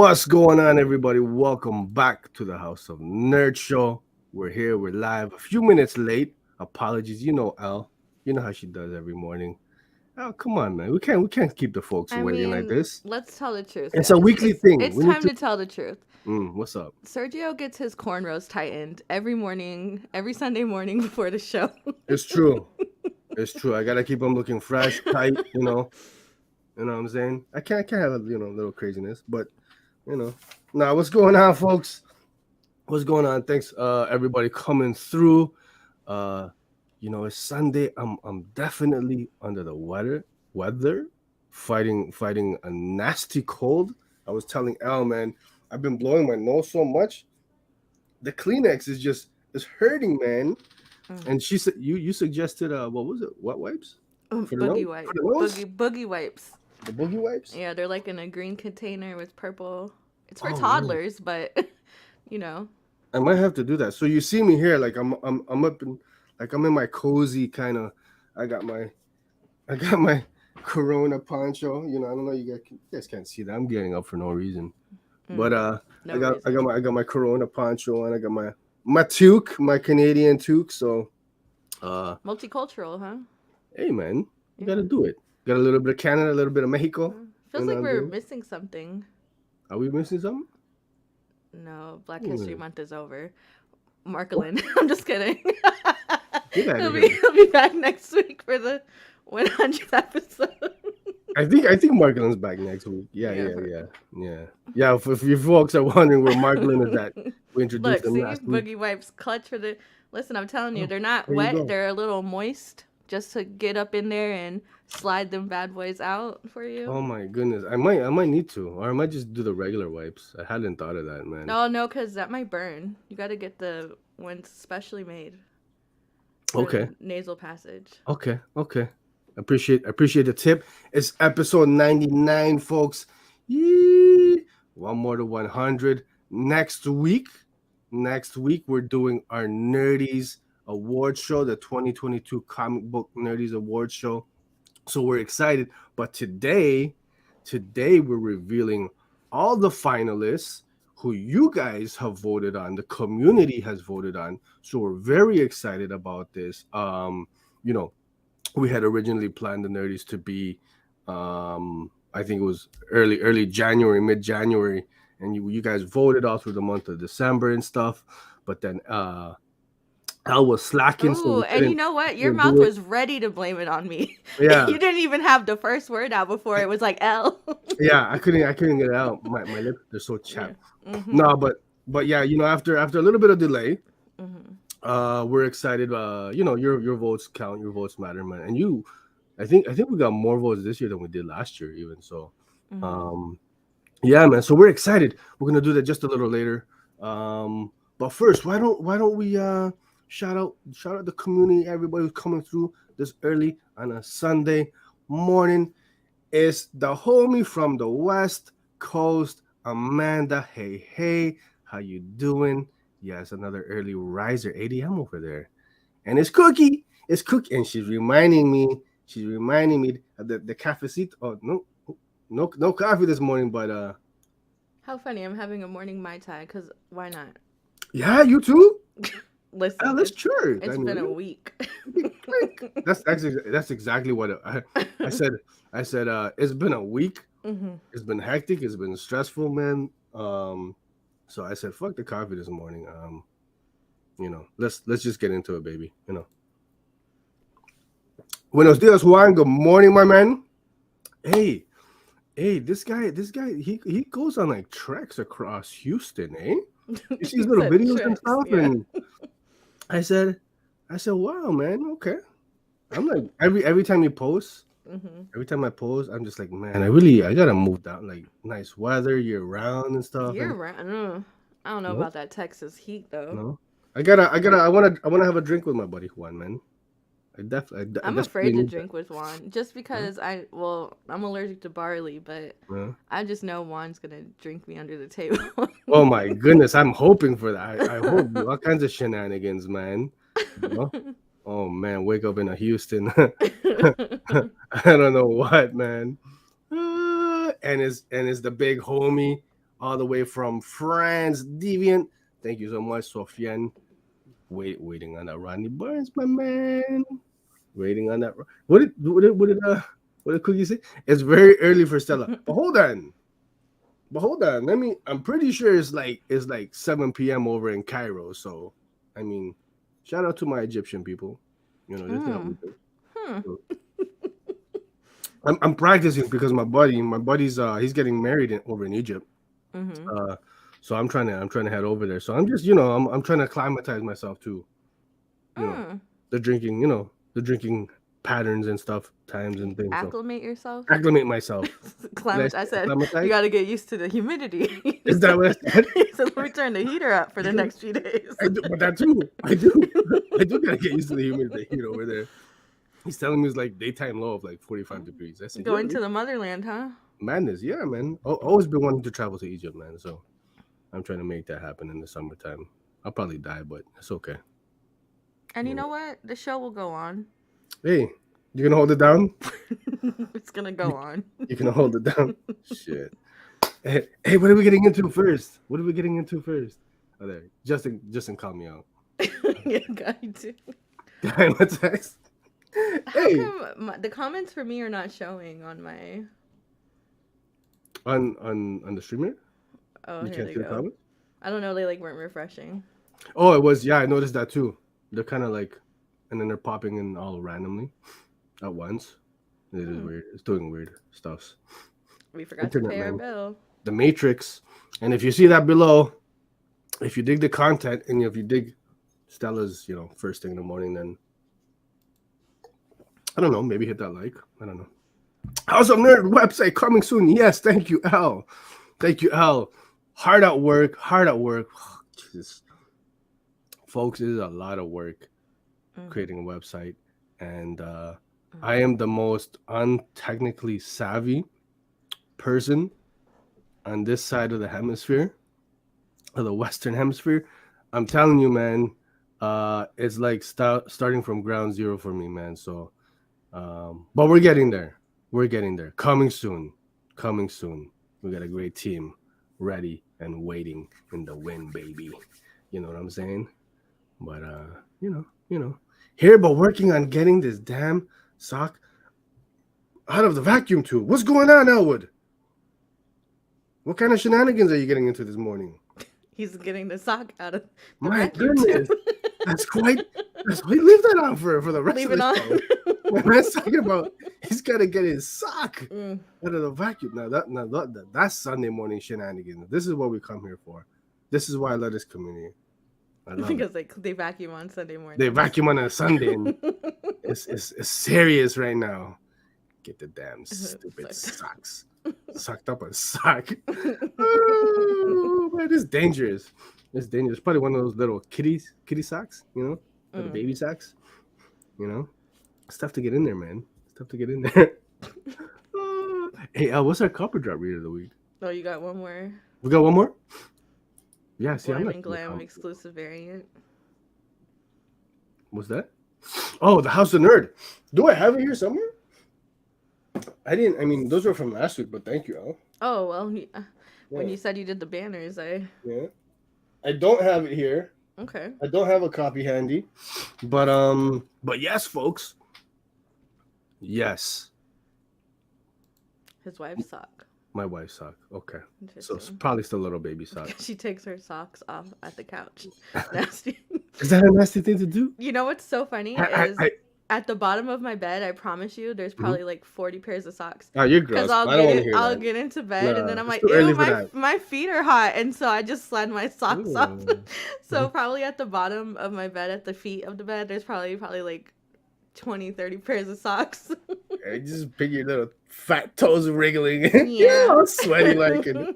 What's going on, everybody? Welcome back to the House of Nerd Show. We're here, we're live, a few minutes late. Apologies, you know Elle. You know how she does every morning. Oh, come on, man. We can't keep the folks I waiting like mean, this. let's tell the truth, It's a guys. weekly thing. It's We need time to. to tell the truth. What's up? Sergio gets his cornrows tightened every morning, every Sunday morning before the show. It's true. It's true. I gotta keep them looking fresh, tight. You know what I'm saying? I can't have a little craziness, but you know. Now, what's going on, folks? What's going on? Thanks, everybody coming through. Uh, it's Sunday. I'm definitely under the weather, fighting a nasty cold. I was telling Al, man, I've been blowing my nose so much. The Kleenex is hurting, man. Mm. And she said you suggested what was it? What wipes for the nose? Boogie wipe, For the nose? boogie wipes. The boogie wipes? Yeah, they're like in a green container with purple. It's for Oh man, toddlers, but you know. I might have to do that. So you see me here, like I'm up in, like I'm in my cozy kind of. I got my I got my Corona poncho. I don't know you guys can't see that. I'm getting up for no reason. But Mm, I no got I got reason. my I got my Corona poncho and I got my toque, my Canadian toque. So uh Multicultural, huh? hey man, you Yeah. gotta do it. Got a little bit of Canada, a little bit of Mexico. You Feels know like what I'm we're saying? missing something. Are we missing something? No, Black History Hmm. Month is over. What? Markelin. I'm just kidding. Get out he'll of be here. he'll be back next week for the 100th episode. I think Marklin's back next week. Yeah, Yeah. yeah, yeah, yeah, yeah. If you folks are wondering where Marklin is at, we introduced Look, him see, last week. boogie wipes clutch for the. Listen, I'm telling you, Oh, they're not there you wet. go. They're a little moist, just to get up in there and slide them bad boys out for you. Oh my goodness, I might need to, or I might just do the regular wipes. I hadn't thought of that, man. Oh no, cause that might burn. You got to get the ones specially made for Okay, the nasal passage. okay. Appreciate the tip. It's episode 99, folks. Yee! One more to 100. Next week we're doing our Nerdies award show, the 2022 Comic Book Nerdies award show. So we're excited. But today we're revealing all the finalists who you guys have voted on, the community has voted on. So we're very excited about this. You know, we had originally planned the nerdies to be I think it was early January, mid-January, and you guys voted all through the month of December and stuff. But then Al was slacking, so Oh, we and you couldn't know what? Your couldn't mouth do it. was ready to blame it on me. Yeah. You didn't even have the first word out before it was like L. Yeah, I couldn't get it out. My lips they're so Yeah. chapped. Mhm. No, but yeah, after a little bit of delay, Mhm. we're excited. Your votes count, your votes matter, man. And I think we got more votes this year than we did last year, even so. Mhm. Um, yeah, man. So we're excited. We're gonna do that just a little later. But first, why don't we shout out the community, everybody who's coming through this early on a Sunday morning. It's the homie from the West Coast, Amanda. Hey, hey, how you doing? Yes, another early riser, ADM over there. And it's Cookie. It's Cookie, and she's reminding me. She's reminding me of the cafecito. Oh no, no coffee this morning, but How funny! I'm having a morning mai tai because why not? yeah, you too. Listen, Let's cheers. I it's mean, been a week. that's exactly what I said. I said it's been a week. Mhm. It's been hectic. It's been stressful, man. So I said, fuck the coffee this morning. Let's just get into it, baby. Buenos dias, Juan. Good morning, my man. Hey, hey, this guy, he goes on like treks across Houston, eh? You see his He little said videos and tricks. stuff, Yeah. and I said, wow, man, okay. I'm like every time you post, Mhm. every time I post, I'm just like, man, I gotta move down, like nice weather year round and stuff, Year and round. I don't know no, about that Texas heat though. no, I wanna have a drink with my buddy Juan, man. I I'm desperately afraid to need that. drink with Juan just Huh? because I'm allergic to barley, but Huh? I just know Juan's gonna drink me under the table. Oh my goodness, I'm hoping for that. I hope all kinds of shenanigans, man. You know? Oh man, wake up in a Houston. I don't know what, man. And it's the big homie all the way from France. Deviant, thank you so much, Sofiane. Waiting on that Ronnie Barnes, my man. Waiting on that. What did Cookie say? It's very early for Stella. But hold on. I'm pretty sure it's like 7 p.m. over in Cairo. So, I mean, shout out to my Egyptian people. This is how we do. Hmm. So, I'm practicing because my buddy's he's getting married over in Egypt. Mm-hmm. So I'm trying to head over there. So I'm just I'm trying to acclimatize myself to you know Mm. the drinking patterns and stuff, times and things. So Acclimate yourself. acclimate myself. Did I Climate. say I said you acclimatize? got to get used to the humidity. Is that what I said? So let me turn the heater up for the next few days. I do, but that too. I do. I do gotta get used to the humidity over there. He's telling me it's like daytime low of like 45 degrees. I said, Going to the motherland, huh? madness. Yeah, man. Always been wanting to travel to Egypt, man. So I'm trying to make that happen in the summertime. I'll probably die, but it's okay. And you Yeah. know what? The show will go on. Hey, you gonna hold it down? It's gonna go on. You can hold it down. Shit. Hey, what are we getting into first? Oh, there. Justin, call me out. Yeah, got to. What's next? How Hey, come the comments for me are not showing on my? on the streamer, Oh, you here can't they see the go. comments. I don't know. They like weren't refreshing. Oh, it was. Yeah, I noticed that too. They're kind of like, and then they're popping in all randomly at once. It is Hmm. weird. It's doing weird stuffs. We forgot Internet, to pay our man. bill. The Matrix. And if you see that below, if you dig the content and if you dig Stella's, first thing in the morning, then I don't know, maybe hit that like. I don't know. House of Nerd website coming soon. Yes, thank you, Elle. Thank you, Elle. Hard at work. Oh, Jesus. Folks, it is a lot of work Mhm. creating a website. And I am the most untechnically savvy person on this side of the hemisphere, of the Western Hemisphere. I'm telling you, man, it's like starting from ground zero for me, man. So, but we're getting there. Coming soon. We got a great team ready and waiting in the wind, baby. You know what I'm saying? But here, but working on getting this damn sock out of the vacuum tube. What's going on, Elwood? What kind of shenanigans are you getting into this morning? He's getting the sock out of the My vacuum goodness, tube. that's quite. Leave that on for the rest Leave of it the on. show. When man's talking about he's got to get his sock Mm. out of the vacuum. That's Sunday morning shenanigans. This is what we come here for. This is why I love this community. I love it. Because they vacuum on Sunday morning. They vacuum on a Sunday. And it's serious right now. Get the damn stupid socks. Sucked up a sock. Oh, man, it's dangerous. It's dangerous. Probably one of those little kitty socks, little baby socks. It's tough to get in there, man. It's tough to get in there. Hey, what's our copper drop read of the week? Oh, you got one more. We got one more? Yeah, see, I'm Glam not and Glam exclusive variant. What's that? Oh, the House of Nerd. Do I have it here somewhere? I didn't. I mean, those were from last week, but thank you, Al. Oh well, when Yeah. you said you did the banners, Yeah. I don't have it here. Okay. I don't have a copy handy, but yes, folks. Yes, His wife's sock. my wife's sock. Okay, so it's Interesting. probably still a little baby sock. She takes her socks off at the couch. Nasty. Is that a nasty thing to do? You know what's so funny is at the bottom of my bed. I promise you, there's probably like 40 pairs of socks. Oh, you're gross. Because I don't want to hear I'll that. get into bed and then I'm it's like, too early ew, for that. my feet are hot, and so I just slide my socks off. Ooh. So probably at the bottom of my bed, at the feet of the bed, there's probably like 20, 30 pairs of socks. I just pick your little fat toes wriggling. Yeah. all sweaty like. And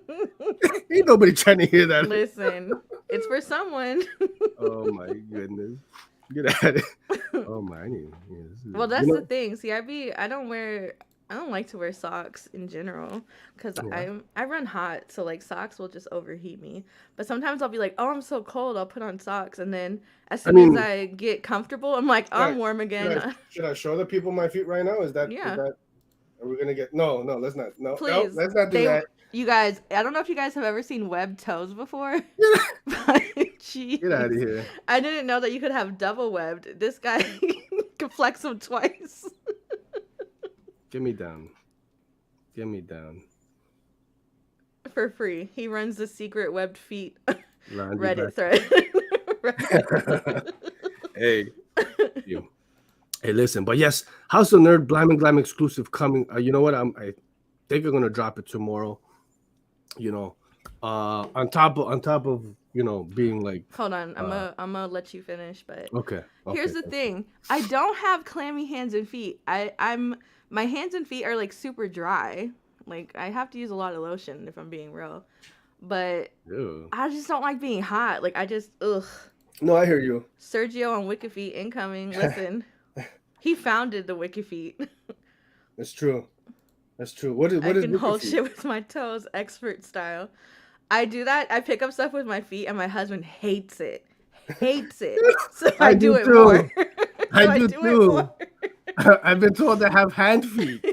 ain't nobody trying to hear that. Listen, it's for someone. Oh my goodness. Get at it. Oh my. Well, that's the thing. See, I don't like to wear socks in general because I run hot, so like socks will just overheat me. But sometimes I'll be like, oh, I'm so cold, I'll put on socks, and then as soon as I get comfortable, I'm like, oh, I'm warm again. Should I show the people my feet right now? Is that? Yeah. Are we gonna get? No, let's not. No, Please. let's not do that. You guys, I don't know if you guys have ever seen webbed toes before. Jeez. Get out of here. I didn't know that you could have double webbed. This guy could flex them twice. Get me down. Get me down. For free. He runs the secret webbed feet Reddit thread. Hey. You. Hey, listen, but yes, House of Nerd Blam and Glam exclusive coming. You know what? I think I'm gonna drop it tomorrow. You know, on top of being like. Hold on, I'm gonna let you finish, but okay. Here's the thing: I don't have clammy hands and feet. My hands and feet are like super dry. Like I have to use a lot of lotion if I'm being real, but Ew. I just don't like being hot. Like I just ugh. No, I hear you. Sergio on WikiFeet incoming. Listen. He founded the WikiFeet. That's true. That's true. What is I can hold shit with my toes, expert style. I do that. I pick up stuff with my feet, and my husband hates it. Hates it. So I do it too. more. I do too. I've been told to have hand feet.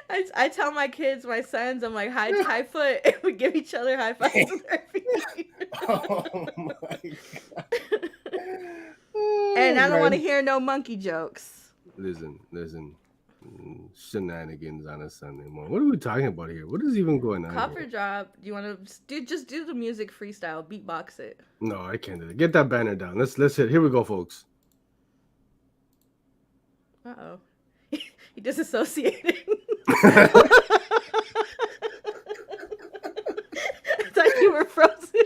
I tell my kids, my sons, I'm like, high foot, and we give each other high fives with our feet. Oh my god. And I don't want to hear no monkey jokes. Listen. Shenanigans on a Sunday morning. What are we talking about here? What is even going on? Copper drop. Do you want to just do the music freestyle, beatbox it? No, I can't do that. Get that banner down. Let's hit. Here we go, folks. Uh-oh. He disassociated. Here I thought you were frozen.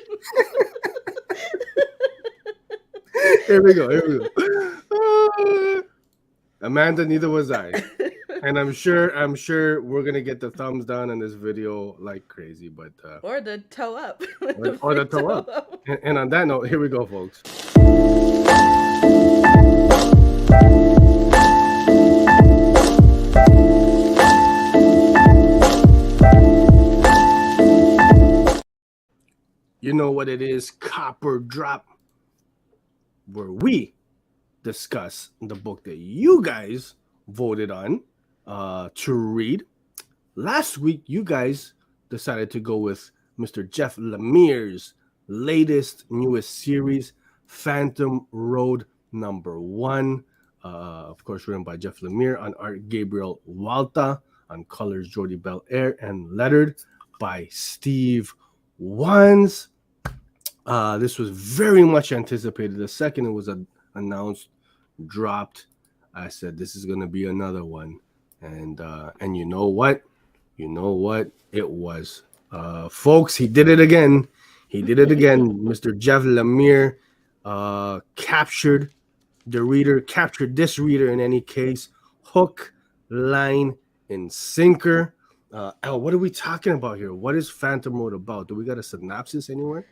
we go. Amanda, neither was I. And I'm sure we're gonna get the thumbs down on this video like crazy, but or the toe up. or the toe up. And on that note, here we go, folks. You know what it is, Copper Drop, where we discuss the book that you guys voted on to read. Last week, you guys decided to go with Mr. Jeff Lemire's newest series, Phantom Road #1. Of course, written by Jeff Lemire, on art Gabriel Walta, on colors Jordi Belair, and lettered by Steve Wands. This was very much anticipated. The second it was announced, dropped, I said this is gonna be another one, and you know what? It was, folks. He did it again. Mr. Jeff Lemire captured this reader in any case, hook, line, and sinker. Elle, what are we talking about here? What is Phantom Road about? Do we got a synopsis anywhere?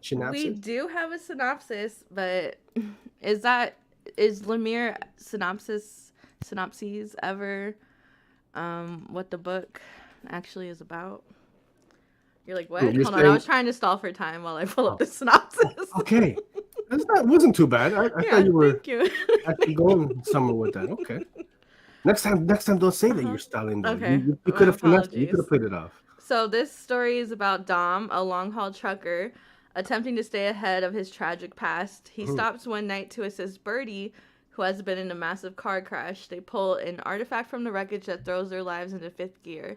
Synopsis? We do have a synopsis, but is Lemire synopses ever what the book actually is about? You're like, what? Hold on, I was trying to stall for time while I pull up the synopsis. Okay. Wasn't too bad. I thought you were actually going somewhere with that. Okay. Next time, don't say that you're stalling. Though. Okay. You could have finessed it. You could have played it off. So this story is about Dom, a long-haul trucker, attempting to stay ahead of his tragic past. He stops one night to assist Birdie, who has been in a massive car crash. They pull an artifact from the wreckage that throws their lives into fifth gear.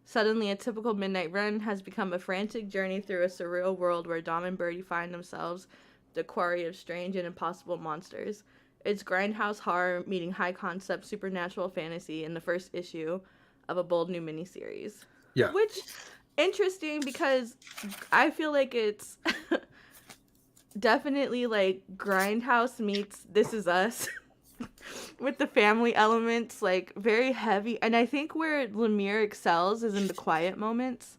Suddenly, a typical midnight run has become a frantic journey through a surreal world where Dom and Birdie find themselves the quarry of strange and impossible monsters. It's grindhouse horror meeting high-concept supernatural fantasy in the first issue of a bold new miniseries. Yeah. Which, interesting, because I feel like it's definitely like Grindhouse meets This Is Us with the family elements, like very heavy. And I think where Lemire excels is in the quiet moments.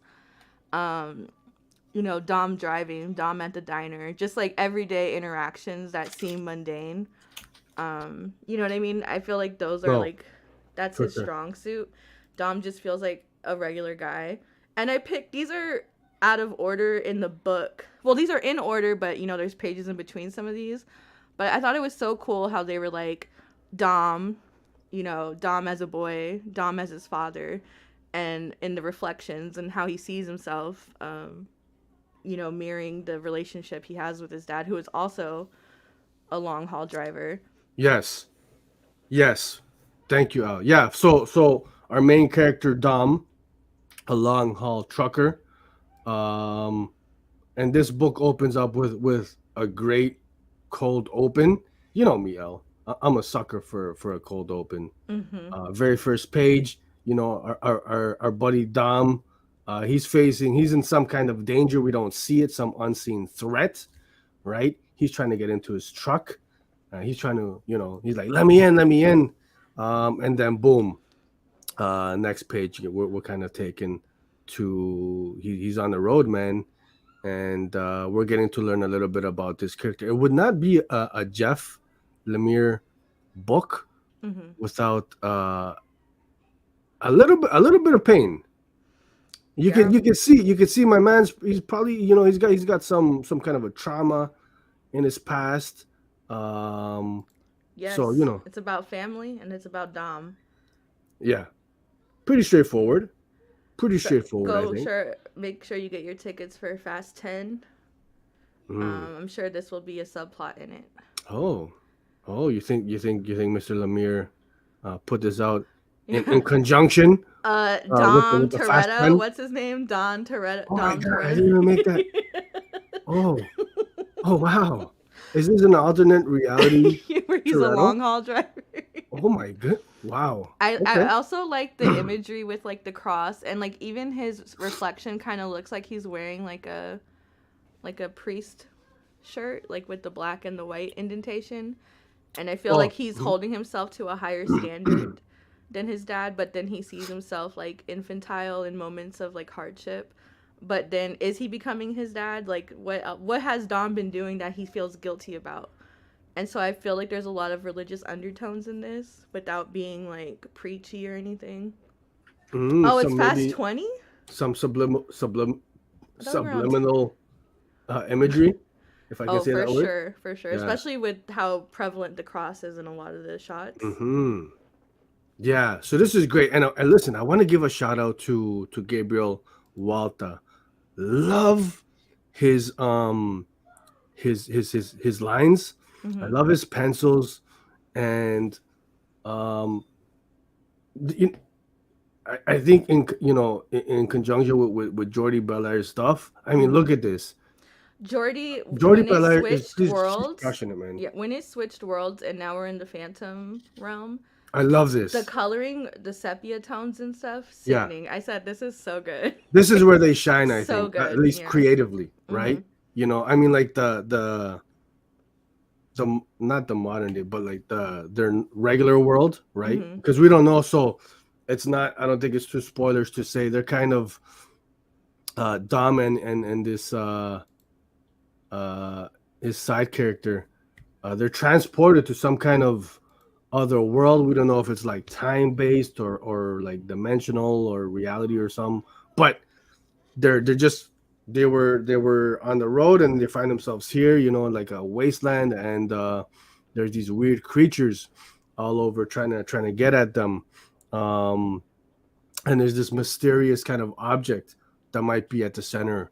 Dom driving, Dom at the diner, just like everyday interactions that seem mundane. You know what I mean? I feel like those are that's his strong suit. Dom just feels like a regular guy. And I picked, these are out of order in the book. Well, these are in order, but there's pages in between some of these. But I thought it was so cool how they were like Dom, Dom as a boy, Dom as his father, and in the reflections and how he sees himself, mirroring the relationship he has with his dad, who is also a long haul driver. Yes. Yes. Thank you, Al. Yeah. So our main character Dom, a long haul trucker. Um, and this book opens up with a great cold open. You know me, Al. I'm a sucker for a cold open. Mm-hmm. Very first page, our buddy Dom, he's in some kind of danger. We don't see it, some unseen threat, right? He's trying to get into his truck. He's trying to, he's like, let me in, let me in. And then boom, next page, we're kind of taken to, he's on the road, man. And we're getting to learn a little bit about this character. It would not be a Jeff Lemire book Mm-hmm. without a little bit of pain. Yeah. You can see my man's, he's probably, he's got some kind of a trauma in his past. Yes. So it's about family and it's about Dom. yeah, pretty straightforward. Pretty straightforward, I think. Make sure you get your tickets for Fast 10. Mm. I'm sure this will be a subplot in it. Oh, you think Mr. Lemire put this out in conjunction Dom with the Fast Toretto. 10? What's his name? Don Toretto. Oh my Dom god, I Toretto. didn't even make that. Oh wow. Is this an alternate reality? Where he's Toretto? a long haul driver. Oh my god. Wow. I Okay. also like the imagery with like the cross, and like even his reflection kind of looks like he's wearing like a priest shirt, like with the black and the white indentation. And I feel like he's holding himself to a higher standard than his dad, but then he sees himself like infantile in moments of like hardship. But then is he becoming his dad? Like what has Dom been doing that he feels guilty about? And so I feel like there's a lot of religious undertones in this without being like preachy or anything. Oh, it's Fast 20? Some subliminal imagery, if I can Oh, say that word. for sure. Yeah. Especially with how prevalent the cross is in a lot of the shots. Mm-hmm. Yeah, so this is great. And listen, I want to give a shout out to Gabriel Walta. Love his his lines. Mm-hmm. I love his pencils, and you, I think in conjunction with Jordi Belaire's stuff. I mean, look at this. Jordi Belaire switched she's worlds. crushing it, man. Yeah, when it switched worlds and now we're in the Phantom realm. I love this. The coloring, the sepia tones and stuff, sickening. Yeah. I said this is so good. This is where they shine, I so think. Good, at least creatively, right? Mm-hmm. I mean, like the not the modern day, but like their regular world, right? Because we don't know, so it's not. I don't think it's too spoilers to say they're kind of Dom and this his side character. They're transported to some kind of other world. We don't know if it's like time based or like dimensional or reality or something. But they were on the road and they find themselves here, like a wasteland, and there's these weird creatures all over trying to get at them. And there's this mysterious kind of object that might be at the center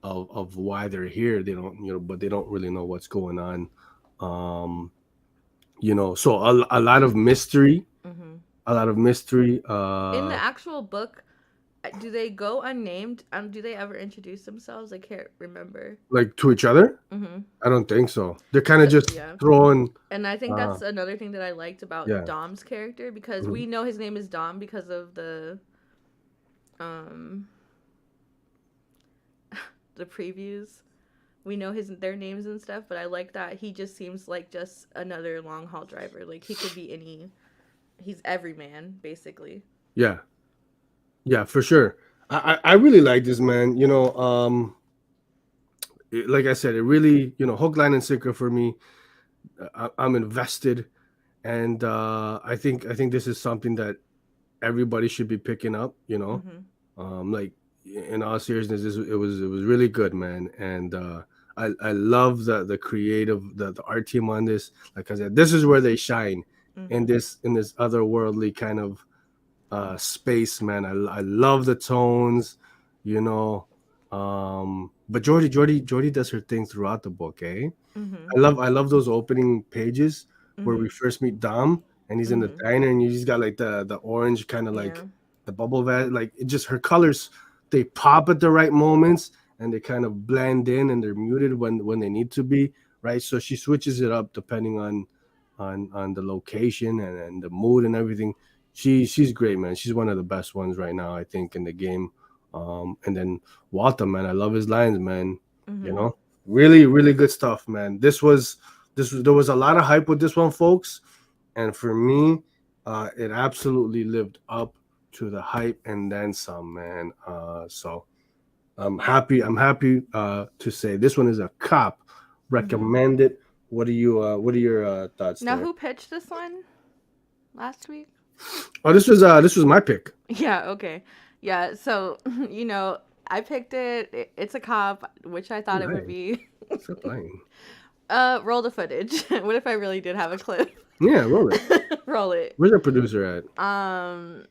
of why they're here. They don't, but they don't really know what's going on. So a lot of mystery, a lot of mystery. In the actual book, do they go unnamed? Do they ever introduce themselves? I can't remember. Like to each other? I don't think so. They're kind of just throwing. And I think that's another thing that I liked about Dom's character, because we know his name is Dom because of the previews. We know their names and stuff, but I like that he just seems like just another long haul driver. Like he could be he's every man basically. Yeah, for sure. I really like this, man. Like I said, it really hook, line, and sinker for me. I'm invested, and I think this is something that everybody should be picking up. Like in all seriousness, it was really good, man, and. I love the creative the art team on this. Like I said, this is where they shine in this otherworldly kind of space, man. I love the tones, you know. But Jordy does her thing throughout the book, eh? Mhm. I love those opening pages where we Mhm. first meet Dom and he's in the Mhm. diner and you just got like the orange kind of Yeah. like the bubble vat, like it just her colors, they pop at the right moments and they kind of blend in and they're muted when they need to be, right? So she switches it up depending on the location and the mood and everything. She's great, man. She's one of the best ones right now, I think, in the game. And then Walter, man, I love his lines, man. You Mhm. know, really, really good stuff, man. This was there was a lot of hype with this one, folks, and for me, it absolutely lived up to the hype and then some, man. So I'm happy to say this one is a cop. Mhm. Recommend it. What are your thoughts Now, there? who pitched this one last week? Oh, this was my pick. Yeah. Okay. Yeah. So I picked it. It's a cop, which I You're thought it would lying. be. Stop lying. Roll the footage. What if I really did have a clip? Yeah, roll it. Roll it. Where's our producer at? Um.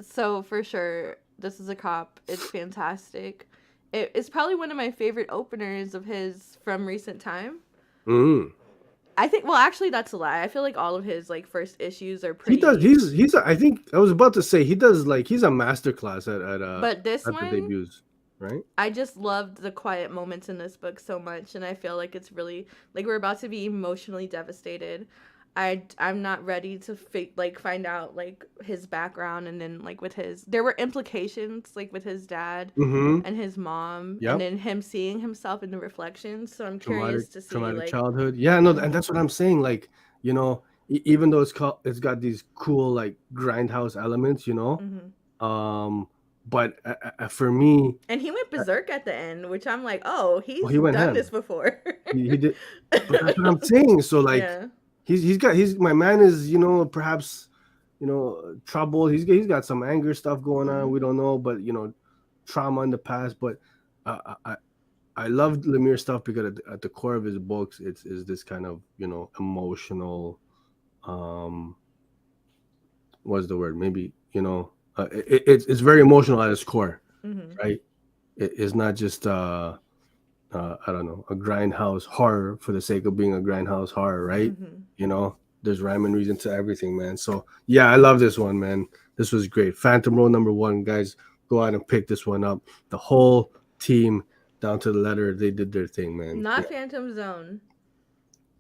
So for sure, this is a cop. It's fantastic. It's probably one of my favorite openers of his from recent time. Mm. I think. Well, actually, that's a lie. I feel like all of his like first issues are He does. pretty. I think I was about to say he does like he's a master class But this at the one, debuts, right? I just loved the quiet moments in this book so much, and I feel like it's really like we're about to be emotionally devastated. I'm not ready to find out like his background, and then like with his there were implications like with his dad Mm-hmm. and his mom, and Yep. then him seeing himself in the reflections. So I'm Traumatic curious to see traumatic like. childhood. Yeah, no, and Mhm. that's what I'm saying. Like, even though it's got these cool like grindhouse elements, Mhm. um, but for me, And he went uh, berserk at the end, which I'm like, oh, well, he's he went done ham. this before. He did, but that's what I'm saying. So like, Yeah. he's my man is perhaps troubled. He's got some anger stuff going on. Mhm. We don't know, but trauma in the past. But I loved Lemire's stuff because at the core of his books, it's is this kind of emotional. Um, what's the word? Maybe it's very emotional at its core, Mhm. right? It's not just I don't know, a grindhouse horror for the sake of being a grindhouse horror, right? Mhm. There's rhyme and reason to everything, man. So yeah, I love this one, man. This was great. Phantom Row #1, guys. Go out and pick this one up. The whole team, down to the letter, they did their thing, man. Yeah. Not Phantom Zone.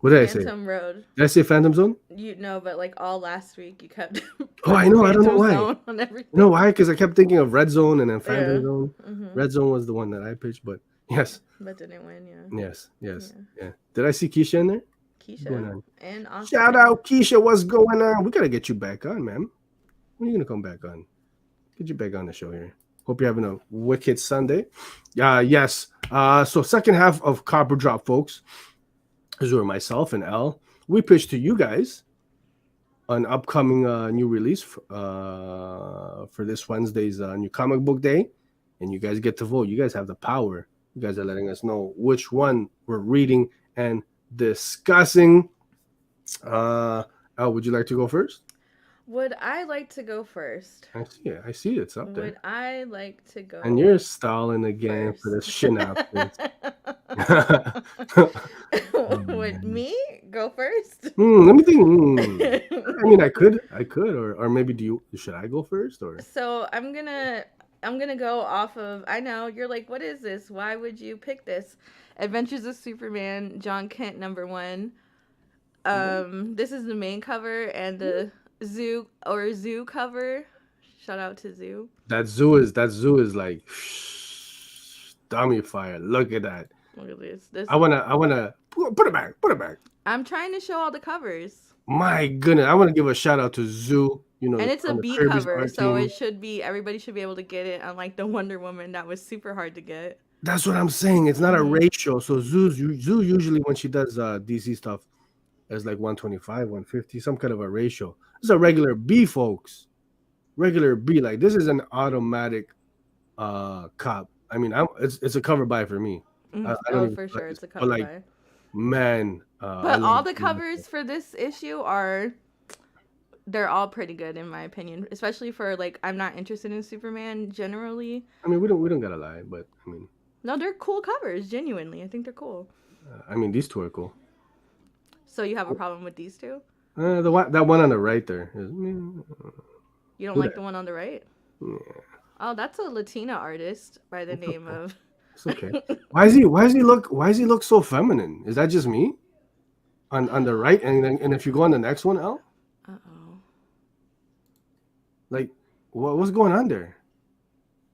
What did I say? Phantom Road. Did I say Phantom Zone? You know, but like all last week, you kept Oh, I putting know. I don't know Phantom why. Zone on You know everything. why? Because I kept thinking of Red Zone and then Phantom Yeah. Zone. Mhm. Red Zone was the one that I pitched, but yes, But didn't win. Yeah. yes, yes, Yeah. yeah. Did I see Keisha in there? What's going Keisha on? and Shout Oscar. out Keisha, what's going on? We gotta get you back on, man. When are you gonna come back on? Get you back on the show here. Hope you're having a wicked Sunday. Yes. So second half of Copper Drop, folks. This is where myself and Elle we pitch to you guys an upcoming new release for this Wednesday's new comic book day, and you guys get to vote. You guys have the power. You guys are letting us know which one we're reading and discussing. Elle, would you like to go first? Would I like to go first? I see it. I see it. It's up Would there. I like to And go you're stalling again for first? this synopsis. Would me go first? Let me think. I mean, I could, or maybe should I go first, or So I'm gonna go off of. I know you're like, what is this? Why would you pick this? Adventures of Superman, John Kent #1. This is the main cover and the zoo cover. Shout out to Zoo. that zoo is like dummy fire. Look at that. Look at this. This I wanna put it back. Put it back. I'm trying to show all the covers. My goodness, I want to give a shout out to Zoo. And it's a On the B Kirby's cover, art so team. it should be everybody should be able to get it. Unlike the Wonder Woman, that was super hard to get. That's what I'm saying. It's not a Mhm. ratio. So Zoo usually when she does DC stuff is like 125, 150, some kind of a ratio. It's a regular B, folks. Regular B. Like this is an automatic cop. I mean, it's a cover buy for me. I don't Oh, even for like sure, this, it's a but cover like by. man, I But love all the covers for this issue are they're all pretty good in my opinion, especially for like I'm not interested in Superman generally. I mean, we don't gotta lie, but I mean, No, they're cool covers. Genuinely, I think they're cool. I mean, these two are cool. So you have a problem with these two? That one on the right there is. You don't Who like that? the one on the right? Yeah, Oh, that's a Latina artist by the it's name okay. of. It's okay. Why does he look so feminine? Is that just me? On the right, and if you go on the next one, Al, Uh-oh. like what's going on there?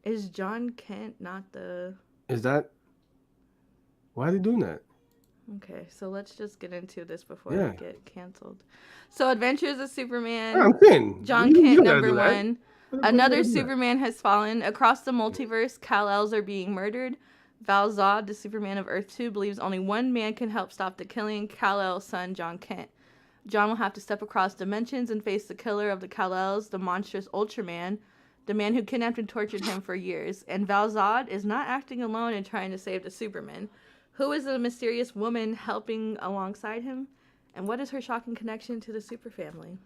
Is John Kent not the... Is that why are they doing that? Okay, so let's just get into this before Yeah, we get canceled. So Adventures of Superman, I'm saying John you Kent don't gotta do number that. one. Why you Another gotta do that? Superman has fallen. Across the multiverse, Kal-Els are being murdered. Val-Zod, the Superman of Earth 2, believes only one man can help stop the killing, Kal-El's son, John Kent. John will have to step across dimensions and face the killer of the Kal-Els, the monstrous Ultraman, the man who kidnapped and tortured him for years. And Val-Zod is not acting alone in trying to save the Superman. Who is the mysterious woman helping alongside him? And what is her shocking connection to the Super family?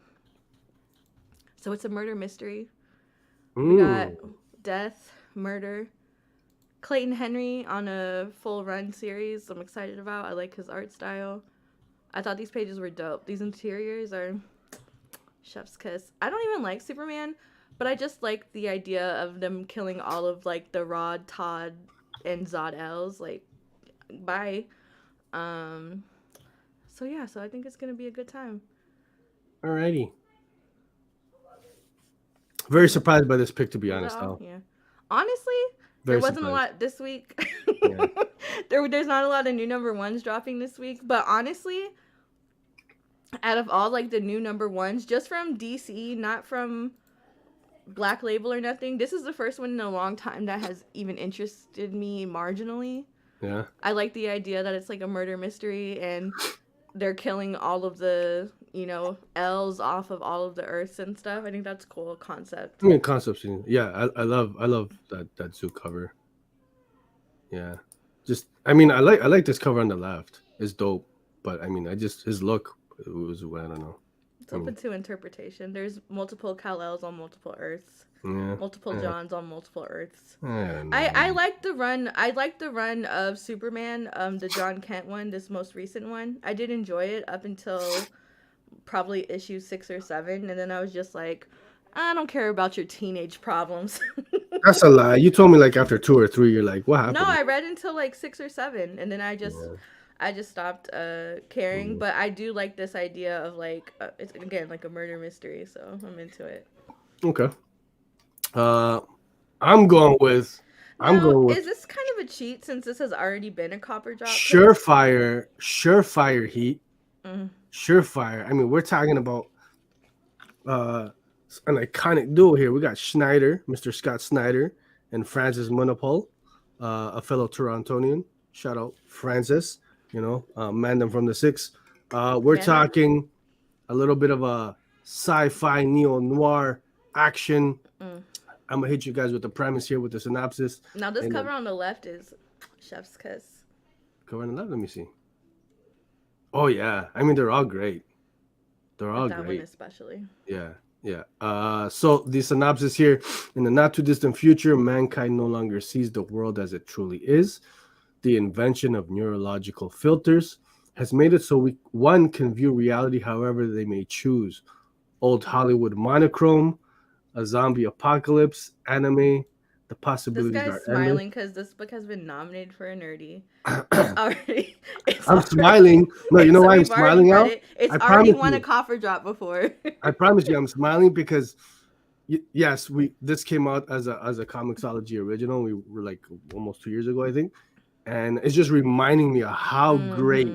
So it's a murder mystery. We got death, murder. Clayton Henry on a full run series I'm excited about. I like his art style. I thought these pages were dope. These interiors are chef's kiss. I don't even like Superman, but I just like the idea of them killing all of like the Rod, Todd, and Zod-Els. Like, bye. So yeah, so I think it's gonna be a good time. Alrighty. Very surprised by this pick, to be honest, Al. Yeah. Honestly, Very there wasn't surprised. a lot this week. Yeah. There's not a lot of new number ones dropping this week, but honestly, out of all like the new number ones, just from DC, not from Black Label or nothing, this is the first one in a long time that has even interested me marginally. Yeah. I like the idea that it's like a murder mystery and they're killing all of the, L's off of all of the Earths and stuff. I think that's a cool concept. I mean, concept scene. Yeah, I love that zoo cover. Yeah, I mean, I like this cover on the left. It's dope, but I mean, his look was, I don't know. It's open to interpretation. There's multiple Kal-Els on multiple Earths. Yeah, multiple Johns on multiple Earths. I like the run. I like the run of Superman, the John Kent one, this most recent one. I did enjoy it up until probably issue 6 or 7, and then I was just like, I don't care about your teenage problems. That's a lie. You told me like after 2 or 3, you're like, what happened? No, I read until like 6 or 7, and then I just stopped caring. But I do like this idea of like it's again like a murder mystery, so I'm into it. Okay. I'm going with. Is this kind of a cheat since this has already been a copper drop? Surefire heat. Surefire. I mean, we're talking about an iconic duo here. We got Snyder, Mr. Scott Snyder, and Francis Monopole, a fellow Torontonian. Shout out Francis. Mandem from the 6. We're talking a little bit of a sci-fi neo-noir action. I'm gonna hit you guys with the premise here with the synopsis. Now this cover on the left is chef's kiss. Cover on the left, let me see. Oh yeah, I mean they're all great. They're all that great, one especially. Yeah. So the synopsis here: in the not too distant future, mankind no longer sees the world as it truly is. The invention of neurological filters has made it so one can view reality however they may choose. Old Hollywood monochrome, a zombie apocalypse, anime, the possibilities are endless. This guy's smiling because this book has been nominated for a Nerdie. I'm smiling. No, you know why I'm smiling out? It's already won a coffer drop before. I promise you I'm smiling because yes, this came out as a Comicsology original. We were like almost 2 years ago, I think. And it's just reminding me of how great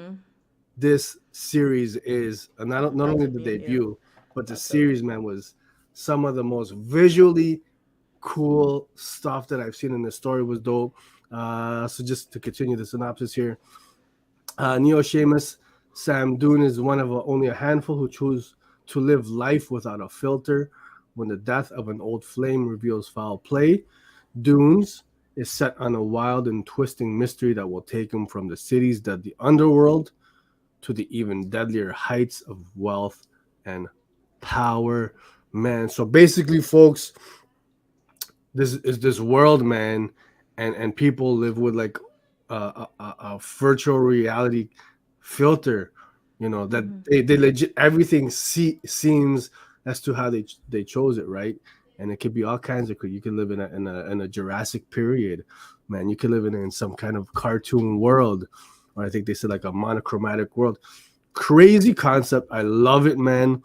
this series is. And not only the debut, but the series, man, was some of the most visually cool stuff that I've seen in the story. Was dope. So just to continue the synopsis here, Neo Seamus Sam Dune is one of only a handful who choose to live life without a filter. When the death of an old flame reveals foul play, Dunes is set on a wild and twisting mystery that will take him from the cities that the underworld to the even deadlier heights of wealth and power, man. So basically, folks, this is this world, man, and people live with like a virtual reality filter, you know, that they legit everything seems as to how they chose it, right? And it could be all kinds of. You could live in a Jurassic period, man. You could live in some kind of cartoon world, or I think they said like a monochromatic world. Crazy concept. I love it, man.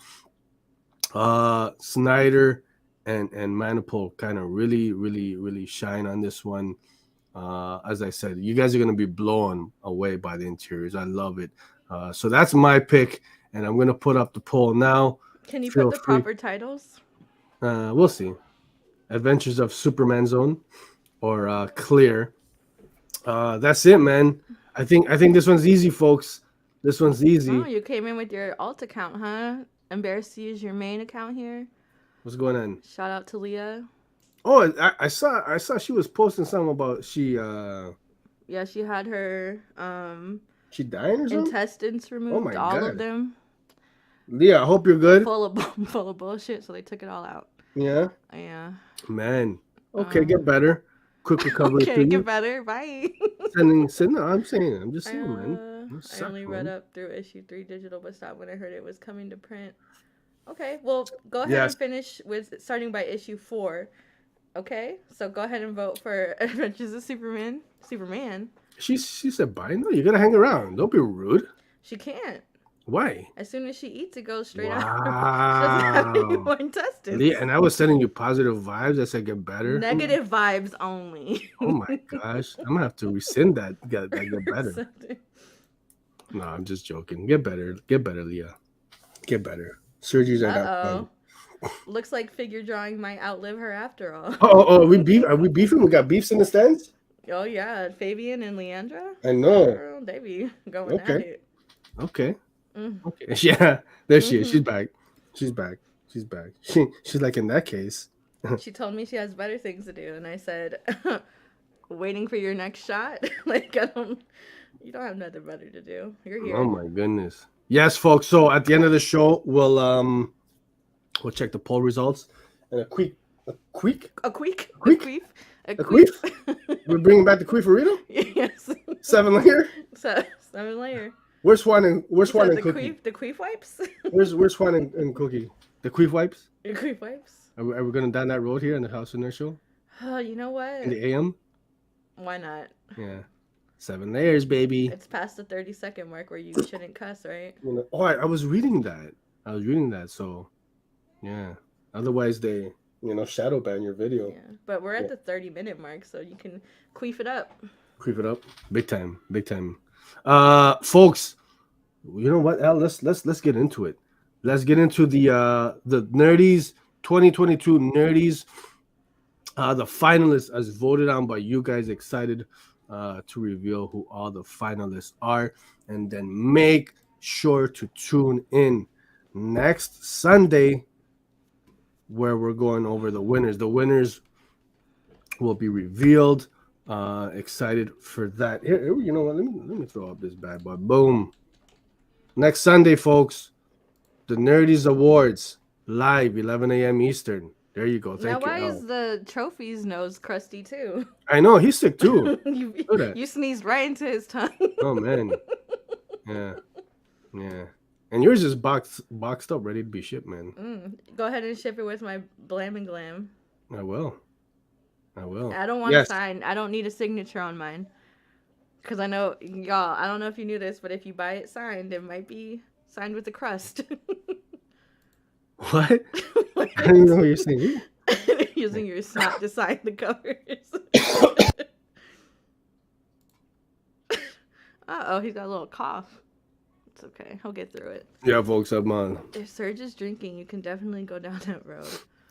Snyder and Manipul kind of really shine on this one. As I said, you guys are gonna be blown away by the interiors. I love it. So that's my pick, and I'm gonna put up the poll now. Can you put the proper titles? We'll see. Adventures of Superman Zone or Clear. That's it, man. I think this one's easy, folks. This one's easy. Oh, you came in with your alt account, huh? Embarrassed to use your main account here. What's going on? Shout out to Leah. Oh, I saw she was posting something about she. Yeah, she had her She dying or something? Intestines removed. Oh my all God. Of them. Leah, I hope you're good. Full of bullshit, so they took it all out. Yeah. Yeah. Man. Okay, get better. Quick recovery. Okay, get better. Bye. I'm saying, I'm just saying, man. I only read up through issue 3 digital, but stopped when I heard it was coming to print. Okay, well, go ahead and finish with starting by issue 4. Okay, so go ahead and vote for Adventures of Superman. She said bye. No, you gotta hang around. Don't be rude. She can't. Why? As soon as she eats, it goes straight out. She doesn't have any more intestines. Yeah, and I was sending you positive vibes. I said get better. Negative vibes only. Oh my gosh, I'm gonna have to rescind that. Get better. No, I'm just joking. Get better, Leah. Get better. Surgeries are not fun. Looks like figure drawing might outlive her after all. Are we beefing? We got beefs in the stands? Oh yeah, Fabian and Leandra. I know. Girl, they be going at it. Okay. Okay. Yeah, there she is. She's back. She's back. She's like, in that case. She told me she has better things to do, and I said, waiting for your next shot. Like you don't have nothing better to do. You're here. Oh my goodness. Yes, folks. So at the end of the show, we'll check the poll results and a queef. We're bringing back the queefarito? Yes. 7 layer. 7 layer. Where's Juan and Cookie? The queef wipes. Where's Juan and Cookie? The queef wipes. The queef wipes. Are we going down that road here in the House of Nerd show? Oh, you know what? In the AM. Why not? Yeah. 7 layers, baby. It's past the 30-second mark where you shouldn't cuss, right? Oh, I was reading that. So, yeah. Otherwise, they, shadow ban your video. Yeah. But we're at the 30-minute mark, so you can queef it up. Queef it up, big time. Folks, you know what? Elle, let's get into it. Let's get into the Nerdies 2022 Nerdies. The finalists as voted on by you guys. Excited to reveal who all the finalists are, and then make sure to tune in next Sunday where we're going over the winners. The winners will be revealed. Excited for that. Here, you know what? Let me throw up this bad boy. Boom. Next Sunday, folks, the Nerdies Awards live 11 a.m. Eastern. There you go. Thank you. Now, why is the trophy's nose crusty too? I know he's sick too. you sneezed right into his tongue. Oh man. Yeah. And yours is boxed up, ready to be shipped, man. Go ahead and ship it with my Blam and Glam. I will. I don't want to sign. I don't need a signature on mine. Because I know, y'all, I don't know if you knew this, but if you buy it signed, it might be signed with a crust. What? I don't know what you're saying. Using your snot to sign the covers. Uh-oh, he's got a little cough. It's okay. He'll get through it. Yeah, folks, I'm on. If Serge is drinking, you can definitely go down that road.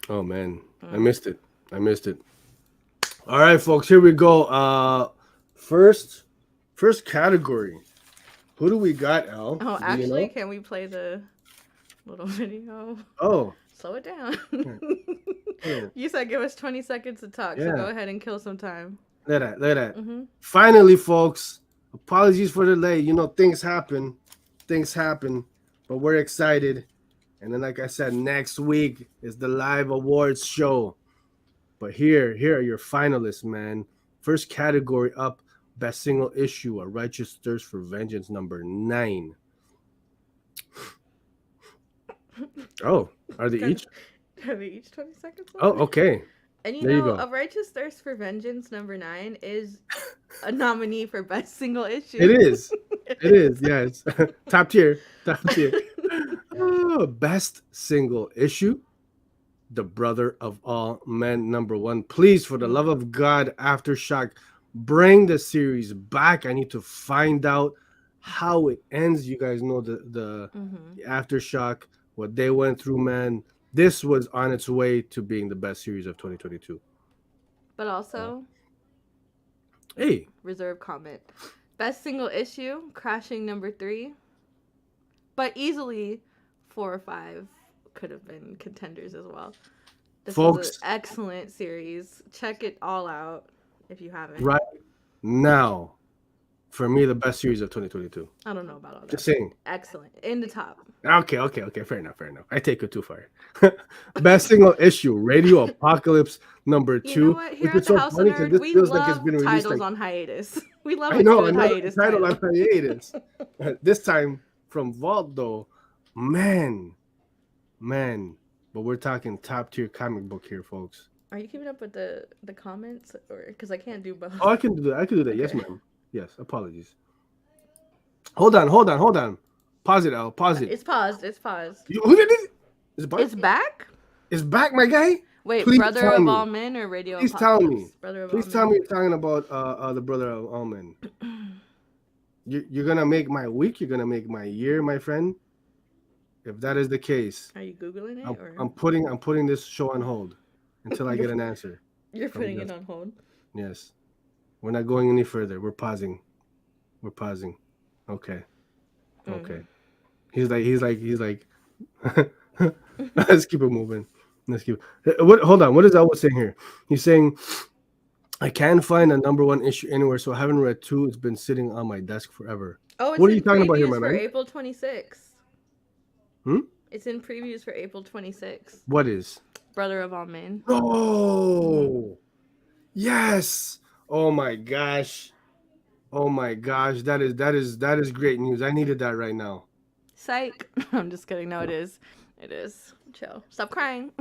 Oh, man. I missed it. All right, folks, here we go. First category. Who do we got, Elle? Oh, actually, can we play the little video? Oh. Slow it down. You said give us 20 seconds to talk, so go ahead and kill some time. Look at that. Finally, folks, apologies for the delay. Things happen, but we're excited. And then, like I said, next week is the live awards show. But here are your finalists, man. First category up, best single issue, A Righteous Thirst for Vengeance, number 9. Oh, are they each? Are they each 20 seconds long? Oh, okay. And you know, A Righteous Thirst for Vengeance, number 9, is a nominee for best single issue. It is. It is, yes. Top tier. Top tier. Best single issue, The Brother of All Men, number 1. Please, for the love of God, Aftershock, bring the series back. I need to find out how it ends. You guys know the Aftershock, what they went through, man. This was on its way to being the best series of 2022. But also, hey, reserve comment. Best single issue, Crashing, number 3. But easily 4 or 5 could have been contenders as well. This folks, is an excellent series. Check it all out if you haven't. Right now, for me, the best series of 2022. I don't know about all that. Just saying. Excellent. In the top. Okay. Fair enough. I take it too far. Best single issue, Radio Apocalypse, number 2. You know what? Here at the House of Nerd, we love titles on hiatus. We love hiatus. Title on hiatus. This time from Vault, though. Man. But we're talking top tier comic book here, folks. Are you keeping up with the comments, or because I can't do both? Oh, I can do that. Okay. Yes, ma'am. Yes. Apologies. Hold on. Pause it, Al. Pause it. It's paused. Who did it? It's back. It's back, my guy. Wait, please Brother of All Men or Radio? Please tell me. Please tell me you're talking about the Brother of All Men. You're gonna make my week. You're gonna make my year, my friend. If that is the case, are you googling it? I'm putting this show on hold until I get an answer. You're putting it on hold. Yes, we're not going any further. We're pausing. Okay. He's like. Let's keep it moving. Hold on. What is Elwood saying here? He's saying, I can't find a number 1 issue anywhere, so I haven't read 2. It's been sitting on my desk forever. Oh, it's what are you talking about here, my man? man? April 26th. It's in previews for April 26th. What is? Brother of All Men. Oh, yes. Oh my gosh. That is great news. I needed that right now. Psych. I'm just kidding. No, it is. Chill. Stop crying.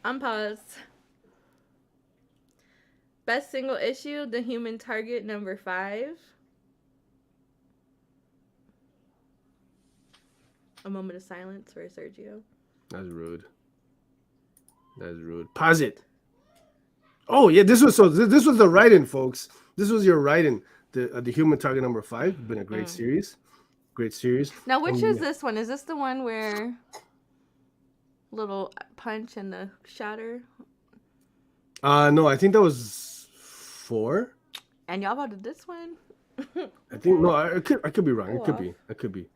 Unpause. Best single issue, The Human Target, number 5. A moment of silence for Sergio. That's rude. Pause it. Oh yeah, this was the write-in, folks. This was your write-in. The Human Target number 5. Been a great series. Now, which is this one? Is this the one where little punch and the shatter? No, I think that was 4. And y'all voted this one? I think no, I could be wrong. It could be.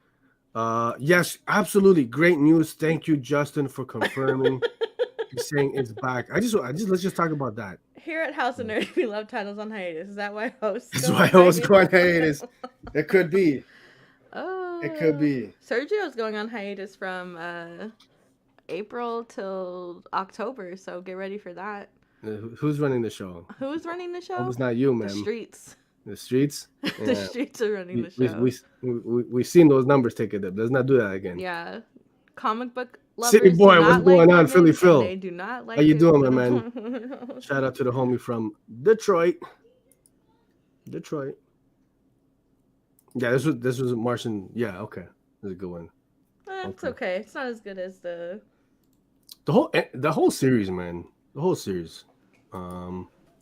Yes, absolutely. Great news. Thank you, Justin, for confirming. He's saying it's back. Let's just talk about that. Here at House of Nerd, we love titles on hiatus. Is that why hosts? That's why hosts go on hiatus. It could be. Oh. It could be. Sergio's going on hiatus from April till October, so get ready for that. Who's running the show? Who's running the show? It was not you, man. The streets. The streets? Yeah. The streets are running the show. We've seen those numbers take it up. Let's not do that again. Yeah. Comic book lovers City boy, what's going on? Philly Phil. They do not like How you doing, my man? Shout out to the homie from Detroit. Yeah, this was a Martian. Yeah, okay. This is a good one. It's okay. It's not as good as the whole series, man. The whole series.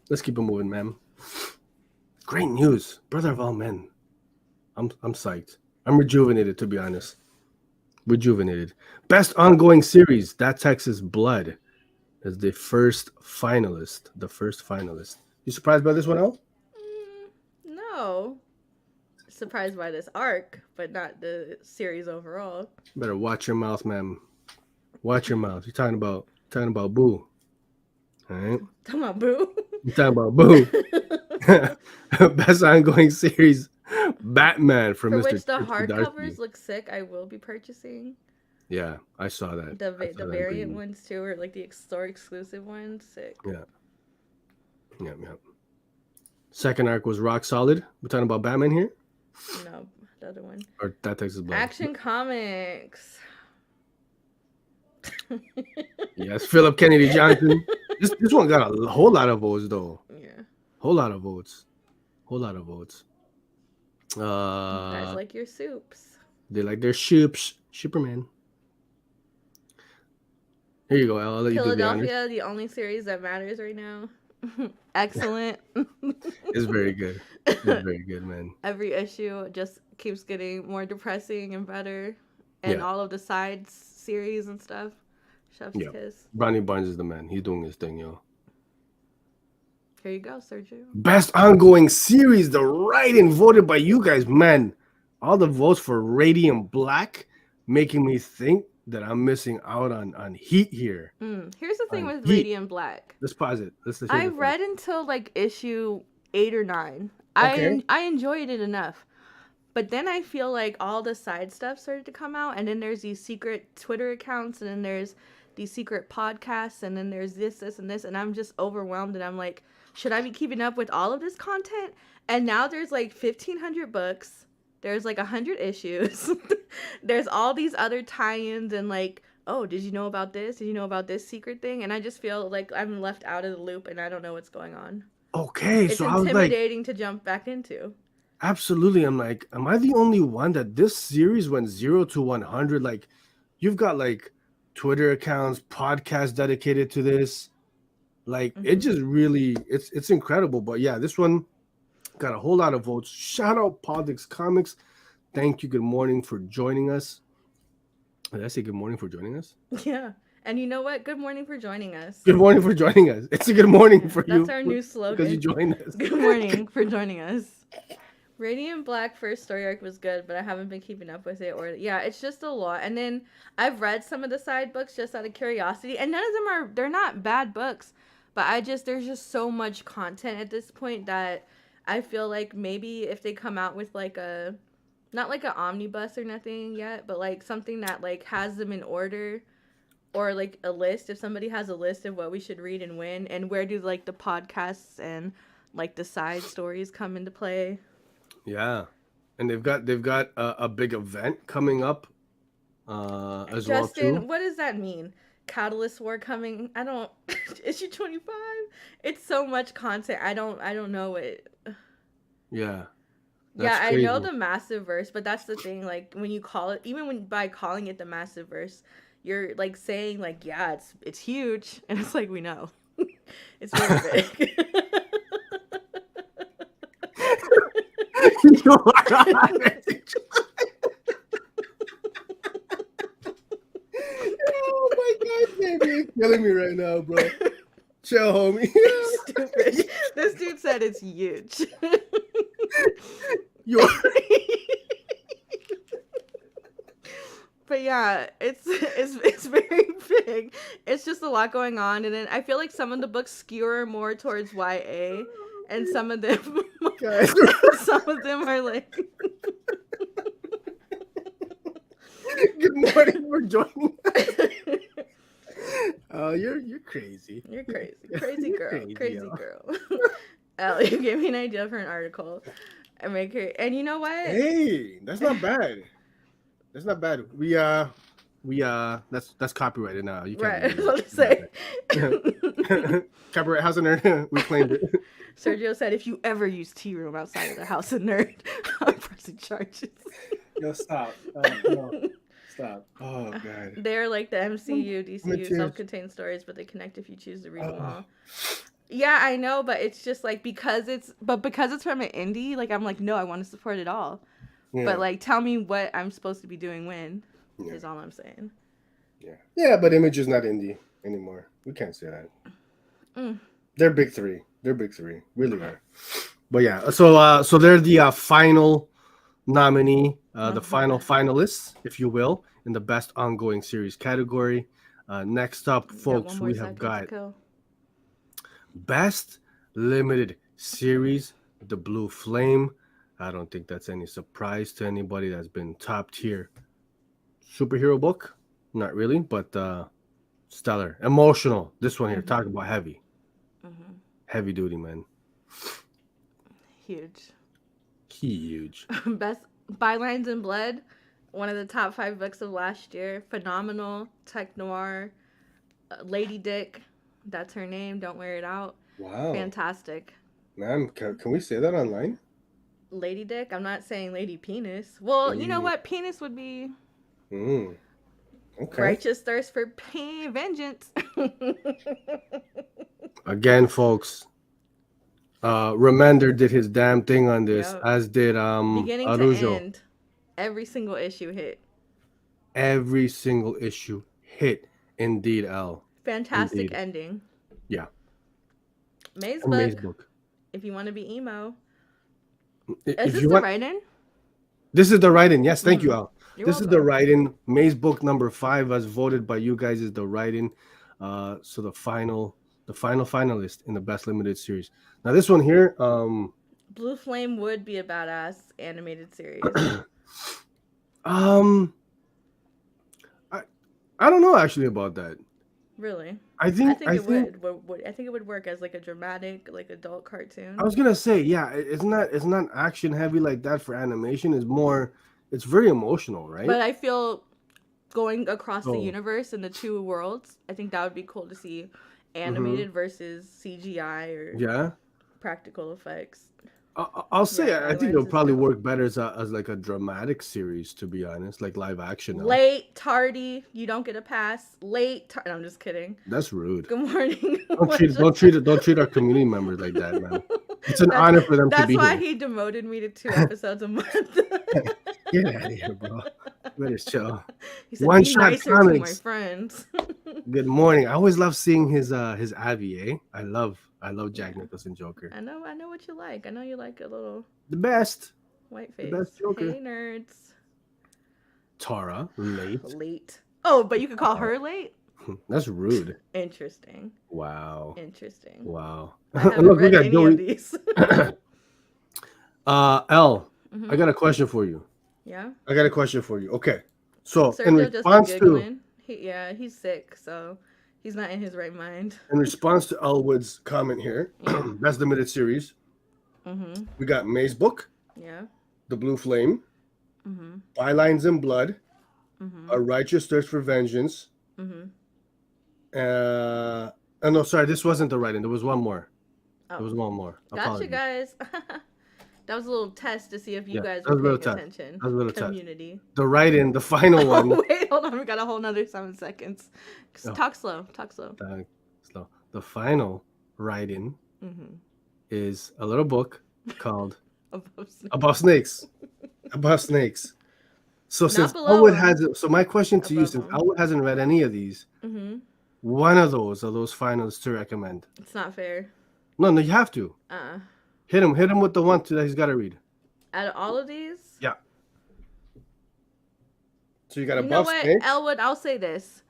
Let's keep it moving, man. Great news, Brother of All Men. I'm psyched. I'm rejuvenated, to be honest. Best ongoing series, That Texas Blood, is the first finalist. You surprised by this one, Al? No. Surprised by this arc, but not the series overall. Better watch your mouth, ma'am. Watch your mouth. You're talking about Boo. All right. Talking about Boo. You're talking about Boo. Best ongoing series, Batman from For Mr. which the Christopher hardcovers Darcy. look sick. I will be purchasing Yeah, I saw that. I saw the that variant preview. ones too, or like the store exclusive ones. Sick. Yeah, yeah, yeah. Second arc was rock solid. We're talking about Batman here, No, the other one. or that Texas Blood. Action Comics. Yes, Philip Kennedy Johnson. This one got a whole lot of votes though. Yeah. Whole lot of votes. Whole lot of votes. You guys like your soups. They like their soups. Superman. Here you go, Elle. I'll let you do the honors. Philadelphia, the only series that matters right now. Excellent. It's very good. It's very good, man. Every issue just keeps getting more depressing and better. And all of the side series and stuff. Chef's kiss. Ronnie Barnes is the man. He's doing his thing, yo. Here you go, Sergio. Best ongoing series, the writing voted by you guys, man. All the votes for Radiant Black, making me think that I'm missing out on heat here. Here's the thing with Radiant Black. Let's pause it. I read until like issue 8 or 9. Okay. I enjoyed it enough. But then I feel like all the side stuff started to come out, and then there's these secret Twitter accounts, and then there's these secret podcasts, and then there's this, and I'm just overwhelmed, and I'm like, should I be keeping up with all of this content? And now there's like 1,500 books. There's like 100 issues. There's all these other tie-ins and like, oh, did you know about this? Did you know about this secret thing? And I just feel like I'm left out of the loop and I don't know what's going on. Okay, it's so I was intimidating to jump back into. Absolutely. I'm like, am I the only one that this series went 0 to 100? Like, you've got like Twitter accounts, podcasts dedicated to this. Like, it just really, it's incredible. But yeah, this one got a whole lot of votes. Shout out Politics Comics. Thank you. Good morning for joining us. Did I say good morning for joining us? Yeah. And you know what? Good morning for joining us. Good morning for joining us. It's a good morning for you. That's our new slogan. Because you joined us. Good morning for joining us. Radiant Black first story arc was good, but I haven't been keeping up with it. It's just a lot. And then I've read some of the side books just out of curiosity, and none of them they're not bad books, but there's just so much content at this point that I feel like maybe if they come out with like not like an omnibus or nothing yet, but like something that like has them in order, or like a list, if somebody has a list of what we should read and when, and where do like the podcasts and like the side stories come into play. Yeah, and they've got a big event coming up as well too. Justin, what does that mean? Catalyst War coming? I don't. Issue 25. It's so much content. I don't know it. Yeah. Yeah, crazy. I know the Massive Verse, but that's the thing. Like when you call it, even by calling it the Massive Verse, you're like saying like, yeah, it's huge, and it's like we know, it's really big. Oh my God, baby, you're killing me right now, bro. Chill, homie. Stupid. This dude said it's huge. But yeah, it's very big. It's just a lot going on, and then I feel like some of the books skewer more towards YA, and some of them are like. Good morning for joining us. Oh, you're crazy. You're crazy. Crazy girl. Crazy girl. Elle, you gave me an idea for an article. And you know what? Hey, that's not bad. That's not bad. We that's copyrighted now. You can't. Right. I was about to say. Copyright House of Nerd. We claimed it. Sergio said, if you ever use Tea Room outside of the House of Nerd, I'm pressing charges. Yo, stop. No. Stop. Oh, God. They're like the MCU, DCU, self-contained stories, but they connect if you choose to read them all. Yeah, I know, but it's just like because it's from an indie, like I'm like, no, I want to support it all. Yeah. But like, tell me what I'm supposed to be doing when is all I'm saying. Yeah, but Image is not indie anymore. We can't say that. They're big three. Really are. But yeah, so they're the final nominee, the final finalists, if you will, in the best ongoing series category. Next up, folks, we have got best limited series, The Blue Flame. I don't think that's any surprise to anybody that's been top tier. Superhero book? Not really, but stellar. Emotional. This one here, talk about heavy. Heavy duty, man. Huge. Huge. Best Bylines in Blood, one of the top 5 books of last year. Phenomenal, tech noir, Lady Dick, that's her name. Don't wear it out. Wow. Fantastic. Man, can we say that online? Lady Dick? I'm not saying Lady Penis. Well, you know what? Penis would be... Okay. Righteous thirst for vengeance. Again, folks, Remender did his damn thing on this, as did beginning Arujo. to end. Every single issue hit. Every single issue hit. Indeed, Elle. Fantastic ending. Yeah. Maze book. If you want to be emo. Is this the write-in? This is the write-in. Yes, thank you, Elle. You're this welcome. Is the write-in. Maze book number 5, as voted by you guys, is the write-in. So the final finalist in the best limited series. Now this one here, Blue Flame would be a badass animated series. I don't know actually about that. Really? I think it would. I think it would work as like a dramatic, like adult cartoon. I was gonna say, yeah, it's not action heavy like that for animation. It's very emotional, right? But I feel going across the universe in the 2 worlds, I think that would be cool to see animated versus CGI or practical effects. I'll say I think it'll probably work better as like a dramatic series, to be honest, like live action. Late, tardy, you don't get a pass. Late, no, I'm just kidding. That's rude. Good morning. Don't treat our community members like that, man. It's an honor for them to be here. That's why he demoted me to 2 episodes a month. Get out of here, bro. Better chill. He said, One Shot Comics. To my friends. Good morning. I always love seeing his Avi, I love Jack Nicholson Joker. I know what you like. I know you like a little the best white face. The best Joker. Hey, nerds. Tara, late. Oh, but you could call her late? That's rude. Interesting. Wow. Interesting. Wow. I haven't read any of these. Elle, I got a question for you. Yeah? I got a question for you. Okay. So, Sergio in response to... he's sick, so he's not in his right mind. In response to Elwood's comment here, that's the limited series. We got Maze Book. Yeah. The Blue Flame. Bylines in Blood. A Righteous Thirst for Vengeance. No, sorry, this wasn't the writing. There was one more. There was one more. Gotcha, guys. That was a little test to see if you guys were paying attention. That was a little Community. Test. The write-in, the final one. Wait, hold on. We got a whole nother 7 seconds. Talk slow. Slow. The final write-in is a little book called Above Snakes. Above Snakes. So since Elwood hasn't, so my question to you, since Elwood hasn't read any of these, one of those are those finals to recommend. It's not fair. No, you have to. Hit him with the one that he's got to read. Out of all of these? Yeah. So you got Above Snakes? You know what, Elwood, I'll say this.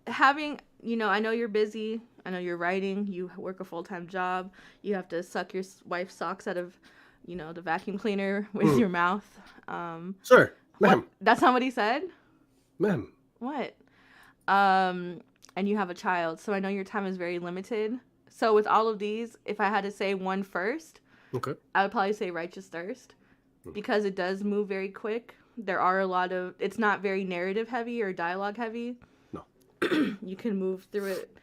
Having, I know you're busy. I know you're writing. You work a full-time job. You have to suck your wife's socks out of, the vacuum cleaner with your mouth. Sir, ma'am. That's not what he said? Ma'am. What? And you have a child, so I know your time is very limited. So with all of these, if I had to say one first, I would probably say Righteous Thirst, because it does move very quick. There are a lot of, it's not very narrative heavy or dialogue heavy. No. You can move through it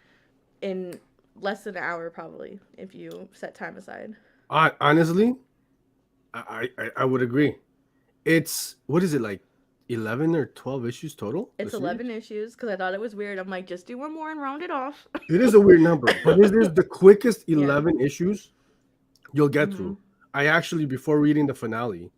in less than an hour probably if you set time aside. Honestly, I would agree. It's, what is it, like 11 or 12 issues total? It's 11 issues, because I thought it was weird. I'm like, just do one more and round it off. It is a weird number, but this is the quickest 11 issues you'll get through. I actually, before reading the finale,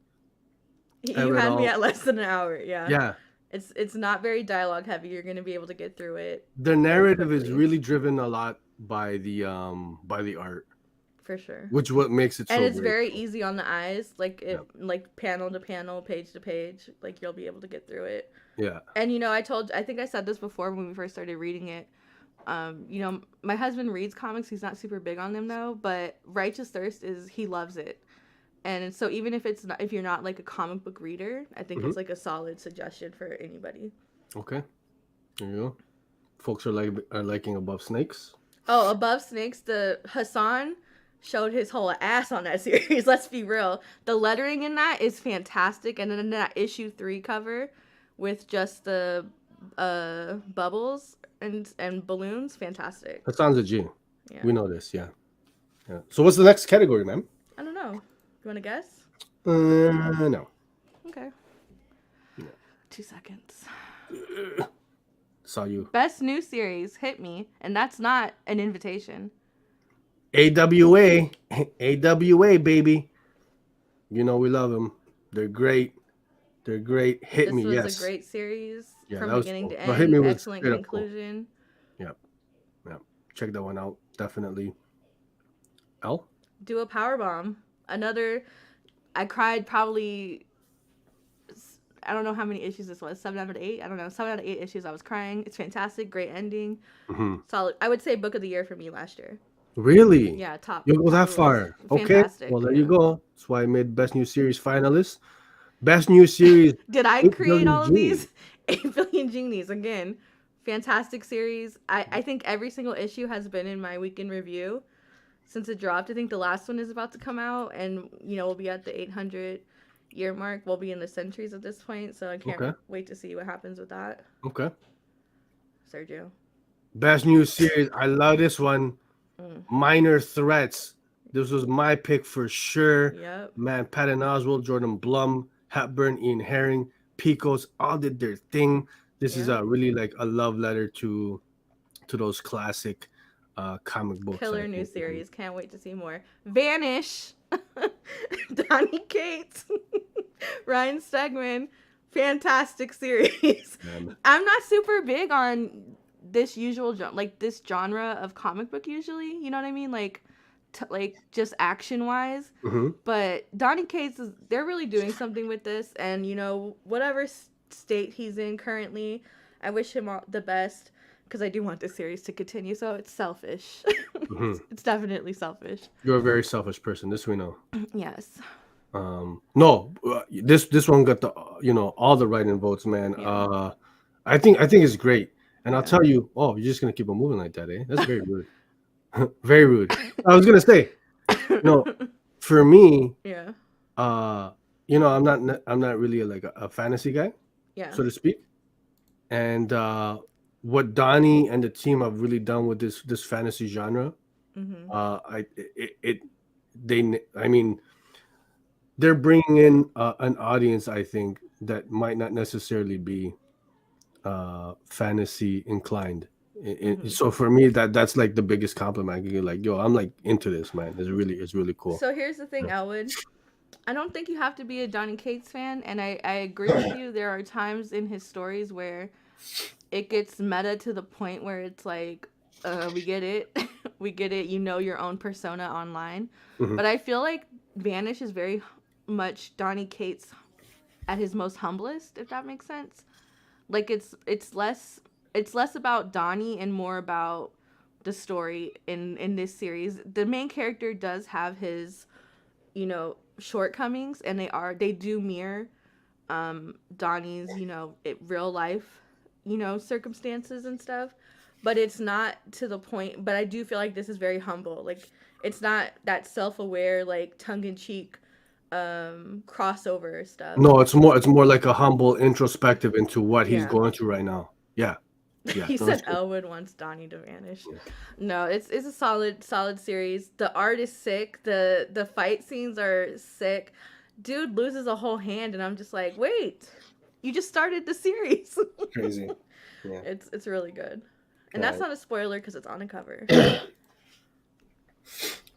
you had me at less than an hour. Yeah. It's not very dialogue heavy. You're going to be able to get through it. The narrative is really driven a lot by the art. For sure. Which what makes it so And it's great. very easy on the eyes, like like panel to panel, page to page, like you'll be able to get through it. Yeah. And I think I said this before when we first started reading it. My husband reads comics. He's not super big on them though, but Righteous Thirst he loves it. And so even if it's not, if you're not like a comic book reader, I think Mm-hmm. it's like a solid suggestion for anybody. Okay, there you go. Folks are liking Above Snakes. Oh, Above Snakes, the HoN showed his whole ass on that series. Let's be real. The lettering in that is fantastic, and then that issue 3 cover with just the bubbles and balloons, fantastic. HoN's a G. Yeah. We know this. Yeah. So what's the next category, ma'am? I don't know. You want to guess? No. Okay. No. 2 seconds. Saw you. Best new series, hit me, and that's not an invitation. AWA, baby. You know we love them. They're great. They're great. Hit me, yes. This was a great series from that was beginning cool. to No, end. Hit Me was Excellent straight up cool. conclusion. Yep. Check that one out. Definitely. Elle? Do a Powerbomb. Another. I cried probably. I don't know how many issues this was. 7 out of 8. I don't know. 7 out of 8 issues. I was crying. It's fantastic. Great ending. Mm-hmm. Solid. I would say book of the year for me last year. Really? Yeah, top. You go that far. Fantastic. Okay. Well, there you go. That's why I made Best New Series finalists. Best New Series. Did I create all of these? 8 Billion Genies. Again, fantastic series. I think every single issue has been in my weekend review since it dropped. I think the last one is about to come out, and we'll be at the 800-year mark. We'll be in the centuries at this point, so I can't wait to see what happens with that. Okay. Sergio. Best New Series. I love this one. Minor Threats. This was my pick for sure. Yep. Man, Patton Oswalt, Jordan Blum, Hepburn, Ian Herring, Picos, all did their thing. This is really like a love letter to those classic comic books. Killer new series. Can't wait to see more. Vanish. Donny Cates. Ryan Stegman. Fantastic series. I'm not super big on this this genre of comic book usually. You know what I mean? Like just action wise. Mm-hmm. But Donny Cates they're really doing something with this, and whatever state he's in currently, I wish him all the best, because I do want this series to continue. So it's selfish. Mm-hmm. It's definitely selfish. You're a very selfish person. This we know. Yes. No, this one got the all the write-in votes, man. Yeah. I think it's great, and I'll tell you. Oh, you're just gonna keep on moving like that, eh? That's very rude. Very rude. I was gonna say, no, for me, yeah. I'm not really like a fantasy guy, so to speak. And what Donnie and the team have really done with this fantasy genre, they're bringing in an audience, I think, that might not necessarily be fantasy inclined. So for me, that's like the biggest compliment I can get. Like, yo, I'm like into this, man. It's really cool. So here's the thing, Elwood. I don't think you have to be a Donny Cates fan, and I agree with you. There are times in his stories where it gets meta to the point where it's like, we get it. We get it. Your own persona online. Mm-hmm. But I feel like Vanish is very much Donny Cates at his most humblest, if that makes sense. Like it's less about Donnie and more about the story in this series. The main character does have his, shortcomings, and they do mirror Donnie's, real life, circumstances and stuff. But it's not to the point. But I do feel like this is very humble. Like it's not that self-aware, like tongue-in-cheek crossover stuff. No, it's more like a humble introspective into what he's going through right now. Yeah. He said Elwood wants Donnie to vanish. Yeah. No, it's a solid series. The art is sick. The fight scenes are sick. Dude loses a whole hand, and I'm just like, wait, you just started the series. Crazy. Yeah. It's really good, and that's not a spoiler because it's on a cover.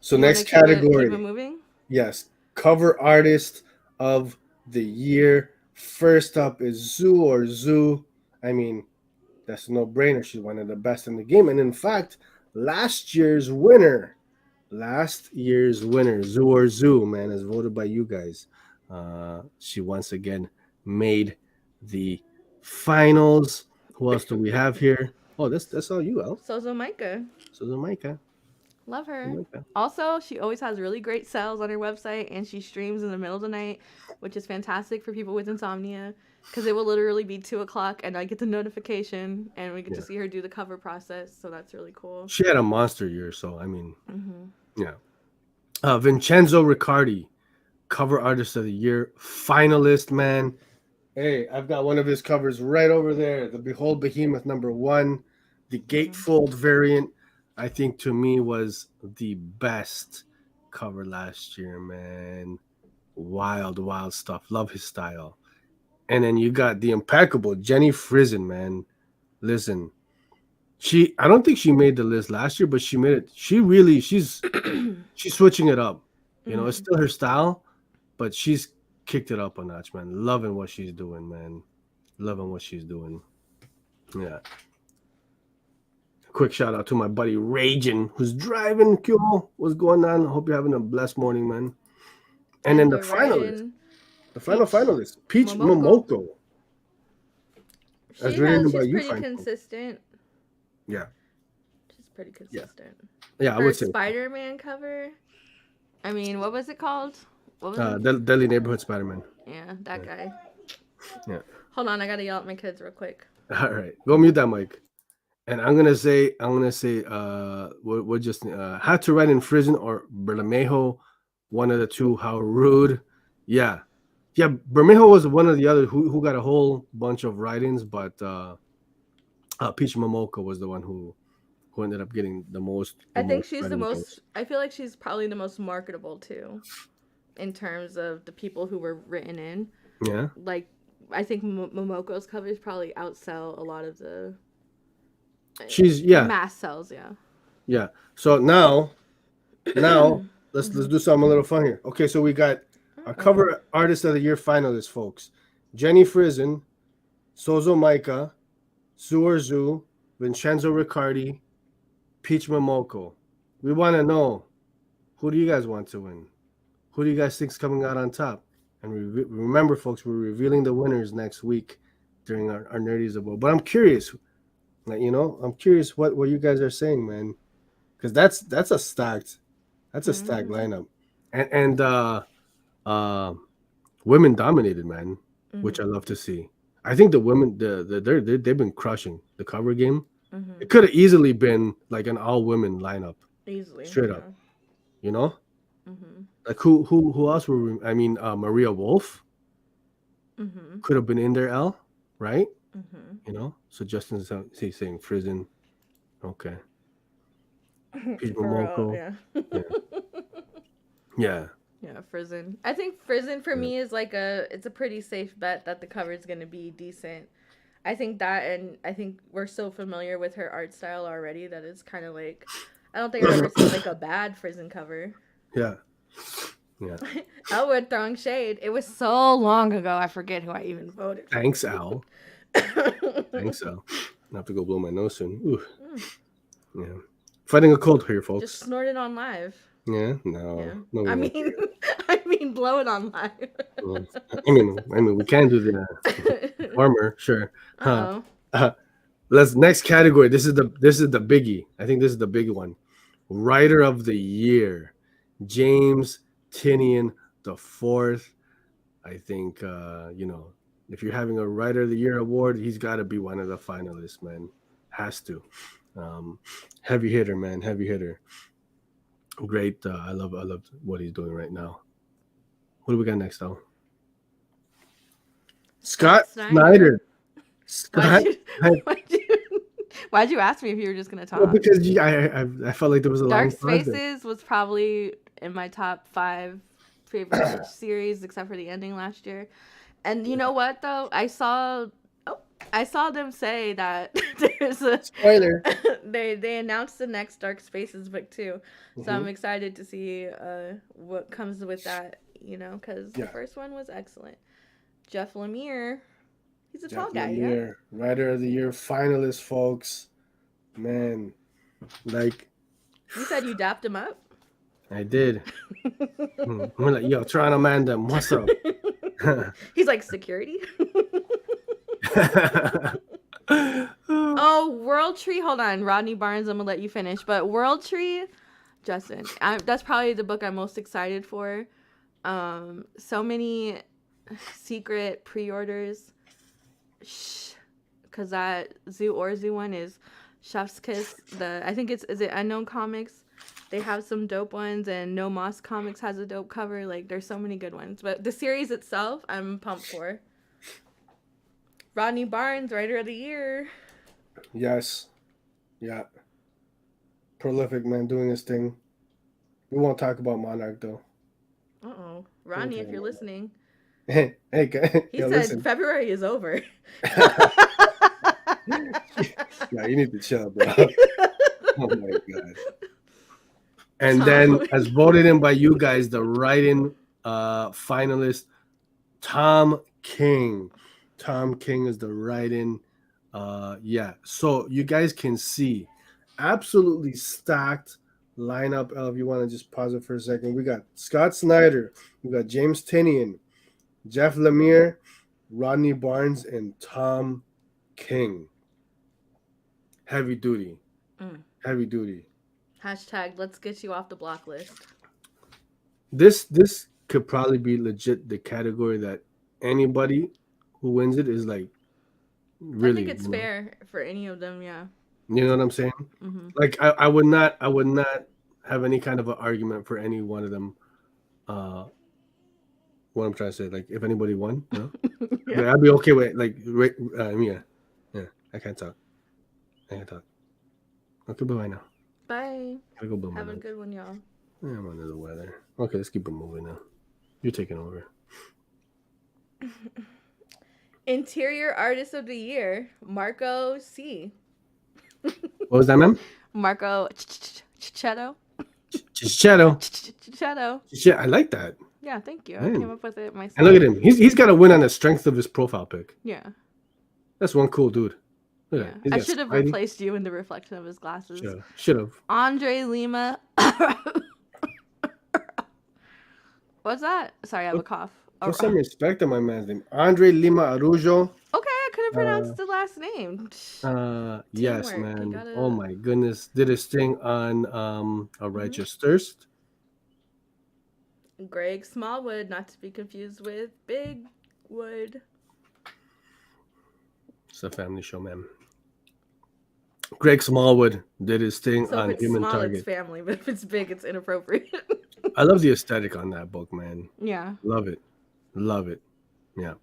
So next category. Keep it moving. Yes, cover artist of the year. First up is Zoo. I mean, that's a no-brainer. She's one of the best in the game. And in fact, last year's winner, Zoo, man, as voted by you guys. She once again made the finals. Who else do we have here? Oh, that's all you, Elle. 𝐬𝐭𝐚𝐲. 𝐬𝐭𝐚𝐲. Love her. Like that. Also, she always has really great sales on her website, and she streams in the middle of the night, which is fantastic for people with insomnia, because it will literally be 2 o'clock, and I get the notification, and we get to see her do the cover process. So that's really cool. She had a monster year, so I mean, yeah. Vincenzo Riccardi, cover artist of the year, finalist, man. Hey, I've got one of his covers right over there. The Behold Behemoth #1, the gatefold variant. I think to me was the best cover last year, man. Wild, wild stuff. Love his style. And then you got the impeccable Jenny Frizen, man. Listen, I don't think she made the list last year, but she made it. She's switching it up. You know, it's still her style, but she's kicked it up a notch, man. Loving what she's doing, man. Loving what she's doing. Yeah. Quick shout out to my buddy Ragin, who's driving. 𝐂𝐨, what's going on? Hope you're having a blessed morning, man. And then the finalist, finalist, Peach Momoko. She's pretty consistent. Yeah. She's pretty consistent. Yeah, I would say Spider-Man cover. I mean, what was it called? What was Deadly Neighborhood Spider-Man. Yeah, that guy. Yeah. Hold on, I gotta yell at my kids real quick. All right, go mute that mic. And I'm gonna say, we're just had to write in Frizen or Bermejo, one of the two. How rude. Yeah. Bermejo was one of the other who got a whole bunch of write-ins, but Peach Momoko was the one who ended up getting the most. I think she's the most. I feel like she's probably the most marketable too, in terms of the people who were written in. Yeah. Like, I think Momoko's covers probably outsell a lot of the. She's mass sells, yeah. Yeah. So now let's do something a little fun here. Okay, so we got our cover artist of the year finalists, folks. Jenny Frizen, 𝐂𝐨𝐦𝐞, Zhu, Vincenzo Riccardi, Peach Momoko. We want to know, who do you guys want to win? Who do you guys think's coming out on top? And remember, folks, we're revealing the winners next week during our Nerdies Award. But I'm curious, I'm curious what you guys are saying, man, because that's a stacked lineup, and women dominated, man, which I love to see. I think the women, they've been crushing the cover game. It could have easily been like an all women lineup, straight up, like who else were we, Maria Wolf could have been in there, Elle, right? So Justin's saying Frizen. Okay. Peach Momoko. Yeah, Frizen. I think Frizen for me is like it's a pretty safe bet that the cover is going to be decent. I think that, and I think we're so familiar with her art style already that it's kind of like, I don't think I've ever seen like a bad Frizen cover. Yeah. Elwood throwing shade. It was so long ago, I forget who I even voted for. Thanks, Al. Thanks, Al. I have to go blow my nose soon. Ooh. Yeah. Fighting a cold here, folks. Just snort it on live. Yeah? No. I mean, blow it on live. I mean, we can do the armor, sure. Next category. This is the biggie. I think this is the big one. Writer of the year, James Tynion IV. I think if you're having a Writer of the Year award, he's got to be one of the finalists, man. Has to. Heavy hitter, man. Heavy hitter. Great. I love what he's doing right now. What do we got next, though? Scott Snyder. Why'd you ask me if you were just gonna talk? Well, because I felt like there was a Dark Spaces was probably in my top 5 favorite series, except for the ending last year. And you know what though? I saw them say that there's a spoiler. They announced the next Dark Spaces book too, so I'm excited to see what comes with that. Because the first one was excellent. Jeff Lemire, he's a tall guy. Yeah. Writer of the Year finalist, folks. Man, like you said, you dapped him up. I did. I'm like, yo, Toronto man, them, what's up? He's like, security. Oh, World Tree. Hold on, Rodney Barnes. I'm gonna let you finish. But World Tree Justin. That's probably the book I'm most excited for. So many secret pre-orders. Shh, because that 𝐬𝐸 one is Chef's Kiss. I think is it Unknown Comics. They have some dope ones, and No Moss Comics has a dope cover. Like, there's so many good ones. But the series itself, I'm pumped for. Rodney Barnes, Writer of the Year. Yes. Yeah. Prolific, man, doing his thing. We won't talk about Monarch, though. Uh-oh. Rodney, if you're listening. Hey, he said listen. February is over. Yeah, you need to chill, bro. Oh, my God. And then, as voted in by you guys, the write-in finalist, Tom King. Tom King is the write-in. Yeah, so you guys can see absolutely stacked lineup. If you want to just pause it for a second, we got Scott Snyder, we got James Tynion, Jeff Lemire, Rodney Barnes, and Tom King. Heavy duty. Heavy duty. Hashtag let's get you off the block list. This could probably be legit the category that anybody who wins it is like really. I think it's fair for any of them, yeah. You know what I'm saying? Mm-hmm. Like I would not have any kind of an argument for any one of them. What I'm trying to say, like if anybody won, you know? Yeah. I'd be okay with yeah. I can't talk. Okay, bye now. Bye. Gotta go have a good one, y'all. Yeah, I'm under the weather. Okay, let's keep it moving now. You're taking over. Interior Artist of the Year, Marco C. What was that, ma'am? Marco Cicchetto. Cicchetto. I like that. Yeah, thank you. I came up with it myself. And look at him. He's got to win on the strength of his profile pic. Yeah. That's one cool dude. Yeah. I should have replaced you in the reflection of his glasses. Should have. Andre Lima. What's that? Sorry, I have a cough. Put some respect on my man's name. Andre Lima Araujo. Okay, I couldn't pronounce the last name. Yes, man. Oh my goodness. Did his thing on A Righteous Thirst. Greg Smallwood, not to be confused with Big Wood. It's a family show, man. Greg Smallwood did his thing on Human small, Target. It's family, but if it's big, it's inappropriate. I love the aesthetic on that book, man. Yeah. Love it. Yeah.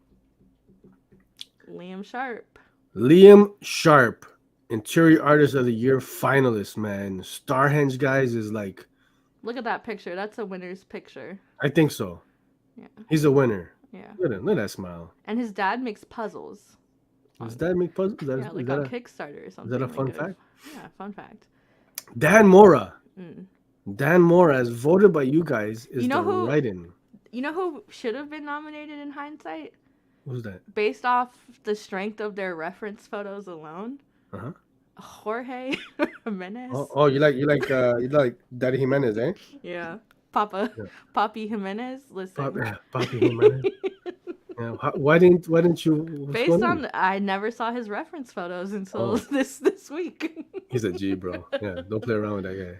Liam Sharp, Interior Artist of the Year finalist, man. Starhenge, guys, is like. Look at that picture. That's a winner's picture. I think so. Yeah. He's a winner. Yeah. Look at that smile. And his dad makes puzzles. Does dad make puzzles? Yeah, like on Kickstarter or something. Is that a fun fact? Yeah, fun fact. Dan Mora. Dan Mora, as voted by you guys, is the write-in. You know who should have been nominated in hindsight? Who's that? Based off the strength of their reference photos alone. Jorge Jimenez. Oh, you like Daddy Jimenez, eh? Yeah, Papi Jimenez. Listen, Papi Jimenez. Yeah, why didn't you? Based on, I never saw his reference photos until this week. He's a G, bro. Yeah, don't play around with that guy.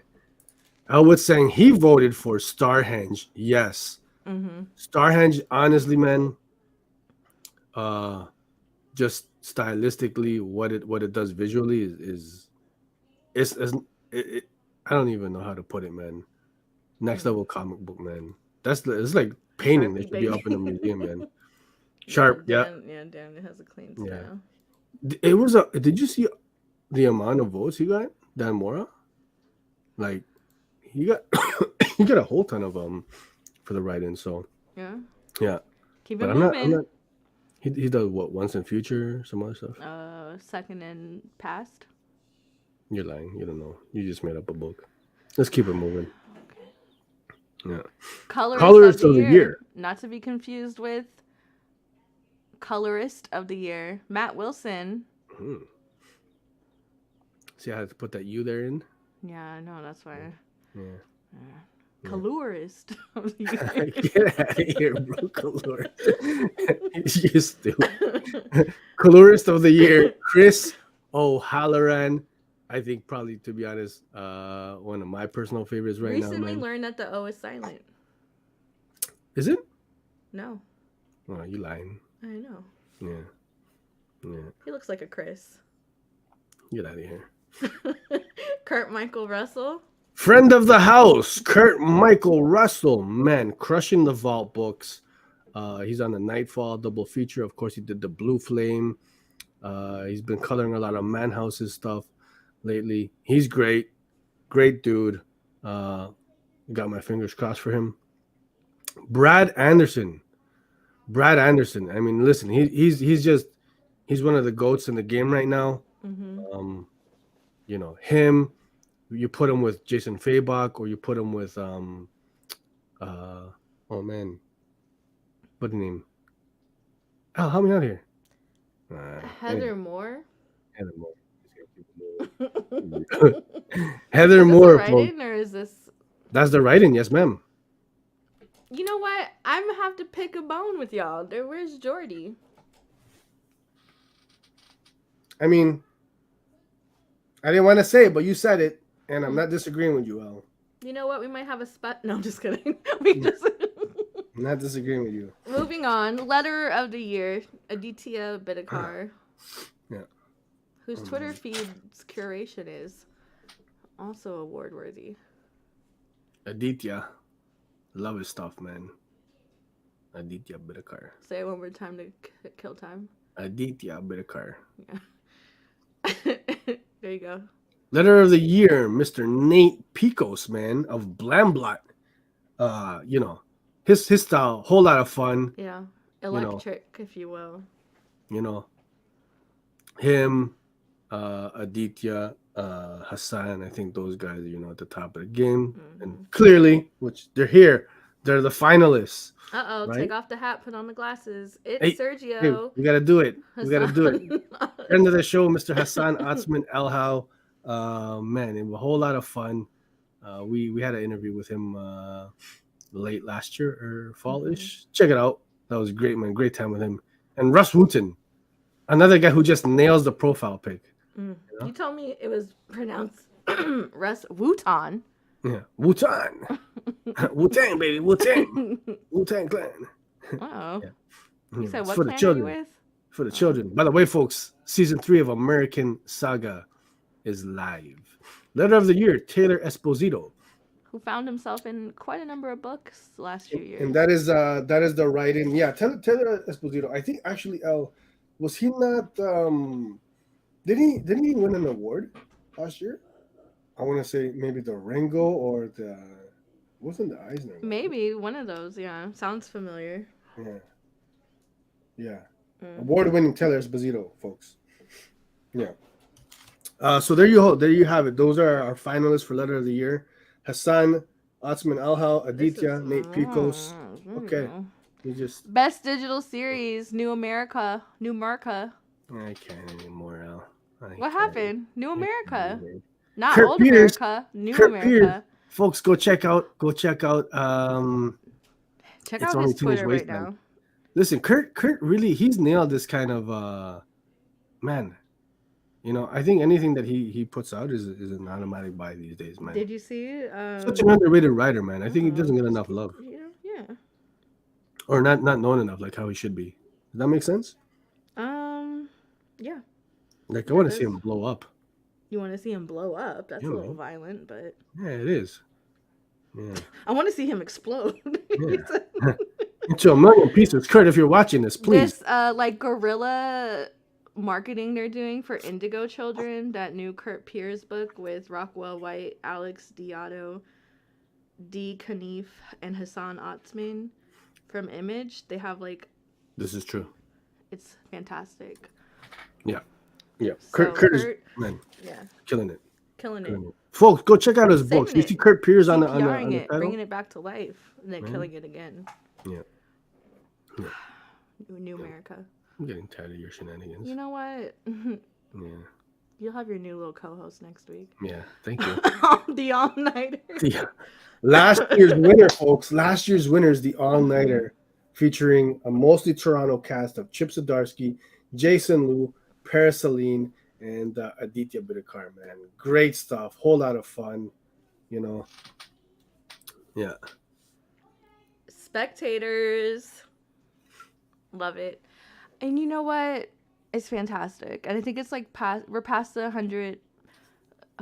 Elwood saying he voted for Starhenge. Yes. Starhenge, honestly, man. Just stylistically, what it does visually is I don't even know how to put it, man. Next level comic book, man. It's like painting that should be up in a museum, man. Sharp, yeah. Dan, it has a clean style. Yeah. Did you see the amount of votes he got, Dan Mora? Like, he got a whole ton of for the write-in. So yeah. Keep it moving. I'm not. He does what, Once in Future, some other stuff. Second and Past. You're lying. You don't know. You just made up a book. Let's keep it moving. Okay. Yeah. Colorist of the year. Not to be confused with Colorist of the Year, Matt Wilson. See, I had to put that U there in. Yeah, I know. That's why. Yeah. Colorist of the Year. Get out of here, bro. Colorist. You stupid. Colorist of the Year, Chris O'Halloran. I think probably, to be honest, one of my personal favorites right now, Recently man. learned that the O is silent. Is it? No. Oh, you lying. I know. Yeah. Yeah. He looks like a Chris. Get out of here. Kurt Michael Russell. Friend of the house, Kurt Michael Russell. Man, crushing the vault books. He's on the Nightfall double feature. Of course, he did the Blue Flame. He's been coloring a lot of Man Houses stuff lately. He's great. Great dude. Got my fingers crossed for him. Brad Anderson. I mean, listen, he's one of the goats in the game right now. Mm-hmm. You know, him, you put him with Jason Fabok, or you put him with oh man, what's the name? Oh, help me out here. Heather Moore. Heather Moore. Heather Is Moore. Is this a write-in or is this? That's the write-in, yes, ma'am. You know what? I'm gonna have to pick a bone with y'all. Where's Jordy? I mean, I didn't want to say it, but you said it, and I'm not disagreeing with you, Elle. You know what? We might have a spot. No, I'm just kidding. We just. I'm not disagreeing with you. Moving on. Letter of the year, Aditya Bidikar. Yeah. Whose Twitter feed's curation is also award worthy. Aditya. Love his stuff, man. Aditya Bidikar. Say it one more time to kill time. Aditya Bidikar. Yeah. There you go. Letter of the year, Mr. Nate Picos, man, of Blamblot. You know, his style, whole lot of fun. Yeah. Electric, if you will. You know, him, Aditya, Hassan, I think those guys are, you know, at the top of the game. Mm-hmm. And clearly, which they're here, they're the finalists. Uh-oh, right? Take off the hat, put on the glasses. It's Sergio. Hey, we got to do it. Hassan. We got to do it. End of the show, Mr. Hassan 𝐬𝐸𝐬. Man, it was a whole lot of fun. We had an interview with him late last year or fall-ish. Mm-hmm. Check it out. That was great, man. Great time with him. And Russ Wooten, another guy who just nails the profile pic. Mm. You know? You told me it was pronounced Russ Wooten. Yeah, Wu-Tang. Wu-Tang, baby. Wu-Tang. Wu-Tang Clan. Uh-oh. Yeah. You said what for the children. With? For the children. By the way, folks, season 3 of American Saga is live. Letter of the year, Taylor Esposito. Who found himself in quite a number of books the last few years. And that is the write-in. Yeah, Taylor Esposito. I think actually, Elle, was he not didn't he win an award last year? I want to say maybe the Ringo or the wasn't the Eisner. Maybe one of those. Yeah, sounds familiar. Yeah. Award-winning Taylor Esposito, folks. Yeah. So there you have it. Those are our finalists for Letter of the Year: Hassan 𝐬𝐸𝐬, Aditya, Nate Picos. Okay. You just best digital series, New Marca. I can't anymore, Elle. What happened? New America. Not Kurt old Pierce, America, New Kurt America. Pierce. Folks, go check out. Check out his Twitter right now. Listen, Kurt really, he's nailed this kind of man. You know, I think anything that he puts out is an automatic buy these days, man. Did you see? Such an underrated writer, man. I think he doesn't get enough love. Yeah. Or not known enough, like how he should be. Does that make sense? Yeah. Like, I want to see him blow up. You want to see him blow up? That's a little violent, but yeah, it is. Yeah. I want to see him explode. Yeah. Into a million pieces. Kurt, if you're watching this, please. This like guerrilla marketing they're doing for Indigo Children, that new Kurt Pierce book with Rockwell White, Alex Diotto, D. Knief, and Hassan 𝐬𝐸𝐬 from Image. They have like. This is true. It's fantastic. Yeah. Yeah. So Kurt is, man, killing it. Folks, go check out his books. You see Kurt Pierce on the title? Bringing it back to life, and then killing it again. Yeah. New America. I'm getting tired of your shenanigans. You know what? Yeah. You'll have your new little co-host next week. Yeah, thank you. The all-nighter. Yeah. Last year's winner, folks. Last year's winner is the all-nighter, featuring a mostly Toronto cast of Chip Zdarsky, Jason Liu, Paris Celine, and Aditya Bidikar, man. Great stuff. Whole lot of fun, you know. Yeah. Spectators. Love it. And you know what? It's fantastic. And I think it's like we're past the 100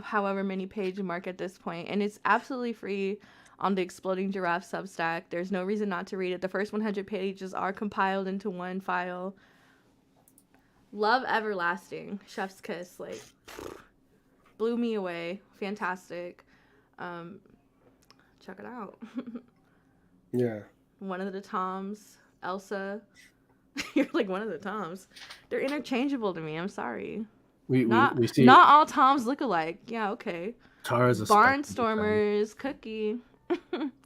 however many page mark at this point, and it's absolutely free on the Exploding Giraffe Substack. There's no reason not to read it. The first 100 pages are compiled into one file. Love Everlasting, Chef's Kiss, like blew me away. Fantastic. Check it out. Yeah. One of the Toms, Elsa. You're like one of the Toms. They're interchangeable to me. I'm sorry. We see not all Toms look alike. Yeah, okay. Tara's a Barnstormers, Cookie.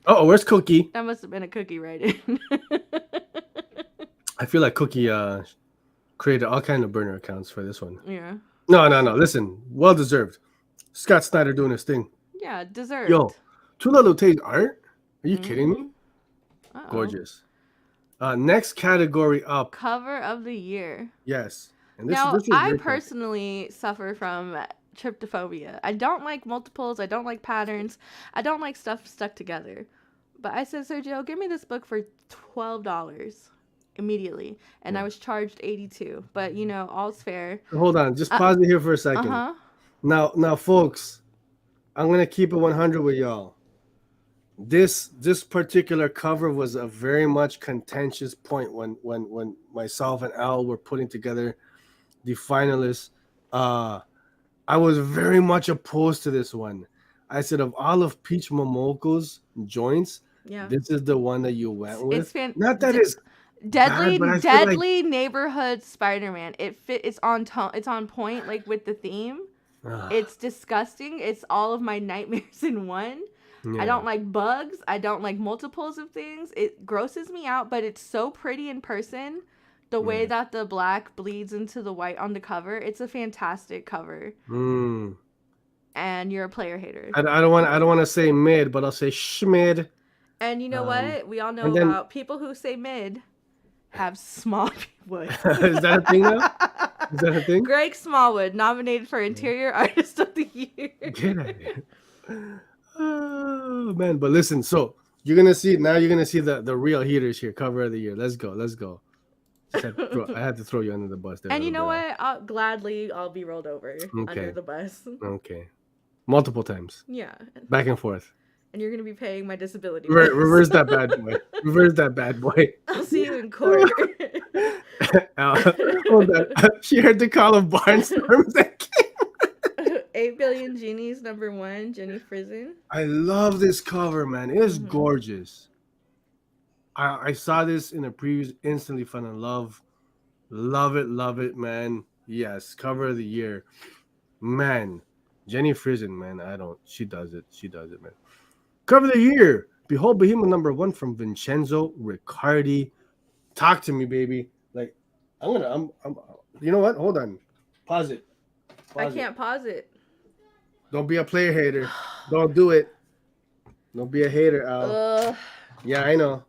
Oh, where's Cookie? That must have been a Cookie write-in. I feel like Cookie created all kind of burner accounts for this one. Yeah. No. Listen, well deserved. Scott Snyder doing his thing. Yeah, deserved. Yo, Tula Lute's art? Are you kidding me? Uh-oh. Gorgeous. Next category up. Cover of the year. Yes. And now, I personally suffer from tryptophobia. I don't like multiples. I don't like patterns. I don't like stuff stuck together. But I said, Sergio, give me this book for $12 immediately. And I was charged $82. But, you know, all's fair. Hold on. Just pause it here for a second. Now, folks, I'm going to keep it 100 with y'all. This particular cover was a very much contentious point when myself and Al were putting together the finalists. I was very much opposed to this one. I said, of all of Peach Momoko's joints, this is the one that you went with. Not that it's Deadly like Neighborhood Spider-Man. It's on point, like with the theme. It's disgusting. It's all of my nightmares in one. Yeah. I don't like bugs. I don't like multiples of things. It grosses me out, but it's so pretty in person. The way that the black bleeds into the white on the cover, it's a fantastic cover. And you're a player hater. I don't want to say mid, but I'll say schmid. And you know what? We all know about people who say mid have small wood. Is that a thing now? Is that a thing? Greg Smallwood, nominated for Interior Artist of the Year. Get out of here. Oh man, but listen, so you're gonna see the real heaters here, cover of the year. Let's go. I had to throw you under the bus there. And you know what? I'll be rolled over under the bus. Okay. Multiple times. Yeah. Back and forth. And you're gonna be paying my disability. Reverse that bad boy. Reverse that bad boy. I'll see you in court. Hold on. She heard the call of Barnstormers that came. 8 Billion Genies #1, Jenny Frison. I love this cover, man. It is gorgeous. I saw this in a preview, instantly fell in love. Love it, man. Yes, cover of the year. Man, Jenny Frison, man, she does it, man. Cover of the year. Behold Behemoth #1 from Vincenzo Riccardi. Talk to me, baby. Like, I'm you know what? Hold on. Pause it. I can't pause it. Don't be a player hater. Don't do it. Don't be a hater, Al. Yeah, I know.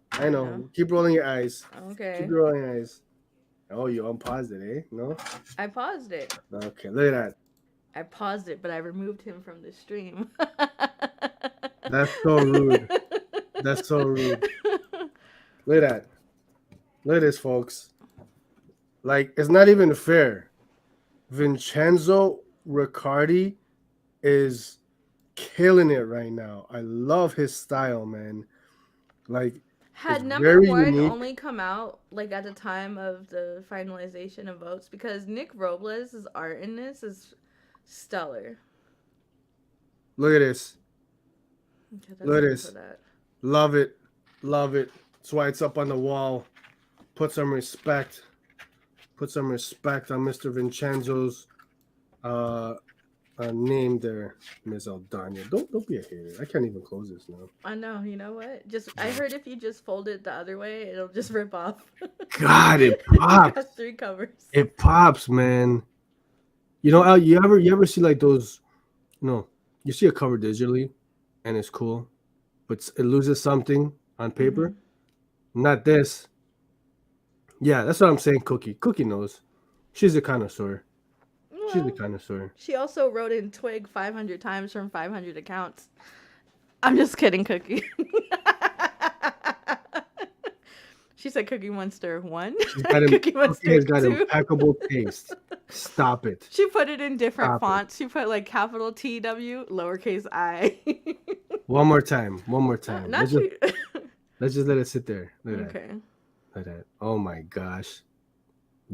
Keep rolling your eyes. Okay. Keep rolling your eyes. Oh, you unpaused it, eh? No? I paused it. Okay, look at that. I paused it, but I removed him from the stream. That's so rude. That's so rude. Look at that. Look at this, folks. Like, it's not even fair. Vincenzo Riccardi is killing it right now. I love his style, man. Like, had #1 only come out like at the time of the finalization of votes, because Nick Robles' art in this is stellar. Look at this. Okay, look at this. Love it. That's why it's up on the wall. Put some respect on Mr. Vincenzo's name there, Ms. Aldana. Don't be a hater. I can't even close this now. I know. You know what? I heard if you just fold it the other way, it'll just rip off. God, it pops. Got 3 covers. It pops, man. You know, Al, you ever see like those? No, you see a cover digitally, and it's cool, but it loses something on paper. Not this. Yeah, that's what I'm saying. Cookie knows. She's a connoisseur. She's a connoisseur. She also wrote in Twig 500 times from 500 accounts. I'm just kidding, Cookie. She said Cookie Monster 1. Cookie has got impeccable taste. Stop it. She put it in different fonts. She put like capital TW, lowercase I. One more time. Let's just let it sit there. Look at that. Oh my gosh.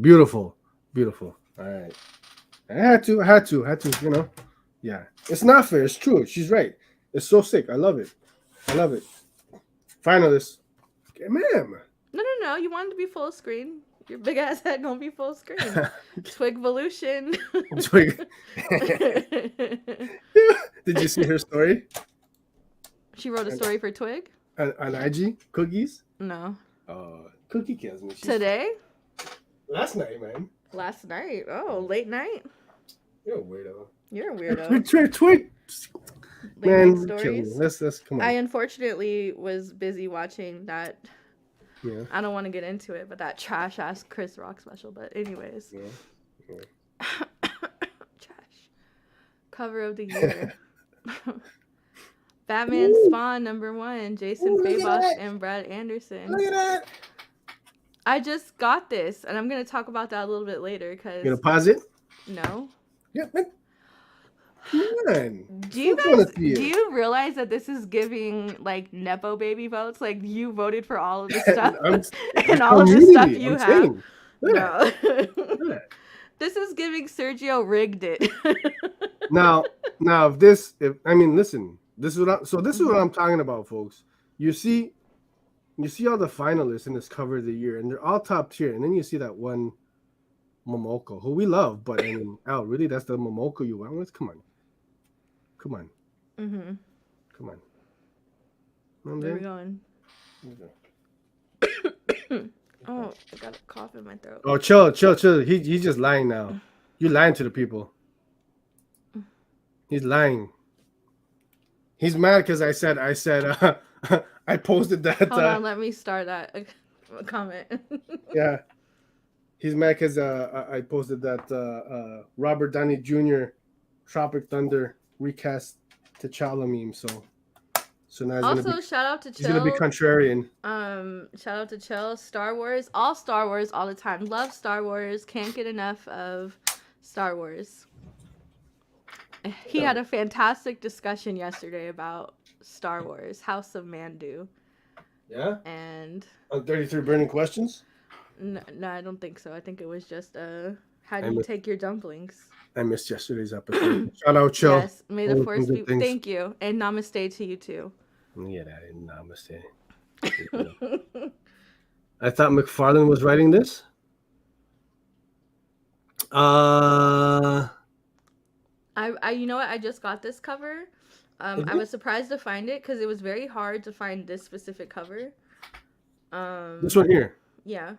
Beautiful. All right. I had to, you know. Yeah. It's not fair. It's true. She's right. It's so sick. I love it. Finalists. Okay, ma'am. No. You wanted to be full screen. Your big ass head gonna be full screen. Twigvolution. Twig. Did you see her story? She wrote a story for Twig? On IG? Cookies? No. Cookie kills me. Today? Last night, man. Last night? Oh, late night? You're a weirdo. You're a weirdo. Twig. Man, stories. Let's come on. I unfortunately was busy watching that. Yeah. I don't want to get into it, but that trash ass Chris Rock special. But anyways. Yeah. Trash. Cover of the year. Batman Spawn #1, Jason Fabos and Brad Anderson. Look at that. I just got this, and I'm gonna talk about that a little bit later. Cause you gonna pause it? No. Yeah, man. Come on. Do you realize that this is giving like nepo baby votes? Like you voted for all of the stuff and all of the stuff you have. No. This is giving Sergio rigged it. Now, listen. This is what I'm talking about, folks. You see all the finalists in this cover of the year, and they're all top tier. And then you see that one Momoko, who we love, but I mean, Al, really, that's the Momoko you went with? Come on. Mm-hmm. Come on. Where are we going? Oh, I got a cough in my throat. Oh, chill. He's just lying now. You're lying to the people. He's lying. He's mad because I said I posted that. Hold on, let me start that comment. Yeah. He's mad because I posted that Robert Downey Jr. Tropic Thunder recast T'Challa meme. So now shout out to Chill. He's gonna be contrarian. Shout out to Chill. Star Wars all the time. Love Star Wars. Can't get enough of Star Wars. He had a fantastic discussion yesterday about Star Wars, House of Mandu. Yeah. And on 33 burning questions. No, I don't think so. I think it was just how do you take your dumplings? I missed yesterday's episode. Shout out, Chill. Yes, may the force be. Thank you, and namaste to you too. Yeah, namaste. I thought McFarlane was writing this. I you know what? I just got this cover. I was surprised to find it because it was very hard to find this specific cover. This one here. Yeah.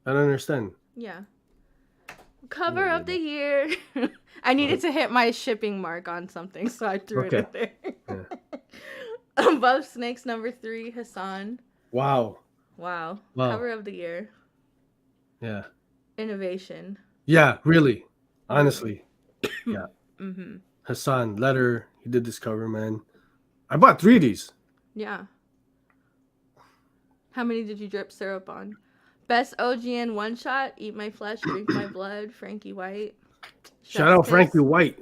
I don't understand. Yeah. Cover of the year. I needed to hit my shipping mark on something, so I threw it in there. Yeah. Above Snakes #3, HoN. Wow. Cover of the year. Yeah. Innovation. Yeah, really. Honestly. Yeah. Mm-hmm. HoN, letter. He did this cover, man. I bought 3 of these. Yeah. How many did you drip syrup on? Best OGN one shot. Eat my flesh, drink my blood. Frankie White. Shout out Frankie White.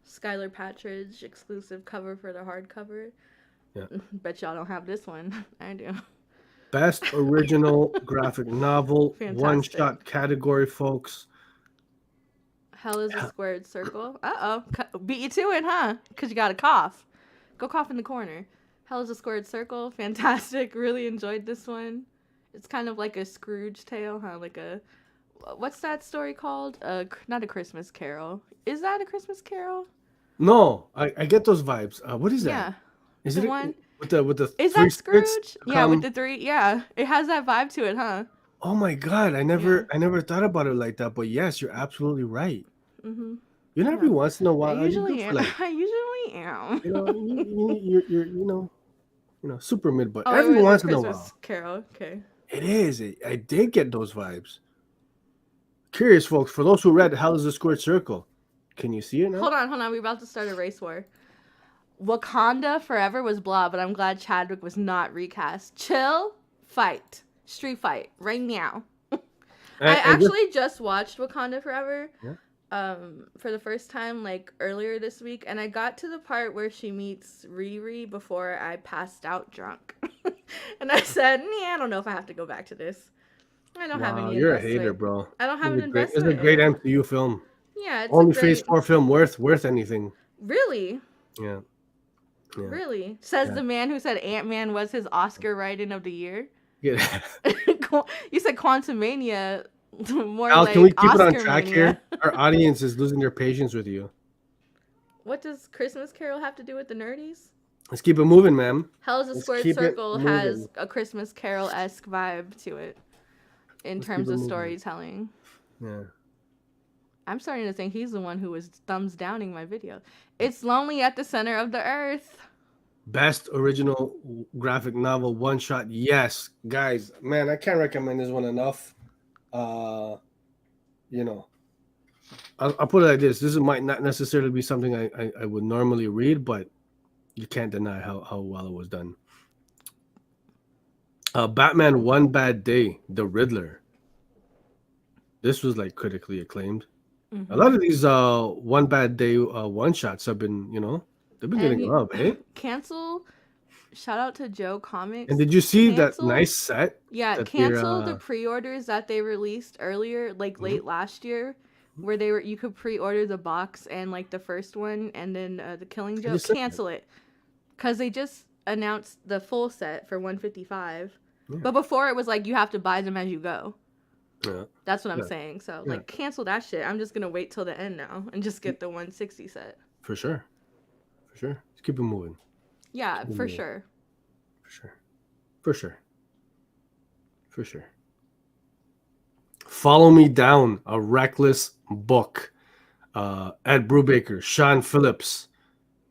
Skylar Patridge exclusive cover for the hardcover. Yeah. Bet y'all don't have this one. I do. Best original graphic novel one shot category, folks. Hell is a squared circle. Beat you to it, huh? Because you got a cough. Go cough in the corner. Hell is a squared circle. Fantastic. Really enjoyed this one. It's kind of like a Scrooge tale, huh? Like a, what's that story called? Not A Christmas Carol. Is that A Christmas Carol? No, I get those vibes. What is that? Yeah. Is it one with the? Is that Scrooge? Yeah, with the 3. Yeah, it has that vibe to it, huh? Oh my God, I never thought about it like that. But yes, you're absolutely right. Mm-hmm. You know, every once in a while, I usually am. I usually am. You're super mid, but every once in a while. Carol, okay. It is. I did get those vibes. curious, folks, for those who read Hell is a Squared Circle, can you see it now? Hold on. We're about to start a race war. Wakanda Forever was blah, but I'm glad Chadwick was not recast. Chill, fight, street fight, right now. I actually just watched Wakanda Forever for the first time, like, earlier this week, and I got to the part where she meets Riri before I passed out drunk. And I said, I don't know if I have to go back to this. I don't have any investment. You're a hater, bro. I don't have an investment. It's a great MCU film. Yeah, it's only Phase 4 film worth anything. Really? Yeah. Really? Says the man who said Ant-Man was his Oscar write-in of the year. Yeah. You said Quantumania. More Al, like can we keep Oscar it on track here? Our audience is losing their patience with you. What does Christmas Carol have to do with the nerdies? Let's keep it moving, ma'am. Hell is a Squared Circle has a Christmas Carol-esque vibe to it in terms of storytelling. Yeah. I'm starting to think he's the one who was thumbs downing my video. It's lonely at the center of the earth. Best original graphic novel one shot. Yes, guys, man, I can't recommend this one enough. I'll put it like this. This might not necessarily be something I would normally read, but you can't deny how well it was done. Batman One Bad Day, The Riddler. This was like critically acclaimed. Mm-hmm. A lot of these One Bad Day one shots have been, they've been getting love, eh? Cancel. Shout out to Joe Comics. And did you see that nice set? Yeah, cancel the pre-orders that they released earlier, like late last year, where you could pre-order the box and like the first one and then the Killing Joke. Cancel it, because they just announced the full set for $155. Yeah. But before it was like you have to buy them as you go. Yeah. That's what I'm saying. So like cancel that shit. I'm just gonna wait till the end now and just get the 160 set. For sure. Let's keep it moving. Yeah, for sure. Follow Me Down, a reckless book. Ed Brubaker, Sean Phillips.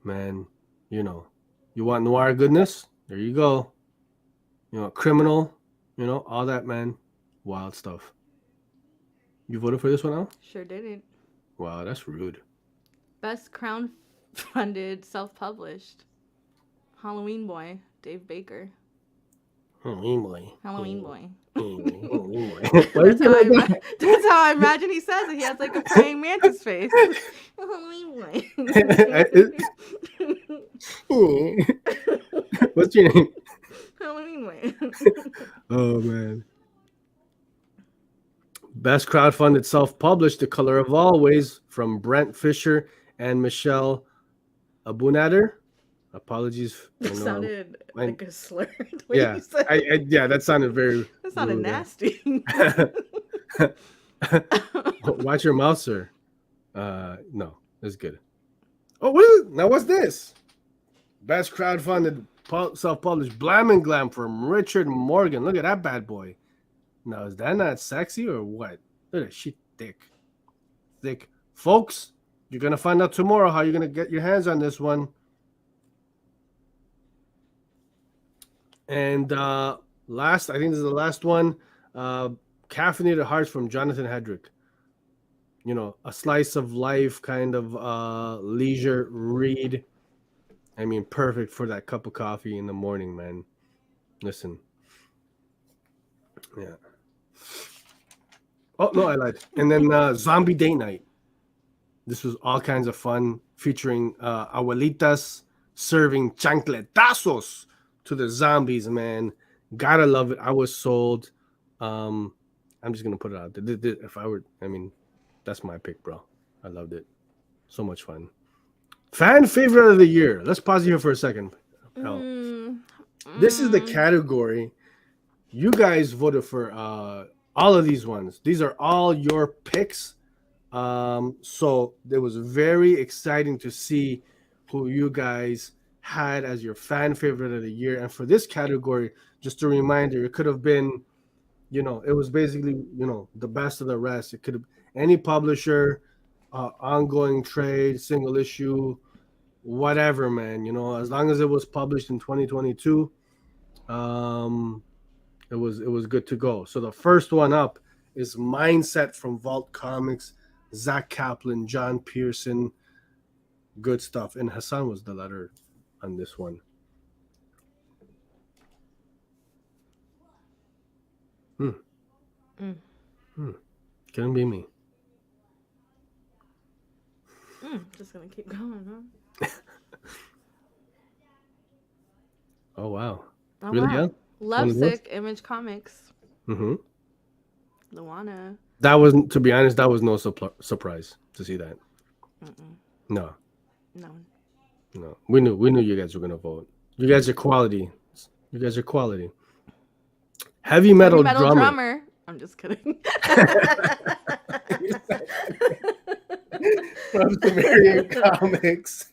Man, you want noir goodness? There you go. Criminal, all that, man. Wild stuff. You voted for this one, Al? Sure didn't. Wow, that's rude. Best crowdfunded self-published. Halloween Boy, Dave Baker. Halloween Boy. That's how I imagine he says it. He has like a praying mantis face. Halloween Boy. What's your name? Halloween Boy. Oh, man. Best crowdfunded self-published, The Color of Always, from Brent Fisher and Michelle Abunader. Apologies. That sounded like a slur. Yeah, that sounded very. That sounded nasty. Watch your mouth, sir. No, that's good. Oh, what is it? Now what's this? Best crowdfunded self-published Blam and Glam from Richard Morgan. Look at that bad boy. Now, is that not sexy or what? Look at that shit, thick. Folks, you're gonna find out tomorrow how you're gonna get your hands on this one. And I think this is the last one. Caffeinated Hearts from Jonathan Hedrick. A slice of life kind of leisure read. I mean, perfect for that cup of coffee in the morning, man. Listen. Yeah. Oh, no, I lied. And then Zombie Date Night. This was all kinds of fun, featuring abuelitas serving chancletazos to the zombies, man. Gotta love it. I was sold. I'm just gonna put it out there. If I were, that's my pick, bro. I loved it. So much fun. Fan favorite of the year. Let's pause here for a second. This is the category. You guys voted for all of these ones. These are all your picks. So it was very exciting to see who you guys had as your fan favorite of the year. And for this category, just a reminder, it could have been, it was basically, the best of the rest. It could have any publisher, ongoing trade, single issue, whatever, man. As long as it was published in 2022, it was good to go. So the first one up is Mindset from Vault Comics. Zach Kaplan, John Pearson. Good stuff. And Hassan was the letter on this one. Couldn't be me. Just gonna keep going, huh? Oh wow. Oh, Really? wow. Yeah? Lovesick, Image Comics. Mm-hmm. Luana. That wasn't, to be honest, that was no surprise to see that. No. We knew you guys were gonna vote. You guys are quality. Heavy metal drummer. I'm just kidding. From Sumerian Comics.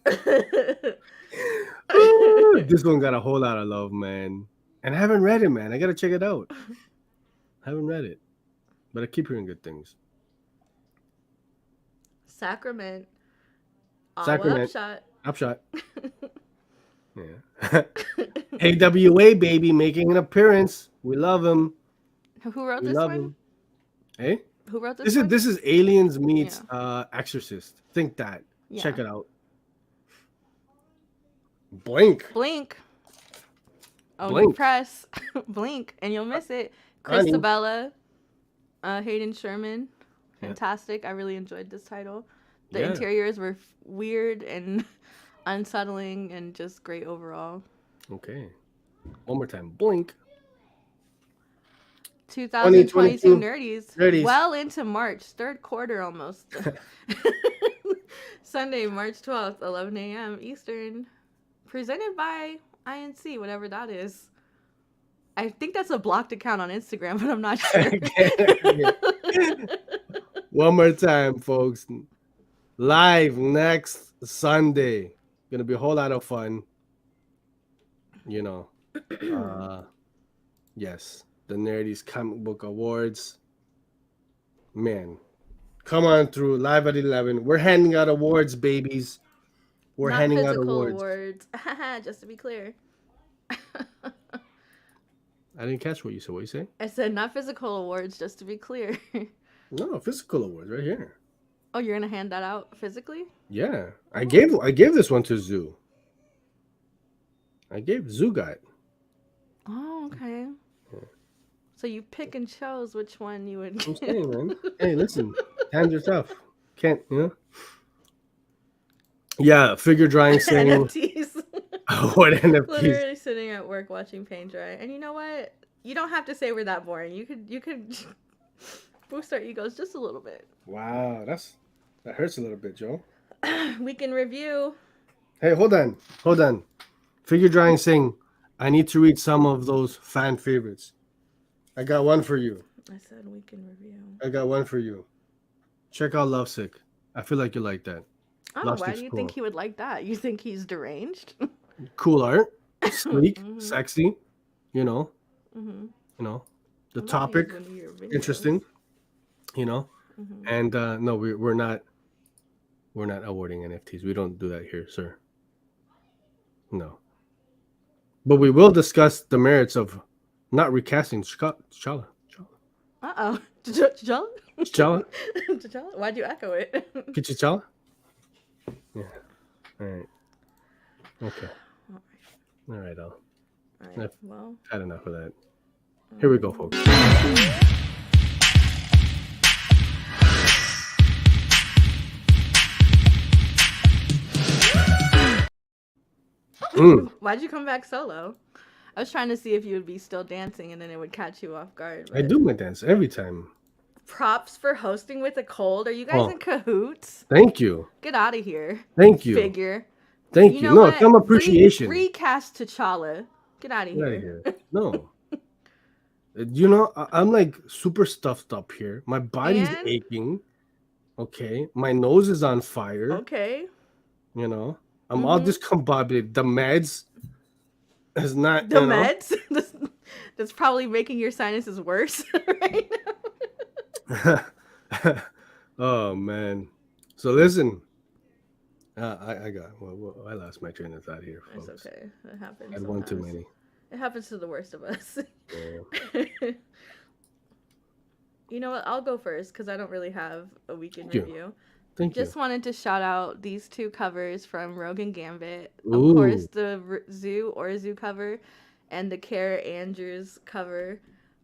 This one got a whole lot of love, man. And I haven't read it, man. I gotta check it out. I haven't read it, but I keep hearing good things. Sacrament. Upshot. Yeah. AWA, baby, making an appearance. We love him. Who wrote this one? Hey? Who wrote this one? This is Aliens meets Exorcist. Think that. Yeah. Check it out. Blink. Oh, Blink. Press. Blink, and you'll miss it. Christabella. Hayden Sherman. Fantastic. I really enjoyed this title. The interiors were weird and unsettling and just great overall. Okay. One more time. Blink. 2022 Nerdies. Well into March. Third quarter almost. Sunday, March 12th, 11 a.m. Eastern. Presented by INC, whatever that is. I think that's a blocked account on Instagram, but I'm not sure. One more time, folks. Live next Sunday. Gonna be a whole lot of fun. You know. Yes. The Nerdies Comic Book Awards. Man. Come on through. Live at 11. We're handing out awards, babies. We're not handing out awards. Just to be clear. I didn't catch what you said. What you say? I said not physical awards, just to be clear. No, physical awards right here. Oh, you're gonna hand that out physically? Yeah, I gave this one to Zoo. I gave Zoo got. Oh, okay. Yeah. So you pick and chose which one you would. I'm saying, man. Hey, listen, hands are tough. Can't, you know. Yeah, figure drying saying. NFTs. What NFTs? Literally sitting at work watching paint dry, and you know what? You don't have to say we're that boring. You could boost our egos just a little bit. Wow, that hurts a little bit, Joe. We can review. Hey, hold on. Figure drying saying, I need to read some of those fan favorites. I got one for you. I said we can review. I got one for you. Check out Lovesick. I feel like you like that. Oh, why do you think he would like that? You think he's deranged? Cool art, sleek, sexy. You know, you know, the topic interesting. You know, and no, we're not awarding NFTs. We don't do that here, sir. No, but we will discuss the merits of not recasting T'Challa. Uh-oh. T'Challa? T'Challa? T'Challa? Why'd you echo it? T'Challa? Yeah. All right. Okay. All right, All right. Well, had enough of that. Here we go, folks. Why'd you come back solo? I was trying to see if you would be still dancing and then it would catch you off guard. But... I do my dance every time. Props for hosting with a cold. Are you guys in cahoots? Thank you. Get out of here. Thank you. Figure. Thank you. No, some appreciation. Recast T'Challa. Get out of here. Get out of here. No. You know, I'm like super stuffed up here. My body's aching. Okay. My nose is on fire. Okay. You know, I'm all discombobulated. The meds is not. The meds? That's probably making your sinuses worse right now. Oh, man. So listen. I lost my train of thought here, folks. It's okay. It happens. I had one too many. It happens to the worst of us. Yeah. You know what? I'll go first because I don't really have a weekend Thank you. review. Thank you. Just wanted to shout out these two covers from Rogue and Gambit. Of Ooh. course, the 𝐬𝐭𝐚𝐲 cover and the 𝐬𝐭𝐚𝐲 cover.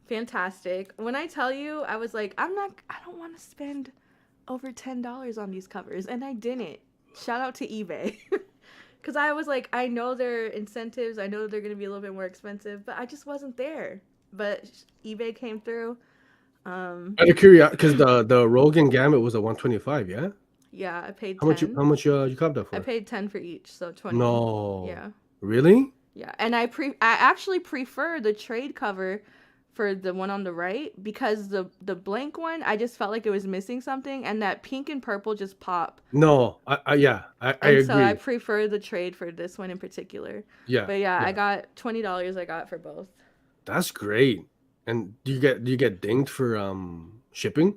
Fantastic. When I tell you, I was like, I don't want to spend over $10 on these covers. And I didn't. Shout out to eBay. Because I was like, I know their incentives. I know they're going to be a little bit more expensive. But I just wasn't there. But eBay came through. Out of curiosity, because the Rogue and Gambit was a 125, yeah? Yeah, I paid 10. How much you copped that for? I paid 10 for each, so 20. No. Yeah. Really? Yeah, and I actually prefer the trade cover for the one on the right because the blank one, I just felt like it was missing something, and that pink and purple just pop. No, I agree. So I prefer the trade for this one in particular. Yeah. But yeah, I got $20. I got for both. That's great. And do you get dinged for shipping?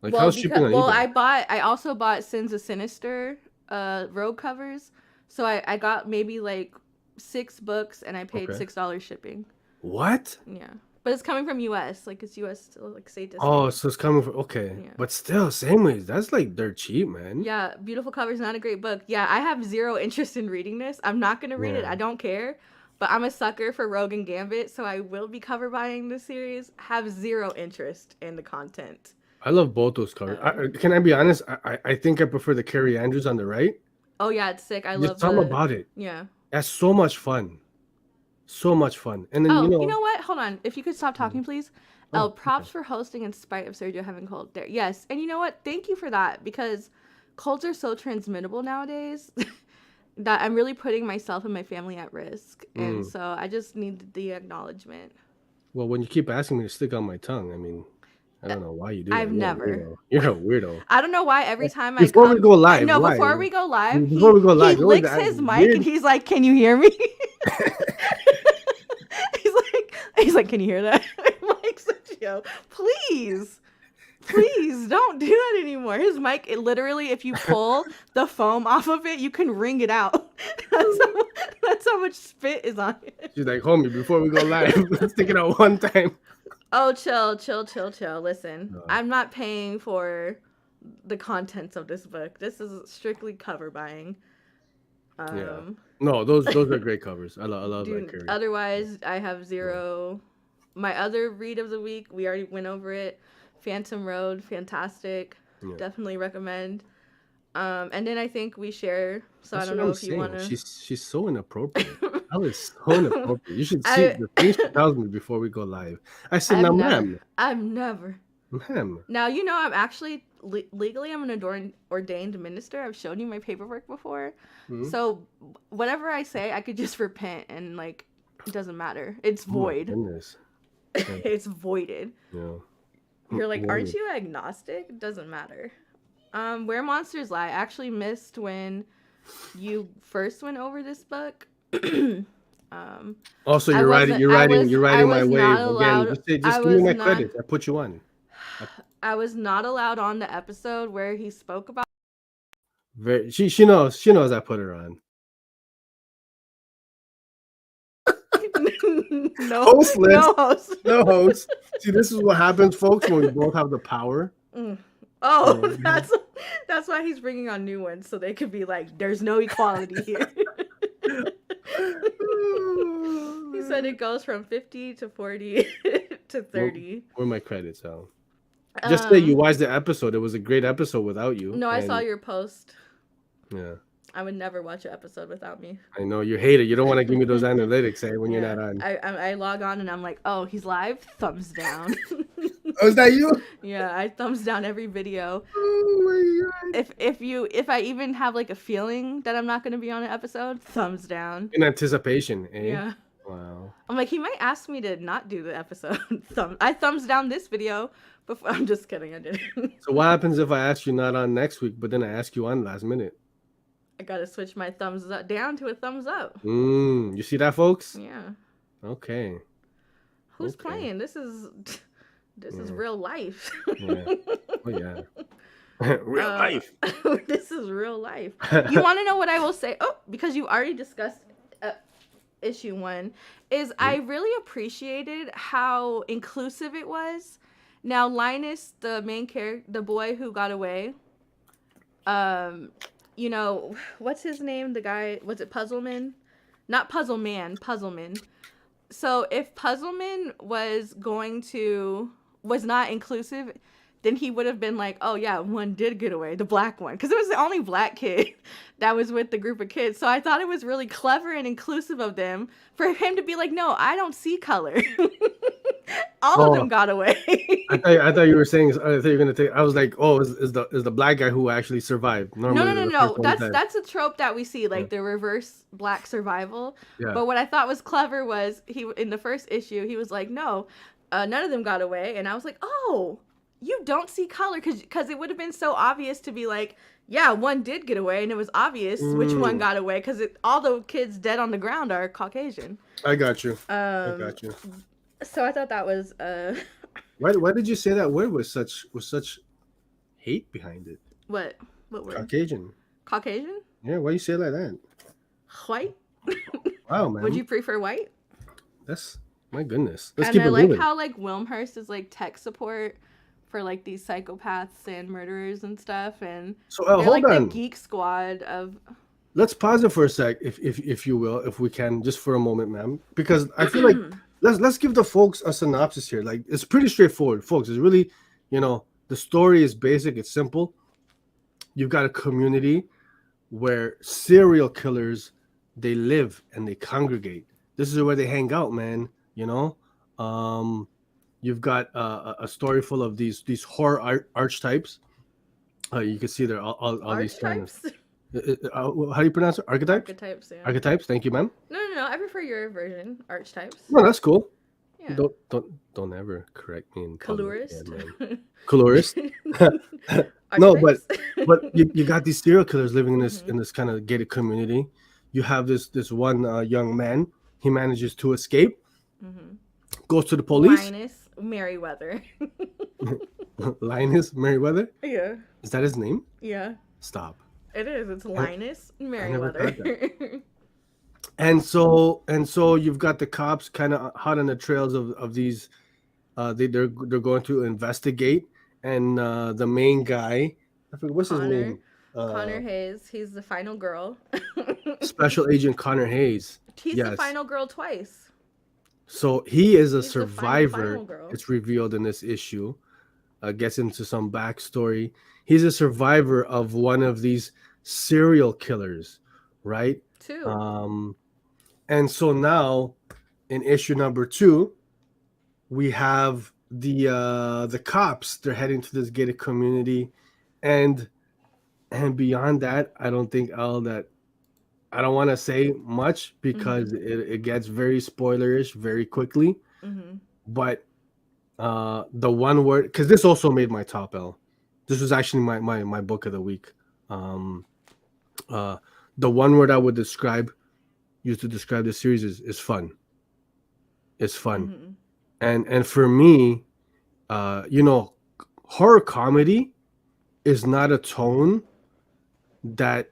Like how's shipping on eBay? I also bought Sins of Sinister Rogue covers. So I got maybe like 6 books and I paid $6 shipping. What? Yeah. But it's coming from US. Like it's US still like state discount. Oh, so it's coming from yeah. But still, same ways. That's like they're cheap, man. Yeah, Beautiful Cover's not a great book. Yeah, I have zero interest in reading this. I'm not gonna read it. I don't care. But I'm a sucker for Rogue and Gambit, so I will be cover buying this series. Have zero interest in the content. I love both those covers. Can I be honest? I think I prefer the Carrie Andrews on the right. Oh yeah, it's sick. I love something about it. Yeah. That's so much fun. So much fun. And then you know what? Hold on. If you could stop talking, please. Elle, props for hosting in spite of Sergio having cold there. Yes. And you know what? Thank you for that because colds are so transmittable nowadays that I'm really putting myself and my family at risk. And so I just need the acknowledgement. Well, when you keep asking me to stick on my tongue, I mean, I don't know why you do that. I've never. You're a weirdo. I don't know why every time before we go live. No, before we go live, he licks his mic and he's like, "Can you hear me?" he's like, "Can you hear that?" I'm like, Sergio, please don't do that anymore. His mic, it literally, if you pull the foam off of it, you can wring it out. That's how much spit is on it. She's like, "Homie, before we go live, let's stick it out one time." Oh, chill. Listen, I'm not paying for the contents of this book. This is strictly cover buying. No, those are great covers. I love that Carrie. Otherwise, I have zero. My other read of the week, we already went over it. Phantom Road, fantastic. Yeah. Definitely recommend. And then I think we share. So I don't know if you want to. She's so inappropriate. I was so inappropriate. You should see the things she tells me before we go live. I said, "Now, ma'am." I've never. Ma'am. Now you know I'm actually legally I'm an ordained minister. I've shown you my paperwork before. Mm-hmm. So whatever I say, I could just repent and like it doesn't matter. It's void. It's voided. Yeah. You're like, aren't you agnostic? It doesn't matter. Where Monsters Lie. I actually missed when you first went over this book. Also, you're riding my wave again. Just give me my credits. I put you on. I was not allowed on the episode where he spoke about. She knows I put her on. No host. See, this is what happens, folks, when we both have the power. Oh, that's why he's bringing on new ones, so they could be like, "There's no equality here." He said it goes from 50 to 40 to 30. Where are my credits, Al? Just say you watched the episode. It was a great episode without you. No, I saw your post. Yeah. I would never watch an episode without me. I know you hate it. You don't want to give me those analytics, when you're not on. I log on and I'm like, oh, he's live. Thumbs down. Oh, is that you? Yeah, I thumbs down every video. Oh my god. If I even have like a feeling that I'm not going to be on an episode, thumbs down. In anticipation, eh? Yeah. Wow. I'm like, he might ask me to not do the episode. I thumbs down this video. Before. I'm just kidding. I didn't. So what happens if I ask you not on next week, but then I ask you on last minute? I gotta switch my thumbs down to a thumbs up. You see that, folks? Yeah. Okay. Who's playing? This is real life. Yeah. Oh yeah. Real life. This is real life. You want to know what I will say? Oh, because you already discussed issue 1. I really appreciated how inclusive it was Now Linus, the main character, the boy who got away, you know, what's his name? The guy, was it Puzzleman? Not Puzzleman, Puzzleman. So if Puzzleman was not inclusive, then he would have been like, oh yeah, one did get away, the black one, because it was the only black kid that was with the group of kids. So I thought it was really clever and inclusive of them for him to be like, no, I don't see color. All of them got away. I thought you were saying. I thought you were gonna take. I was like, oh, is the black guy who actually survived? Normally, No. That's a trope that we see, like the reverse black survival. Yeah. But what I thought was clever was he in the first issue he was like, no, none of them got away, and I was like, oh, you don't see color, because it would have been so obvious to be like, yeah, one did get away, and it was obvious which one got away, because all the kids dead on the ground are Caucasian. I got you. I got you. So I thought that was Why did you say that word with such hate behind it? What word? Caucasian. Caucasian? Yeah, why you say it like that? White? Wow, man. Would you prefer white? That's my goodness. Let's and keep I it like moving. how like Wilmhurst is like tech support for like these psychopaths and murderers and stuff, and so they're hold like on. the geek squad of. Let's pause it for a sec, if you will, if we can, just for a moment, ma'am, because I feel like let's give the folks a synopsis here. Like, it's pretty straightforward, folks. It's really, the story is basic. It's simple. You've got a community where serial killers, they live and they congregate. This is where they hang out, man. You've got a story full of these horror archetypes. You can see there all these archetypes. How do you pronounce it? Archetypes. Yeah. Archetypes. Thank you, ma'am. No. I prefer your version. Archetypes. No, that's cool. Yeah. Don't ever correct me in colorist. Colorist. No, but you got these serial killers living in this kind of gated community. You have this one young man. He manages to escape. Goes to the police. Linus Merriweather. Linus Merriweather? Yeah. Is that his name? Yeah. Stop. It is. It's Linus Merriweather. And so you've got the cops kind of hot on the trails of these. They're going to investigate, and the main guy, I forget what's his name. Connor Hayes. He's the final girl. Special Agent Connor Hayes. He's the final girl twice. So he is a survivor. It's revealed in this issue. Gets into some backstory. He's a survivor of one of these serial killers, right? 2. And so now, in issue number 2, we have the cops. They're heading to this gated community, and beyond that, I don't want to say much because it gets very spoilerish very quickly. But the one word, because this also made my top L. This was actually my book of the week. The one word I would use to describe the series is fun. It's fun. And for me, horror comedy is not a tone that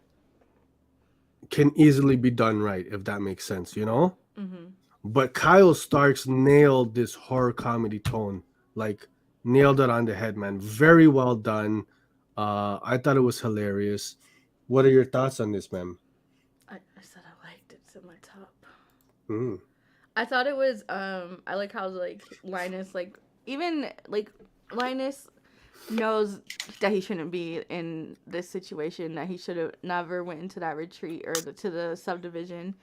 can easily be done right, if that makes sense, But Kyle Starks nailed this horror comedy tone, like nailed it on the head, man. Very well done. I thought it was hilarious. What are your thoughts on this, ma'am? I said I liked it. It's in my top. I thought it was I like how like Linus Linus knows that he shouldn't be in this situation, that he should have never went into that retreat or to the subdivision.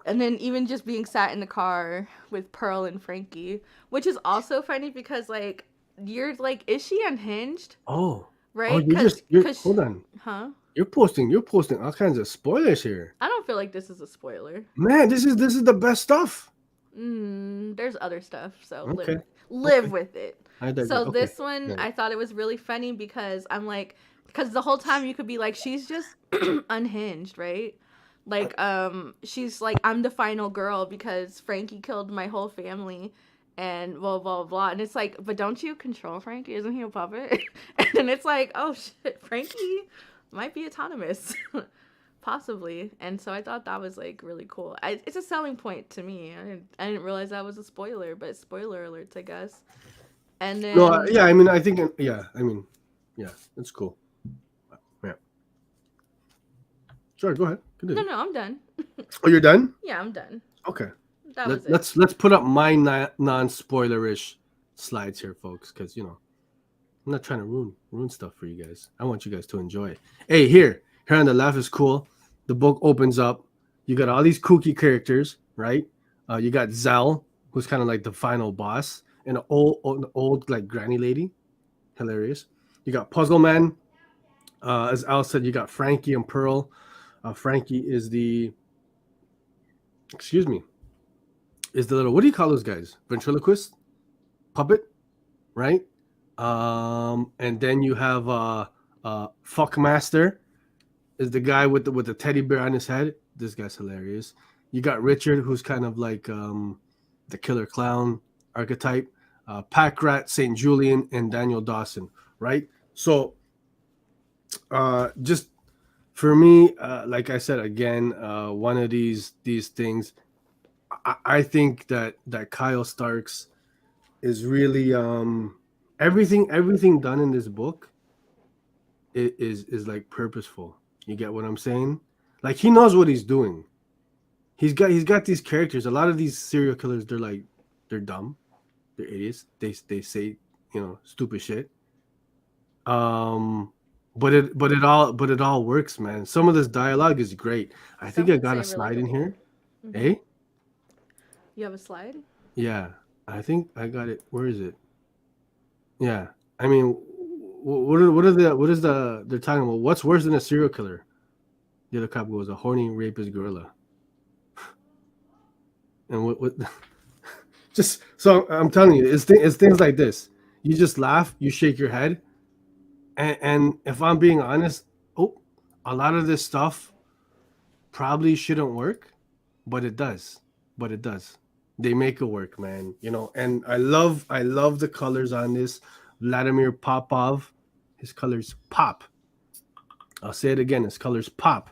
And then even just being sat in the car with Pearl and Frankie, which is also funny because like you're like, is she unhinged? Oh, right. Hold on. Huh? You're posting all kinds of spoilers here. I don't feel like this is a spoiler. Man, this is the best stuff. There's other stuff, so okay. live with it. So this one, yeah. I thought it was really funny because I'm like, because the whole time you could be like, she's just unhinged, right? Like, she's like, I'm the final girl because Frankie killed my whole family and blah, blah, blah. And it's like, but don't you control Frankie? Isn't he a puppet? And then it's like, oh shit, Frankie might be autonomous. Possibly. And so I thought that was like really cool. It's a selling point to me. I didn't realize that was a spoiler, but spoiler alerts, I guess. And No, then yeah, I mean, I think, yeah, I mean, yeah, it's cool. Yeah. Sorry, go ahead. no, Continue. no, I'm done. Oh, you're done? Yeah, I'm done. Okay. That Let, was it. let's let's put up my non-spoilerish slides here, folks, because I'm not trying to ruin stuff for you guys. I want you guys to enjoy it. Hey, here on the left is cool. The book opens up. You got all these kooky characters, right? You got Zell, who's kind of like the final boss, and an old like granny lady, hilarious. You got Puzzle Man. As Al said, you got Frankie and Pearl. Frankie is the excuse me is the little, what do you call those guys? Ventriloquist puppet, right? And then you have Fuckmaster is the guy with the teddy bear on his head. This guy's hilarious. You got Richard, who's kind of like the killer clown archetype. Pack Rat, Saint Julian, and Daniel Dawson, right? So just for me, like I said again, one of these things, I think that Kyle Starks is really everything done in this book is like purposeful. You get what I'm saying? Like he knows what he's doing. He's got these characters. A lot of these serial killers, they're dumb, they're idiots. They say stupid shit. Um, but it all works, man. Some of this dialogue is great. I think Some I would got say a slide in relatable. here. Hmm. Eh? You have a slide? Yeah, I think I got it. Where is it? Yeah, I mean, what is they're talking about? What's worse than a serial killer? The other cop goes, a horny rapist gorilla. And what just so I'm telling you, it's things like this. You just laugh, you shake your head, and if I'm being honest, oh, a lot of this stuff probably shouldn't work, but it does. But it does. They make it work, man. And I love the colors on this. Vladimir Popov, his colors pop. I'll say it again. His colors pop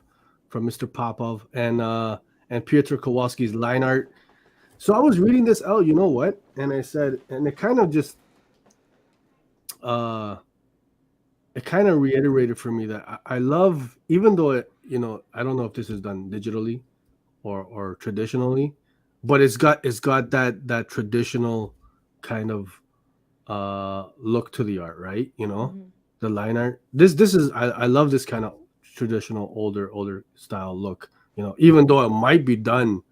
from Mr. Popov and Piotr Kowalski's line art. So I was reading this out, you know what? And I said, and uh it kind of reiterated for me that I love, even though I don't know if this is done digitally or traditionally, but it's got that traditional kind of look to the art, right? Hmm. The line art. This is I love this kind of traditional older style look. Even though it might be done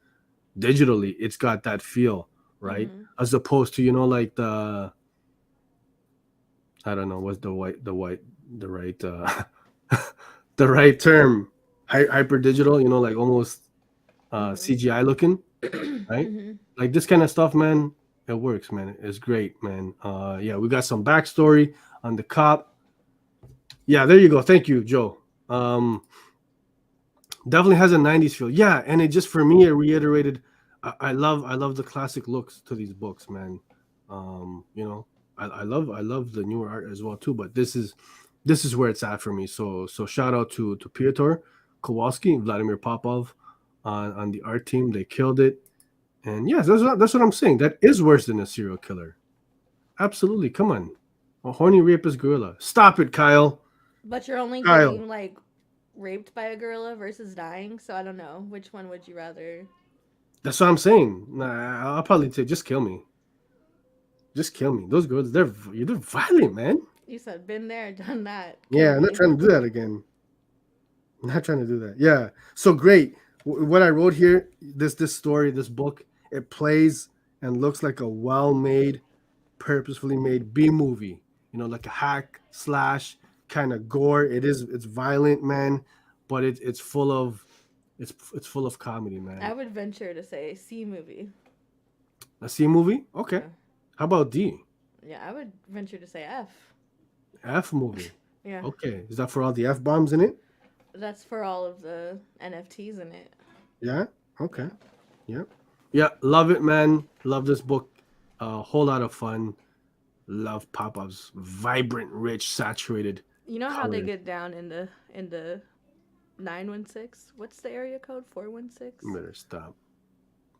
digitally, it's got that feel, right? Hmm. As opposed to like the, I don't know, what's the right the right term, hyper digital, like almost Hmm. CGI looking, right? Hmm. Like this kind of stuff, man. It works, man. It's great, man. Yeah, we got some backstory on the cop. Yeah, there you go. Thank you, Joe. Definitely has a '90s feel. Yeah, and it just, for me, it reiterated. I love the classic looks to these books, man. I love the newer art as well too. But this is where it's at for me. So shout out to Piotr Kowalski and Vladimir Popov on the art team. They killed it. And yes, that's what I'm saying. That is worse than a serial killer. Absolutely. Come on. A horny rapist gorilla. Stop it, Kyle. But you're only Kyle. getting like raped by a gorilla versus dying, so I don't know. Which one would you rather? That's what I'm saying. Nah, I'll probably say just kill me. Just kill me. Those girls, they're violent, man. You said been there, done that. Kill Yeah, I'm not me. trying to do that again. I'm not trying to do that. Yeah. So great. What I wrote here, this story, this book, it plays and looks like a well-made, purposefully made B movie. Like a hack slash kind of gore. It's violent, man, but it's full of it's full of comedy, I man. would venture to say C movie. A C movie? Okay. Yeah. How about D? Yeah, I would venture to say F. F movie. Yeah. Okay. Is that for all the F bombs in it? That's for all of the NFTs in it. Yeah. Okay. Yeah. Yeah. Yeah. Love it, man. Love this book. A whole lot of fun. Love Popov's vibrant, rich, saturated You know how they colors. get down in the 916? What's the area code? 416? Better stop.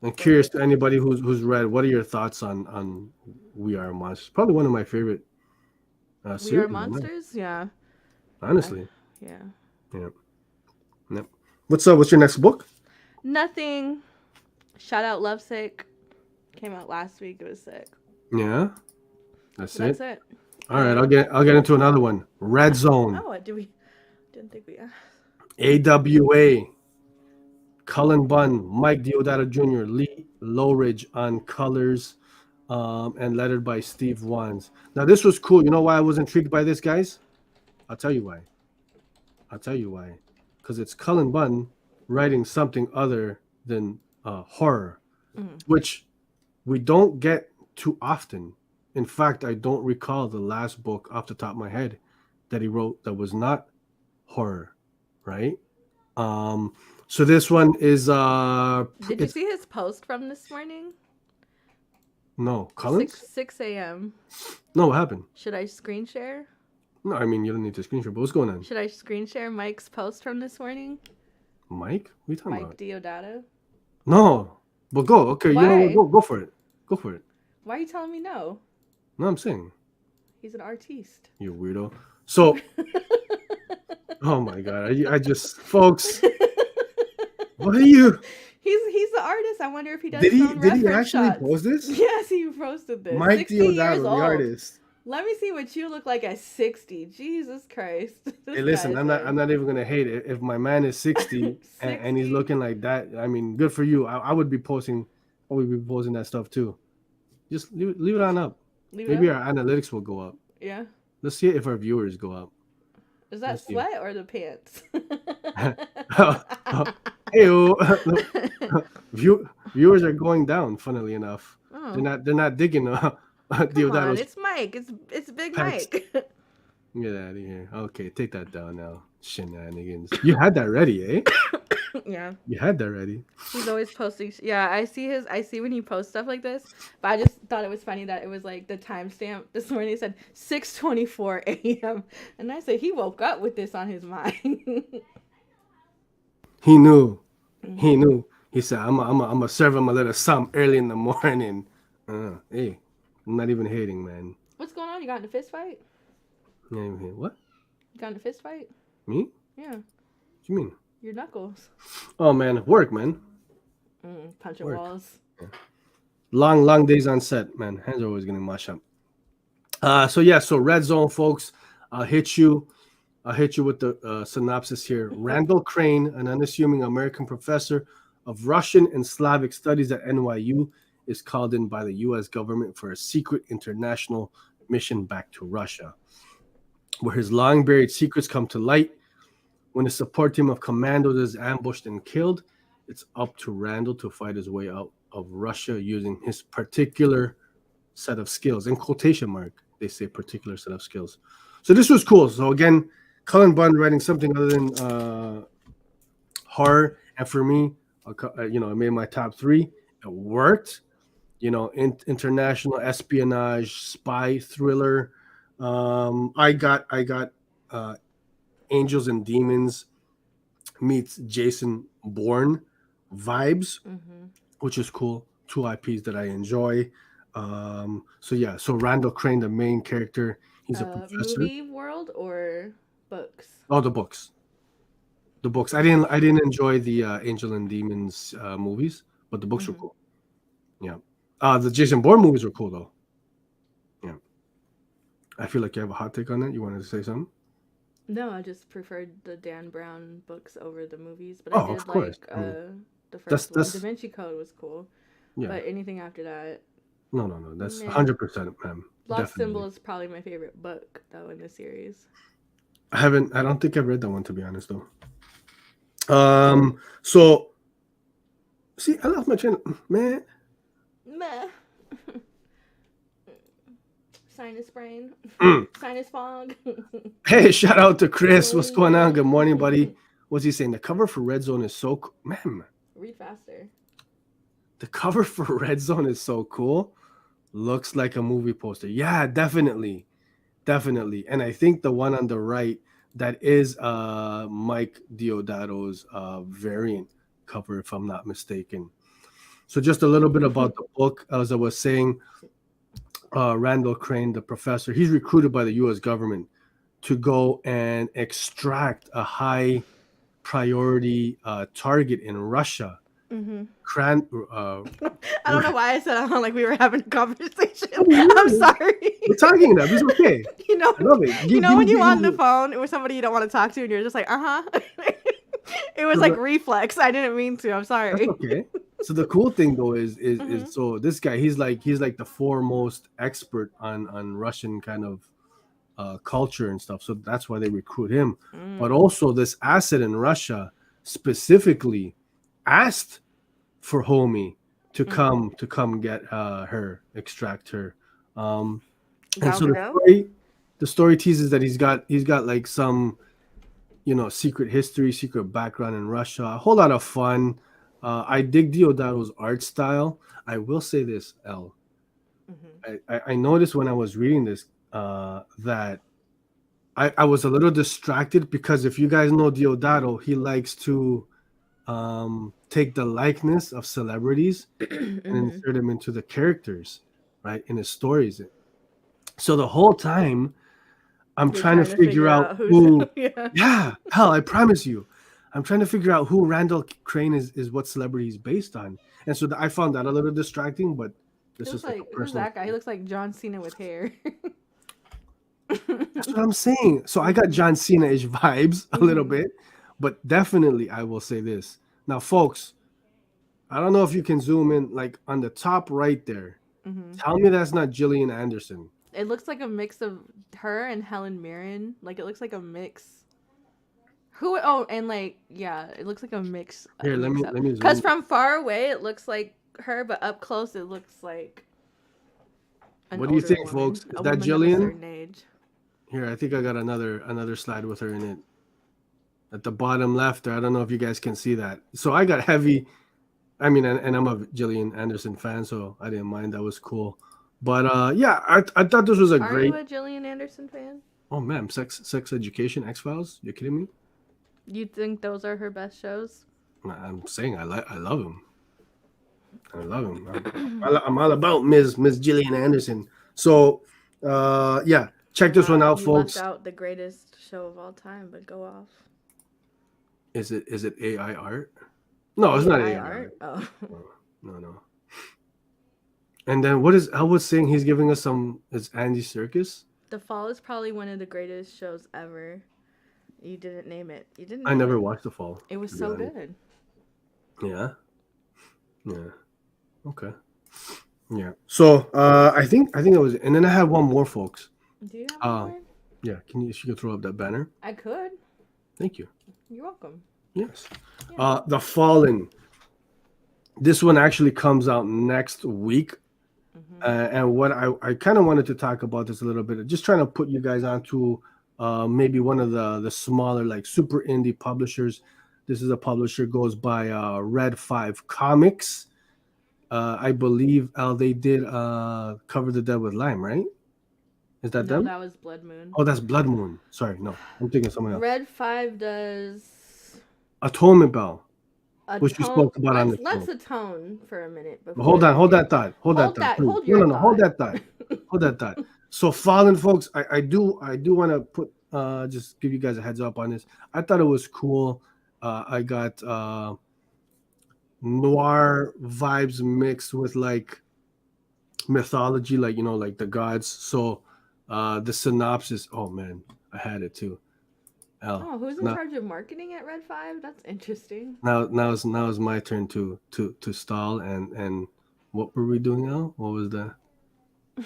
I'm curious to anybody who's read. What are your thoughts on We Are Monsters? Probably one of my favorite We Are series. Monsters? Yeah. Honestly. Yeah. Yeah. Yep. What's up? What's your next book? Nothing. Shout out Lovesick. Came out last week. It was sick. Yeah. That's That's it. it. All right. I'll get into another one. Red Zone. Oh, what did we? Didn't think we. AWA. Cullen Bunn, Mike Deodato Jr., Lee Lowridge on colors, and lettered by Steve Wands. Now this was cool. You know why I was intrigued by this, guys? I'll tell you why. Because it's Cullen Bunn writing something other than horror, which we don't get too often. In fact, I don't recall the last book off the top of my head that he wrote that was not horror, right? So this one is Did you see his post from this morning? No, Collins? 6 a.m. No, what happened? Should I screen share? No, I mean you don't need to screen share, but what's going on? Should I screen share Mike's post from this morning? Mike? What are you talking Mike about? Deodato? No. But go. Okay, Why? you know what? Go for it. Go for it. Why are you telling me no? No, I'm saying. He's an artiste. You weirdo. So oh my god. I just folks. What are you? He's the artist. I wonder if he does. Did his own he reference actually shots. post this? Yes, he posted this. Mike 60 years Deodato, the old. artist. Let me see what you look like at 60. Jesus Christ. Hey, listen, I'm not even gonna hate it. If my man is 60, and he's looking like that, I mean, good for you. I would be posting that stuff too. Just leave it on up. Maybe our analytics will go up. Yeah. Let's see if our viewers go up. Is that sweat or the pants? Viewers are going down. Funnily enough, they're not digging. Deodato's. It's Mike. It's Big packs. Mike. Get out of here. Okay, take that down now. Shenanigans. You had that ready, eh? Yeah. You had that ready. He's always posting. Yeah, I see when he posts stuff like this. But I just thought it was funny that it was like the timestamp this morning. It said 6:24 a.m. And I said he woke up with this on his mind. He knew. Mm-hmm. He knew. He said, "I'm a serve him a little something early in the morning." Hey, I'm not even hating, man. What's going on? You got in a fist fight? What? You got in a fist fight? Me? Yeah. What you mean? Your knuckles. Oh man, work, man. Punching walls. Yeah. Long days on set, man. Hands are always gonna mush up. So Red Zone, folks. I'll hit you with the synopsis here. Randall Crane, an unassuming American professor of Russian and Slavic studies at NYU, is called in by the U.S. government for a secret international mission back to Russia, where his long-buried secrets come to light. When a support team of commandos is ambushed and killed, it's up to Randall to fight his way out of Russia using his particular set of skills. In quotation mark, they say particular set of skills. So this was cool. So again, Cullen Bunn writing something other than horror. And for me, I made my top 3. It worked. International espionage, spy thriller. I got Angels and Demons meets Jason Bourne vibes, which is cool. 2 IPs that I enjoy. So Randall Crane, the main character, he's a professor. Movie world or books? Oh, the books. I didn't enjoy the Angel and Demons movies, but the books were cool. Yeah. The Jason Bourne movies were cool though. Yeah. I feel like you have a hot take on that. You wanted to say something? No, I just preferred the Dan Brown books over the movies, but I did of course. The first one. Da Vinci Code was cool. Yeah. But anything after that. No. That's 100%, man. Lost Symbol is probably my favorite book though in the series. I don't think I've read that one, to be honest though. So see, I love my channel, man. Meh. Sinus brain. Sinus fog. Hey, shout out to Chris. What's going on? Good morning, buddy. What's he saying? The cover for Red Zone is so cool. Man. Read faster. The cover for Red Zone is so cool. Looks like a movie poster. Yeah, definitely. And I think the one on the right, that is Mike Deodato's variant cover, if I'm not mistaken. So just a little bit about the book. As I was saying, Randall Crane, the professor, he's recruited by the U.S. government to go and extract a high priority target in Russia. Mm-hmm. I don't We're know why I said I don't like we were having a conversation. I'm sorry. talking now. It's okay. You know, I love it. when you on the phone with somebody you don't want to talk to, and you're just like, It was like reflex. I didn't mean to. I'm sorry. That's okay. So the cool thing though is so this guy he's like the foremost expert on Russian kind of culture and stuff. So that's why they recruit him. But also this asset in Russia specifically asked for Homie to come get her, extract her. And so the story teases that he's got like some secret history, secret background in Russia. A whole lot of fun. I dig Diodato's art style. I will say this, Elle. I noticed when I was reading this that I was a little distracted because if you guys know Diodato, he likes to take the likeness of celebrities and insert them into the characters, right, in his stories. So the whole time I'm trying to figure out who. Yeah, hell, I promise you, I'm trying to figure out who Randall Crane is, what celebrity he's based on, and so I found that a little distracting. But this is like who's that guy? He looks like John Cena with hair. That's what I'm saying. So I got John Cena-ish vibes a little bit, but definitely I will say this. Now, folks, I don't know if you can zoom in, like on the top right there. Tell me that's not Gillian Anderson. It looks like a mix of her and Helen Mirren. Like, it looks like a mix. It looks like a mix. Here, let me zoom. Because from far away, it looks like her, but up close, it looks like what do you think, folks? Is that Gillian? Here, I think I got another slide with her in it. At the bottom left there, I don't know if you guys can see that. So I got heavy. I mean, and I'm a Gillian Anderson fan, so I didn't mind. That was cool. But yeah, I thought this was a great. Are you a Gillian Anderson fan? Oh man, Sex Education, X-Files. You kidding me? You think those are her best shows? I'm saying I love him. I love him. I'm all about Miss Gillian Anderson. So yeah, check this one out, folks. Left out the greatest show of all time, but go off. Is it AI art? No, it's not AI art. Oh. No. And then what is Elwood saying? He's giving us some. It's Andy Serkis. The Fall is probably one of the greatest shows ever. You didn't name it. You didn't. I never watched The Fall. It was so good. Yeah. Okay. Yeah. So I think it was, and then I have one more, folks. Do you have one? Yeah. She could throw up that banner. I could. Thank you. You're welcome. Yes. Yeah. The Fallen. This one actually comes out next week. And what I kind of wanted to talk about this a little bit, just trying to put you guys onto maybe one of the smaller, like super indie publishers. This is a publisher, goes by Red 5 Comics. I believe they did Cover the Dead with Lime, right? Is that them? That was Blood Moon. Oh, that's Blood Moon. Sorry, no, I'm thinking someone else. Red 5 does Atonement Bell, which we spoke about on the show. Let's atone for a minute. Hold that thought. Hold that thought. Hold that thought. Hold that thought. So Fallen, folks, I do want to put just give you guys a heads up on this. I thought it was cool. I got noir vibes mixed with like mythology, like like the gods. So the synopsis, oh man, I had it too. Who's in charge of marketing at Red 5? That's interesting. Now it's my turn to stall and what were we doing now? What was the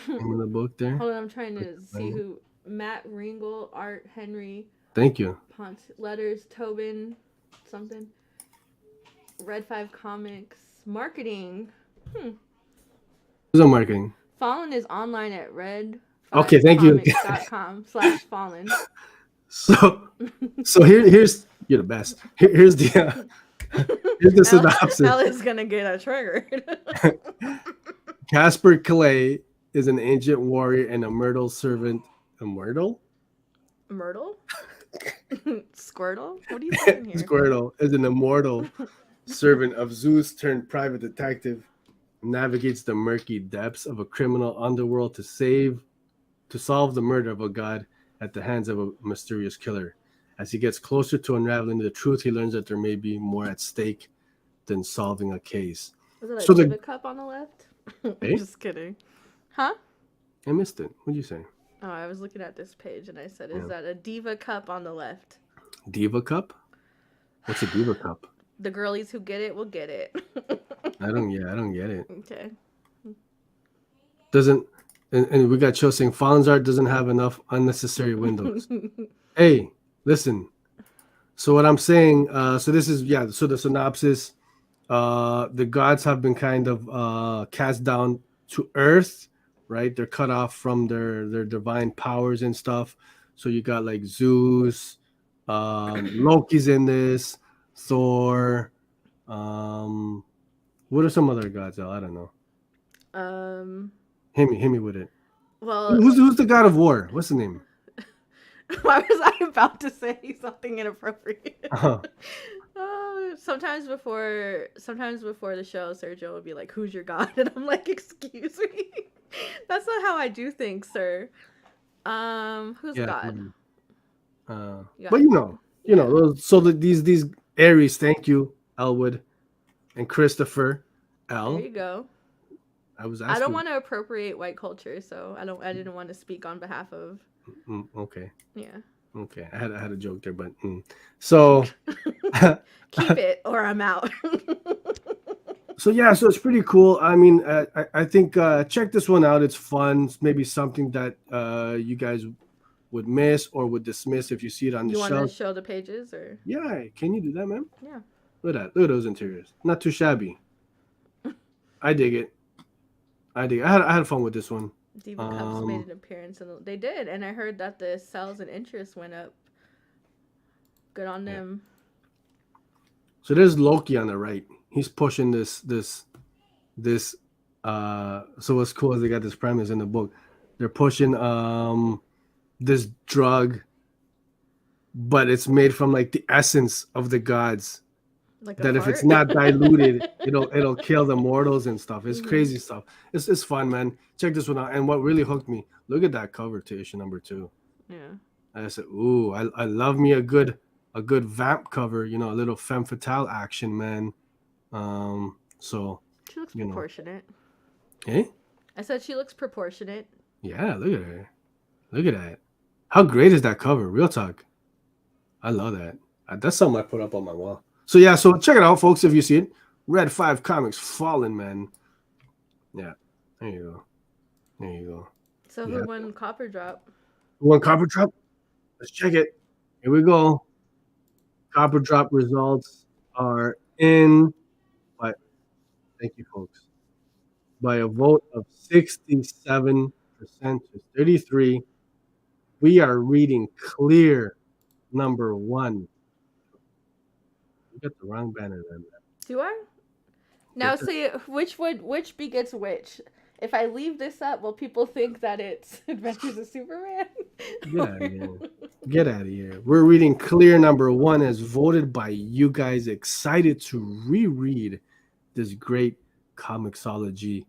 name of the book there? Hold on, I'm trying to see who. Matt Ringel, Art Henry. Thank you. Letters, Tobin, something. Red 5 Comics. Marketing. Who's on marketing? Fallen is online at red. Okay, thank you. .com/Fallen. So here's you're the best. Here's the synopsis. Elle is gonna get triggered. Casper Clay is an ancient warrior and a Myrtle servant. A Myrtle? Myrtle? Squirtle? What are you saying here? Squirtle is an immortal servant of Zeus turned private detective, navigates the murky depths of a criminal underworld to solve the murder of a god at the hands of a mysterious killer. As he gets closer to unraveling the truth, he learns that there may be more at stake than solving a case. Was it a So diva cup on the left? I'm just kidding. Huh? I missed it. What'd you say? Oh, I was looking at this page and I said, is that a diva cup on the left? Diva cup? What's a diva cup? The girlies who get it will get it. I don't get it. Okay. Doesn't and we got Cho saying Fallon's art doesn't have enough unnecessary windows. Hey, listen. So what I'm saying, so this is so the synopsis, the gods have been kind of cast down to earth, right? They're cut off from their divine powers and stuff. So you got like Zeus, Loki's in this, Thor, what are some other gods, Elle? I don't know. Hit me with it. Well, who's the god of war? What's the name? Why was I about to say something inappropriate? Sometimes before the show, Sergio would be like, "Who's your god?" And I'm like, "Excuse me, that's not how I do things, sir." Who's god? But you know, so these Aries, thank you, Elwood, and Christopher. Elle. There you go. I was asking. I don't want to appropriate white culture, so I didn't want to speak on behalf of. Okay. Yeah. Okay, I had a joke there, but so keep it or I'm out. So it's pretty cool. I mean, I think check this one out. It's fun. It's maybe something that you guys would miss or would dismiss if you see it on the shelf. You want to show the pages or? Yeah, can you do that, man? Yeah. Look at that. Look at those interiors. Not too shabby. I dig it. I had fun with this one. Diva Cups made an appearance, and they did, and I heard that the sales and interest went up. Good on them. So there's Loki on the right. He's pushing this. So what's cool is they got this premise in the book. They're pushing this drug, but it's made from like the essence of the gods. Like that if it's not diluted, it'll kill the mortals and stuff. It's crazy stuff. It's fun, man. Check this one out. And what really hooked me, look at that cover to issue number 2. Yeah. I said, ooh, I love me a good vamp cover, a little femme fatale action, man. So she looks proportionate. Hey? I said she looks proportionate. Yeah, look at her. Look at that. How great is that cover? Real talk. I love that. That's something I put up on my wall. So so check it out, folks, if you see it. Red 5 Comics, Fallen, man. Yeah, there you go. So who won Copper Drop? Who won Copper Drop? Let's check it. Here we go. Copper Drop results are in, but thank you, folks. By a vote of 67% to 33, we are reading clear number 1. You got the wrong banner there, man. Do I? Now see which begets which. If I leave this up, will people think that it's Adventures of Superman? Get out of here. Get out of here. We're reading clear number 1 as voted by you guys excited to reread this great Comicsology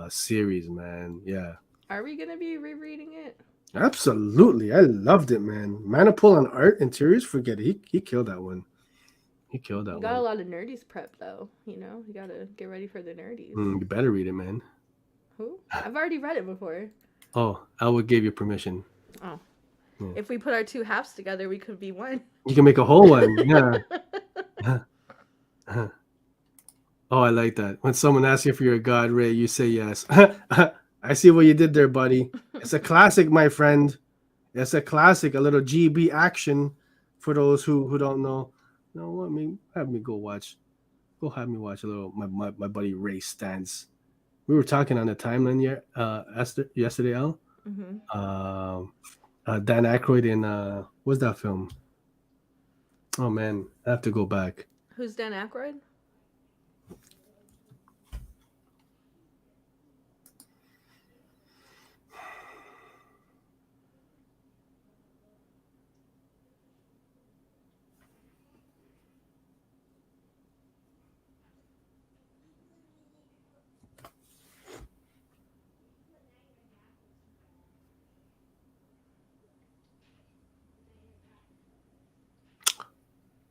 series, man. Yeah. Are we going to be rereading it? Absolutely. I loved it, man. Manipul on art, interiors, forget it. He killed that one. He killed that one. Got a lot of nerdies prep, though. You got to get ready for the nerdies. You better read it, man. Who? I've already read it before. Oh, Elwood gave you permission. Oh. Yeah. If we put our 2 halves together, we could be one. You can make a whole one. Yeah. Oh, I like that. When someone asks you if you're a god, Ray, you say yes. I see what you did there, buddy. It's a classic, my friend. It's a classic, a little GB action for those who don't know. You know what? Have me watch a little my buddy Ray Stance. We were talking on the timeline yesterday, Al. Mm-hmm. Dan Aykroyd in what's that film? Oh man, I have to go back. Who's Dan Aykroyd?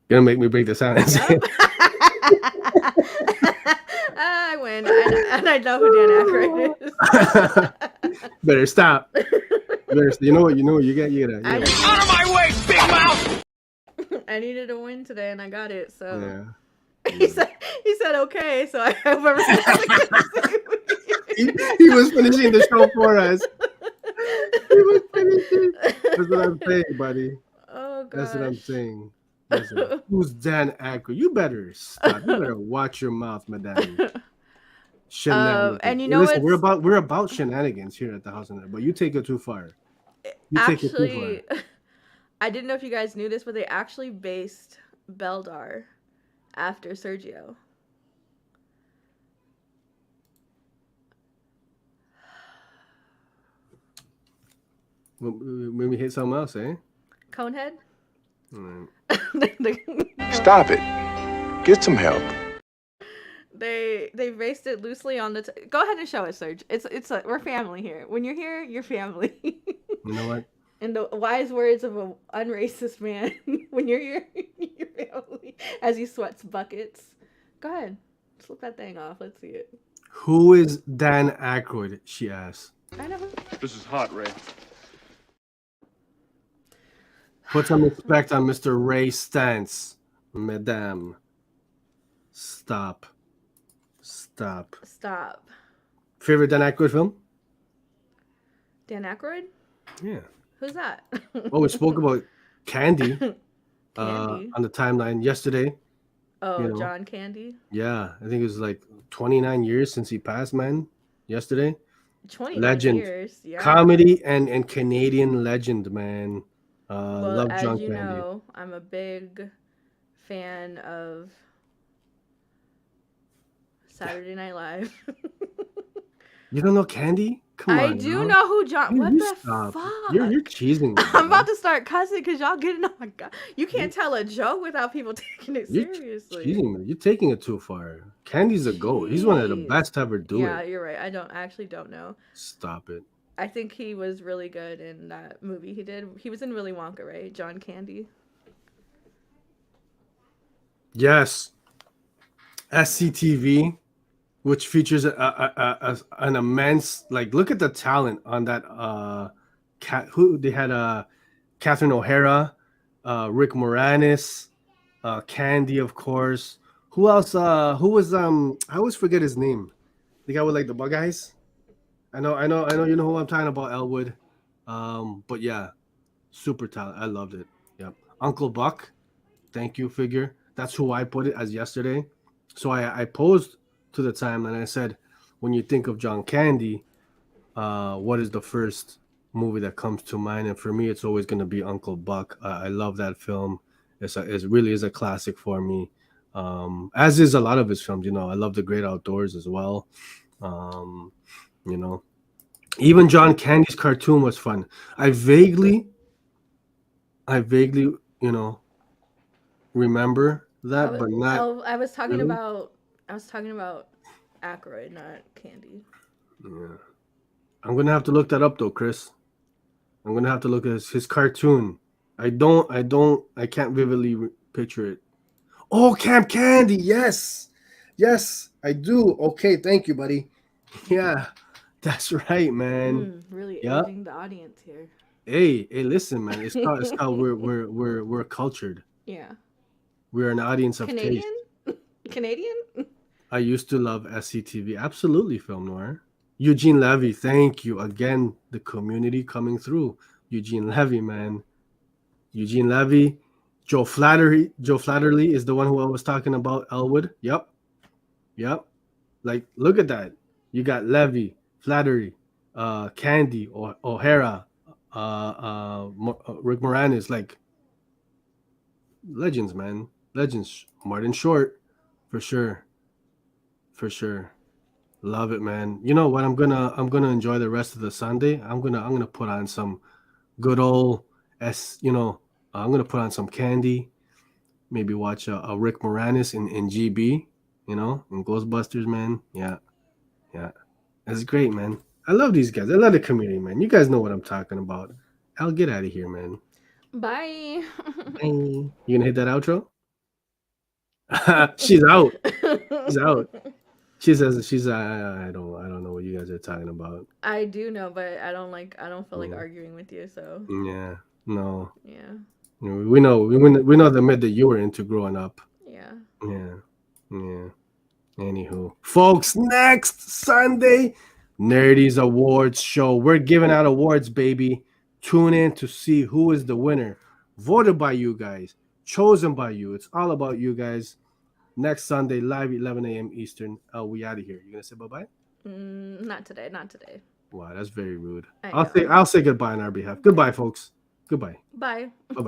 You're gonna make me break the silence. Yep. I win, and I know who Dan Aykroyd is. Better stop. You know what? You know what? You gotta. Out of my way, big mouth. I needed a win today, and I got it. So yeah. he said okay. So I hope he was finishing the show for us. He was finishing. That's what I'm saying, buddy. Oh gosh. That's what I'm saying. Listen, who's Dan Aykroyd? You better stop. You better watch your mouth, madame. Shenanigans. And you know, listen, we're about shenanigans here at the House of Nerd, but you take it too far. Take it too far. I didn't know if you guys knew this, but they actually based Beldar after Sergio. When we hit something else, eh? Conehead? Stop it. Get some help. They based it loosely on the. Go ahead and show it, Serge. We're family here. When you're here, you're family. You know what? In the wise words of an unracist man, when you're here, you're family. As he sweats buckets. Go ahead, slip that thing off. Let's see it. Who is Dan Aykroyd? She asks. I know. This is hot, Ray. Put some respect on Mr. Ray Stantz, madame. Stop. Favorite Dan Aykroyd film? Dan Aykroyd? Yeah. Who's that? Oh, we spoke about Candy, on the timeline yesterday. Oh, John Candy? Yeah, I think it was like 29 years since he passed, man. Yesterday. 29 years, yeah. Comedy and Canadian legend, man. Love John Candy. Know, I'm a big fan of Saturday Night Live. You don't know Candy? Come on. I do know who John. What the fuck? You're cheesing me. I'm about to start cussing because y'all getting. Oh my god! You can't tell a joke without people taking it seriously. You're taking it too far. Candy's a GOAT. He's one of the best to ever do it. Yeah, you're right. I actually don't know. Stop it. I think he was really good in that movie he did. He was in Willy Wonka, right? John Candy. Yes. SCTV, which features an immense, like, look at the talent on that. They had Catherine O'Hara, Rick Moranis, Candy, of course. Who else? Who was I always forget his name. The guy with like the bug eyes. I know. You know who I'm talking about, Elwood. But yeah, super talent. I loved it. Yep. Uncle Buck, thank you, figure. That's who I put it as yesterday. So I posed to the time and I said, when you think of John Candy, what is the first movie that comes to mind? And for me, it's always going to be Uncle Buck. I love that film. It really is a classic for me. As is a lot of his films. You know, I love The Great Outdoors as well. You know, even John Candy's cartoon was fun. I vaguely, you know, remember that, but not. Oh, I was talking about Aykroyd, not Candy. Yeah, I'm gonna have to look that up though, Chris. I'm gonna have to look at his cartoon. I can't vividly picture it. Oh, Camp Candy, yes, I do. Okay, thank you, buddy. Yeah. That's right, man. Really aging the audience here. Hey, listen, man. It's called we're cultured. Yeah. We're an audience of Canadian? taste. Canadian? I used to love SCTV. Absolutely, Film Noir. Eugene Levy, thank you. Again, the community coming through. Eugene Levy, man. Eugene Levy. Joe Flatterly is the one who I was talking about, Elwood. Yep. Like, look at that. You got Levy, Flattery, Candy, O'Hara, Rick Moranis, like legends, man. Legends. Martin Short, for sure. Love it, man. You know what? I'm gonna enjoy the rest of the Sunday. I'm gonna put on some good old I'm gonna put on some Candy. Maybe watch a Rick Moranis in GB. You know, in Ghostbusters, man. Yeah. That's great, man. I love these guys. I love the community, man. You guys know what I'm talking about. I'll get out of here, man. Bye. Bye. You gonna hit that outro? She's out. She's out. She says she's I don't know what you guys are talking about. I do know, but I don't feel like Yeah. arguing with you, so Yeah. No. yeah. We know we know the myth that you were into growing up. Yeah. Yeah. Yeah. Anywho, folks, next Sunday, Nerdies Awards show. We're giving out awards, baby. Tune in to see who is the winner. Voted by you guys, chosen by you. It's all about you guys. Next Sunday, live 11 a.m. Eastern. We out of here. You gonna say bye bye? Not today. Not today. Wow, that's very rude. I I'll know. say goodbye on our behalf. Goodbye, folks. Goodbye. Bye. Bye.